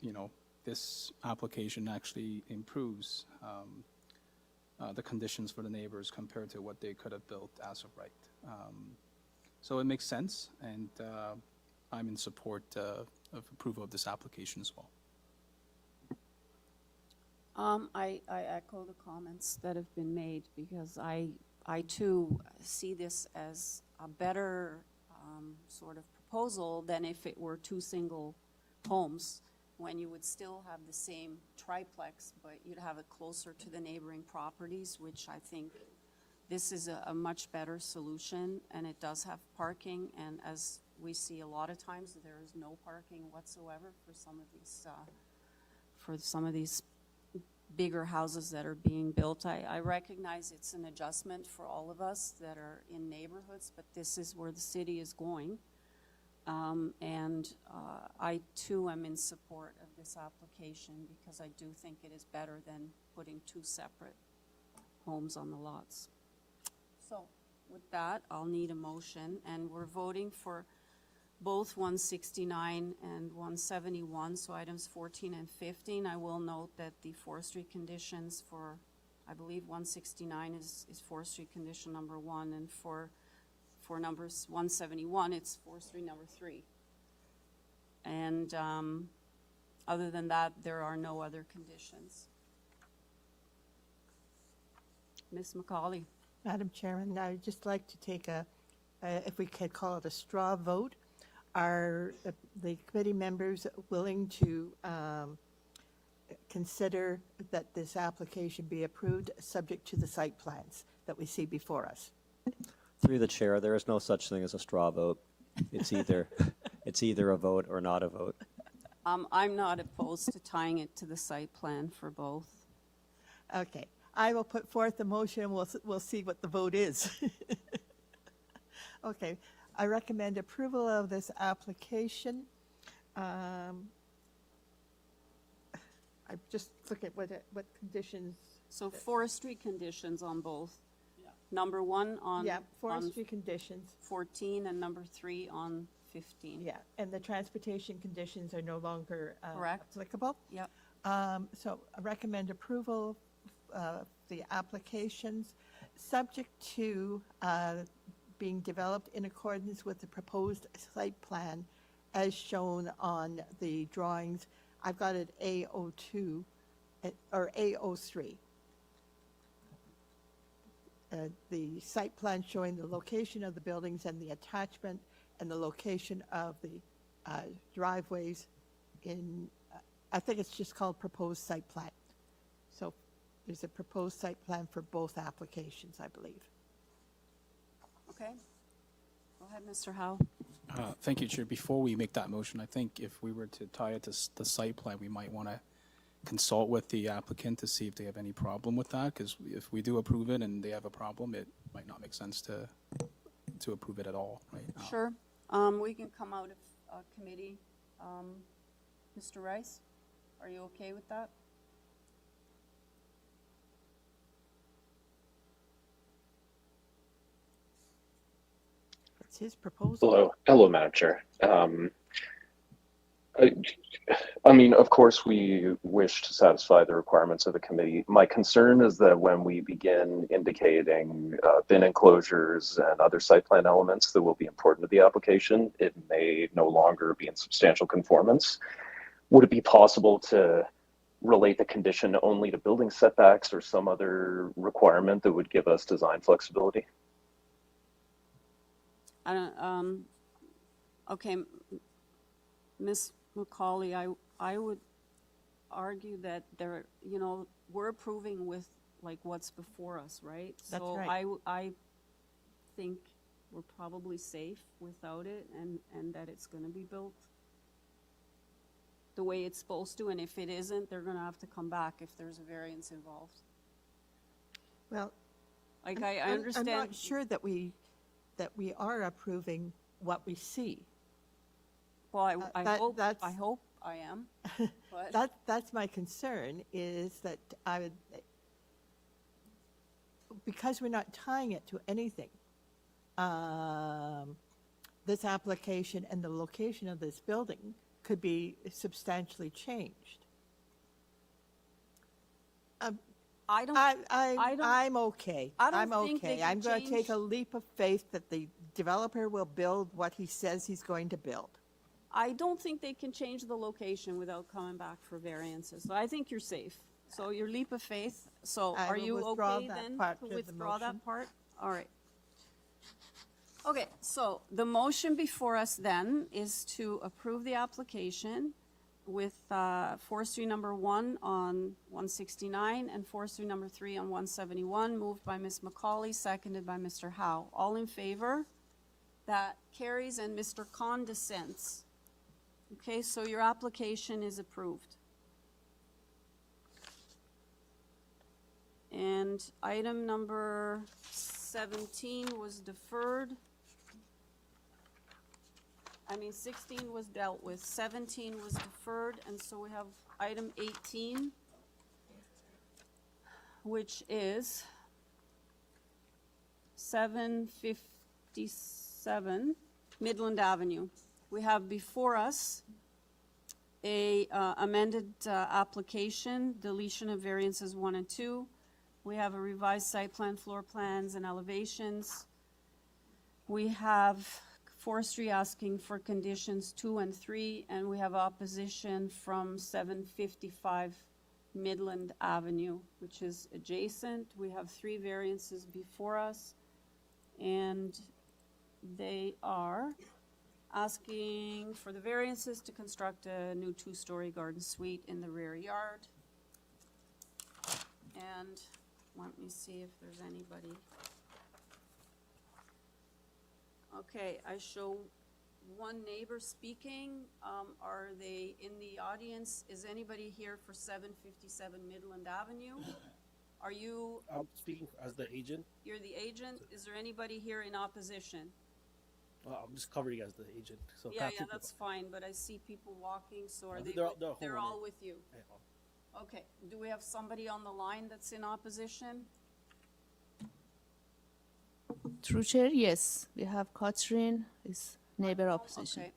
you know, this application actually improves the conditions for the neighbors compared to what they could have built as of right. So it makes sense, and I'm in support of approval of this application as well. I echo the comments that have been made because I too see this as a better sort of proposal than if it were 2 single homes, when you would still have the same triplex, but you'd have it closer to the neighboring properties, which I think this is a much better solution, and it does have parking, and as we see a lot of times, there is no parking whatsoever for some of these bigger houses that are being built. I recognize it's an adjustment for all of us that are in neighborhoods, but this is where the city is going. I too am in support of this application because I do think it is better than putting 2 separate homes on the lots. So with that, I'll need a motion, and we're voting for both 169 and 171, so items 14 and 15. I will note that the forestry conditions for, I believe 169 is forestry condition number 1, and for numbers 171, it's forestry number 3. And other than that, there are no other conditions. Ms. McCauley. Madam Chairman, I'd just like to take if we could call it a straw vote. Are the committee members willing to consider that this application be approved subject to the site plans that we see before us? Through the chair, there is no such thing as a straw vote. It's either a vote or not a vote. I'm not opposed to tying it to the site plan for both. Okay, I will put forth the motion. We'll see what the vote is. Okay, I recommend approval of this application. I just look at what conditions. So forestry conditions on both. Number 1 on forestry conditions 14 and number 3 on 15. Yeah, and the transportation conditions are no longer applicable. Yep. So I recommend approval of the applications subject to being developed in accordance with the proposed site plan as shown on the drawings. I've got it A02 or A03. The site plan showing the location of the buildings and the attachment and the location of the driveways in, I think it's just called proposed site plan. So there's a proposed site plan for both applications, I believe. Okay. Go ahead, Mr. Howe. Thank you, Chair. Before we make that motion, I think if we were to tie it to the site plan, we might want to consult with the applicant to see if they have any problem with that, because if we do approve it and they have a problem, it might not make sense to approve it at all, right? Sure. We can come out of committee. Mr. Rice? Are you okay with that? It's his proposal. Hello, Madam Chair. I mean, of course, we wish to satisfy the requirements of the committee. My concern is that when we begin indicating bin enclosures and other site plan elements that will be important to the application, it may no longer be in substantial conformance. Would it be possible to relate the condition only to building setbacks or some other requirement that would give us design flexibility? I don't, okay, Ms. Macaulay, I would argue that there, you know, we're approving with like what's before us, right? That's so right. I think we're probably safe without it, and that it's going to be built the way it's supposed to, and if it isn't, they're going to have to come back if there's a variance involved. Well, Like I understand. I'm not sure that we are approving what we see. Well, I That's- hope I am. But That's my concern, is that because we're not tying it to anything, this application and the location of this building could be substantially changed. I don't. I'm okay. I don't I'm think they okay. can I'm going to take change- a leap of faith that the developer will build what he says he's going to build. I don't think they can change the location without coming back for variances. So I think you're safe. So your leap of faith. So I are will you withdraw okay that then part to of the withdraw motion. that part? All right. Okay, so the motion before us then is to approve the application with forestry number 1 on 169 and forestry number 3 on 171, moved by Ms. Macaulay, seconded by Mr. Howe. All in favor? That carries, and Mr. Khan dissents. Okay, so your application is approved. And item number 17 was deferred. 16 was dealt with, 17 was deferred, and so we have item 18, which is 757 Midland Avenue. We have before us a amended application, deletion of variances 1 and 2. We have a revised site plan, floor plans, and elevations. We have forestry asking for conditions 2 and 3, and we have opposition from 755 Midland Avenue, which is adjacent. We have 3 variances before us, and they are asking for the variances to construct a new 2-story garden suite in the rear yard. And let me see if there's anybody. Okay, I show one neighbor speaking. Are they in the audience? Is anybody here for 757 Midland Avenue? Are you? I'm speaking as the agent. You're the agent? Is there anybody here in opposition? I'm just covering as the agent. So Yeah, that's fine, but I see people walking, so are they, they're all with you? Okay, do we have somebody on the line that's in opposition? Through chair, yes. We have Catherine, is neighbor opposition. Okay.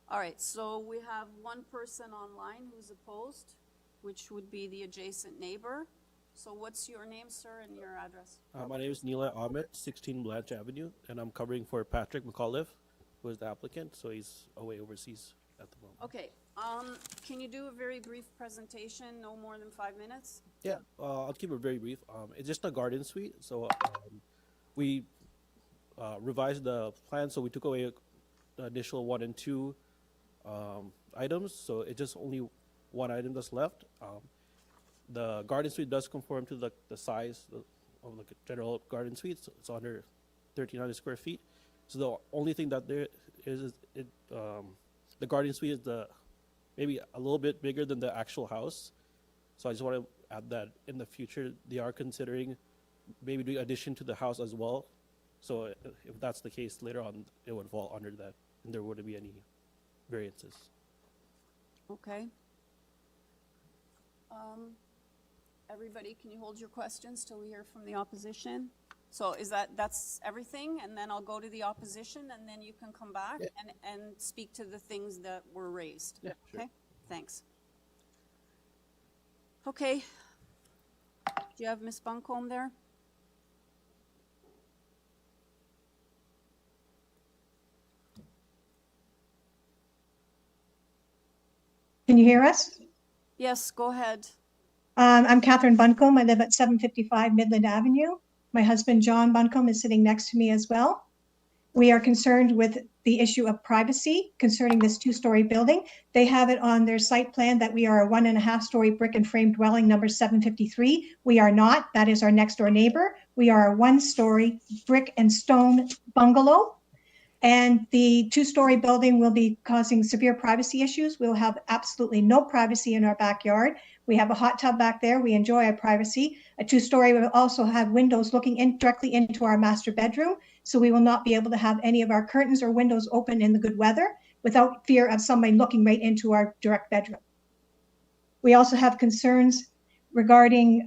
All right, so we have one person online who's opposed, which would be the adjacent neighbor. So what's your name, sir, and your address? My name is Neela Ahmed, 16 Blanche Avenue, and I'm covering for Patrick McAuliffe, who is the applicant, so he's away overseas at the moment. Okay, can you do a very brief presentation, no more than 5 minutes? Yeah, I'll keep it very brief. It's just a garden suite, so we revised the plan, so we took away the initial 1 and 2 items, so it's just only one item that's left. The garden suite does conform to the size of the general garden suite. So it's under 1,300 square feet. So the only thing that there is the garden suite is maybe a little bit bigger than the actual house. So I just want to add that in the future they are considering maybe doing addition to the house as well. So if that's the case, later on it would fall under that, and there wouldn't be any variances. Okay. Everybody, can you hold your questions till we hear from the opposition? So that's everything, and then I'll go to the opposition, and then you can come back and speak to the things that were raised. Yeah, sure. Okay, thanks. Okay. Do you have Ms. Buncombe there? Can you hear us? Yes, go ahead. I'm Catherine Buncombe. I live at 755 Midland Avenue. My husband, John Buncombe, is sitting next to me as well. We are concerned with the issue of privacy concerning this two-story building. They have it on their site plan that we are a 1.5-story brick and frame dwelling number 753. We are not. That is our next door neighbor. We are a 1-story brick and stone bungalow. And the two-story building will be causing severe privacy issues. We'll have absolutely no privacy in our backyard. We have a hot tub back there. We enjoy our privacy. A two-story will also have windows looking directly into our master bedroom. So we will not be able to have any of our curtains or windows open in the good weather without fear of somebody looking right into our direct bedroom. We also have concerns regarding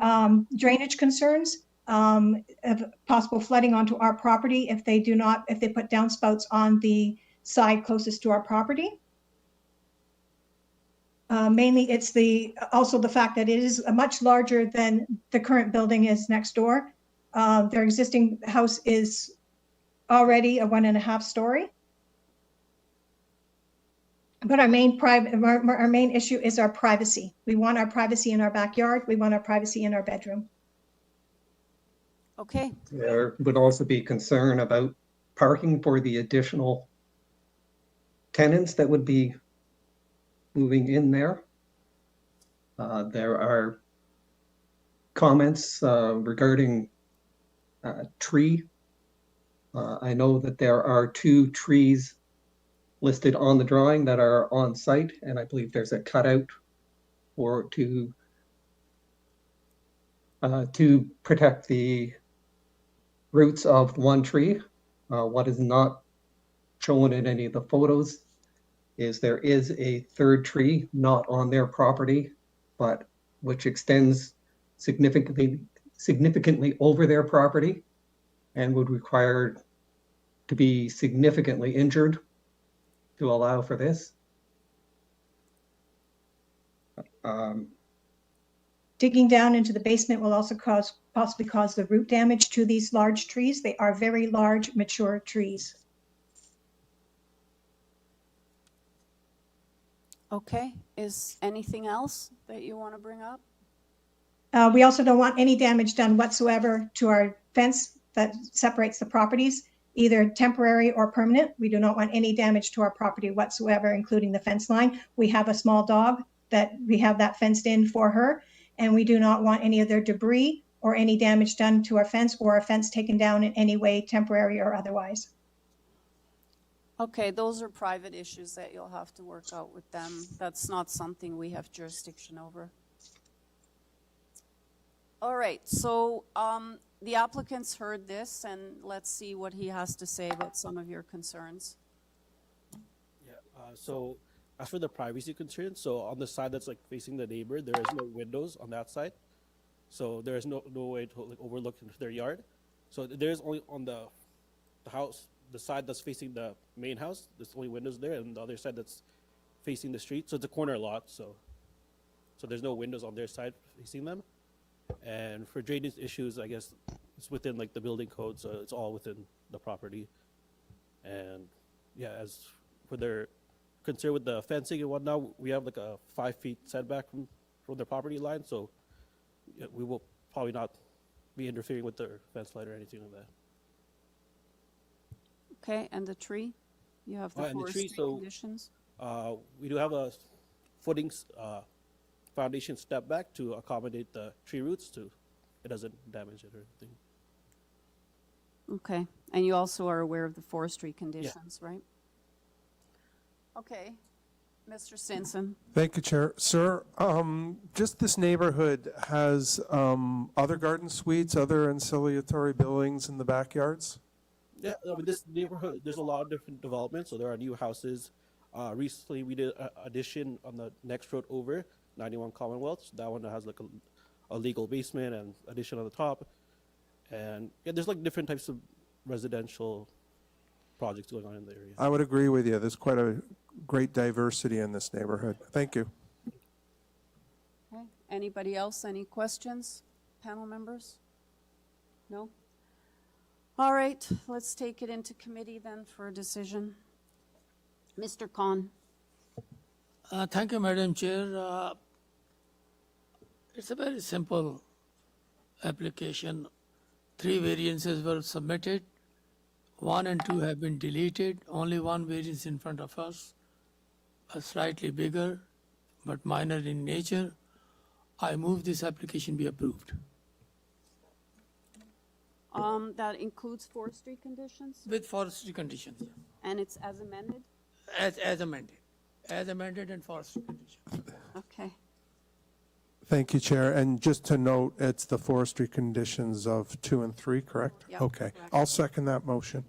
drainage concerns. Of possible flooding onto our property if they put downspouts on the side closest to our property. Mainly it's also the fact that it is much larger than the current building is next door. Their existing house is already a 1.5-story. But our main issue is our privacy. We want our privacy in our backyard. We want our privacy in our bedroom. Okay. There would also be concern about parking for the additional tenants that would be moving in there. There are comments regarding tree. I know that there are 2 trees listed on the drawing that are on site, and I believe there's a cutout to protect the roots of one tree. What is not shown in any of the photos is there is a 3rd tree not on their property, but which extends significantly over their property and would require to be significantly injured to allow for this. Digging down into the basement will also possibly cause the root damage to these large trees. They are very large, mature trees. Okay, is anything else that you want to bring up? We also don't want any damage done whatsoever to our fence that separates the properties, either temporary or permanent. We do not want any damage to our property whatsoever, including the fence line. We have a small dog that we have that fenced in for her, and we do not want any of their debris or any damage done to our fence or a fence taken down in any way, temporary or otherwise. Okay, those are private issues that you'll have to work out with them. That's not something we have jurisdiction over. All right, so the applicant's heard this, and let's see what he has to say about some of your concerns. Yeah, so as for the privacy concerns, so on the side that's like facing the neighbor, there is no windows on that side. So there is no way to like overlook into their yard. So there's only on the house, the side that's facing the main house, there's only windows there, and the other side that's facing the street. So it's a corner lot, so there's no windows on their side facing them. And for drainage issues, I guess it's within like the building code, so it's all within the property. And yeah, as for their concern with the fencing and whatnot, we have like a 5 feet setback from the property line, so yeah, we will probably not be interfering with their fence line or anything like that. Okay, and the tree? You have the forestry conditions? We do have a footings foundation step back to accommodate the tree roots to it doesn't damage it or anything. Okay, and you also are aware of the forestry conditions, right? Okay, Mr. Stinson. Thank you, Chair. Sir, just this neighborhood has other garden suites, other ancillary buildings in the backyards? Yeah, this neighborhood, there's a lot of different developments, so there are new houses. Recently, we did an addition on the next road over 91 Commonwealth. That one has like a legal basement and addition on the top. And yeah, there's like different types of residential projects going on in the area. I would agree with you. There's quite a great diversity in this neighborhood. Thank you. Okay. Anybody else? Any questions? Panel members? No? All right, let's take it into committee then for a decision. Mr. Khan. Thank you, Madam Chair. It's a very simple application. 3 variances were submitted. 1 and 2 have been deleted. Only 1 variance in front of us, a slightly bigger but minor in nature. I move this application be approved. That includes forestry conditions? With forestry conditions, yeah. And it's as amended? As amended. As amended and forestry conditions. Okay. Thank you, Chair. And just to note, it's the forestry conditions of 2 and 3, correct? Yep, Okay. correct. I'll second that motion.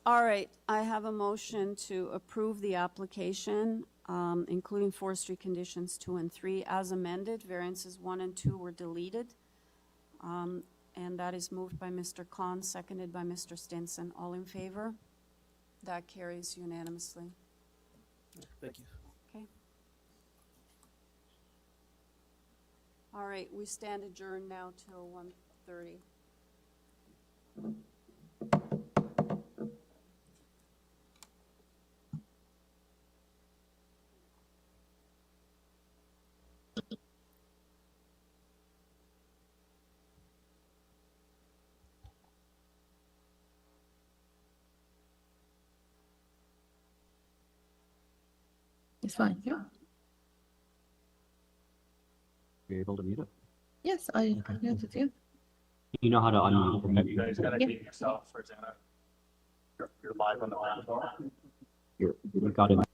All right, I have a motion to approve the application, including forestry conditions 2 and 3 as amended. Variances 1 and 2 were deleted. And that is moved by Mr. Khan, seconded by Mr. Stinson. All in favor? That carries unanimously. Thank you. Okay. All right, we stand adjourned now till 1:30. It's fine, yeah. You're able to mute it? Yes, I yes, it's you. You know how to unmute. You guys gotta Yeah. keep yourself, Rosanna. You're live on the platform. You got it.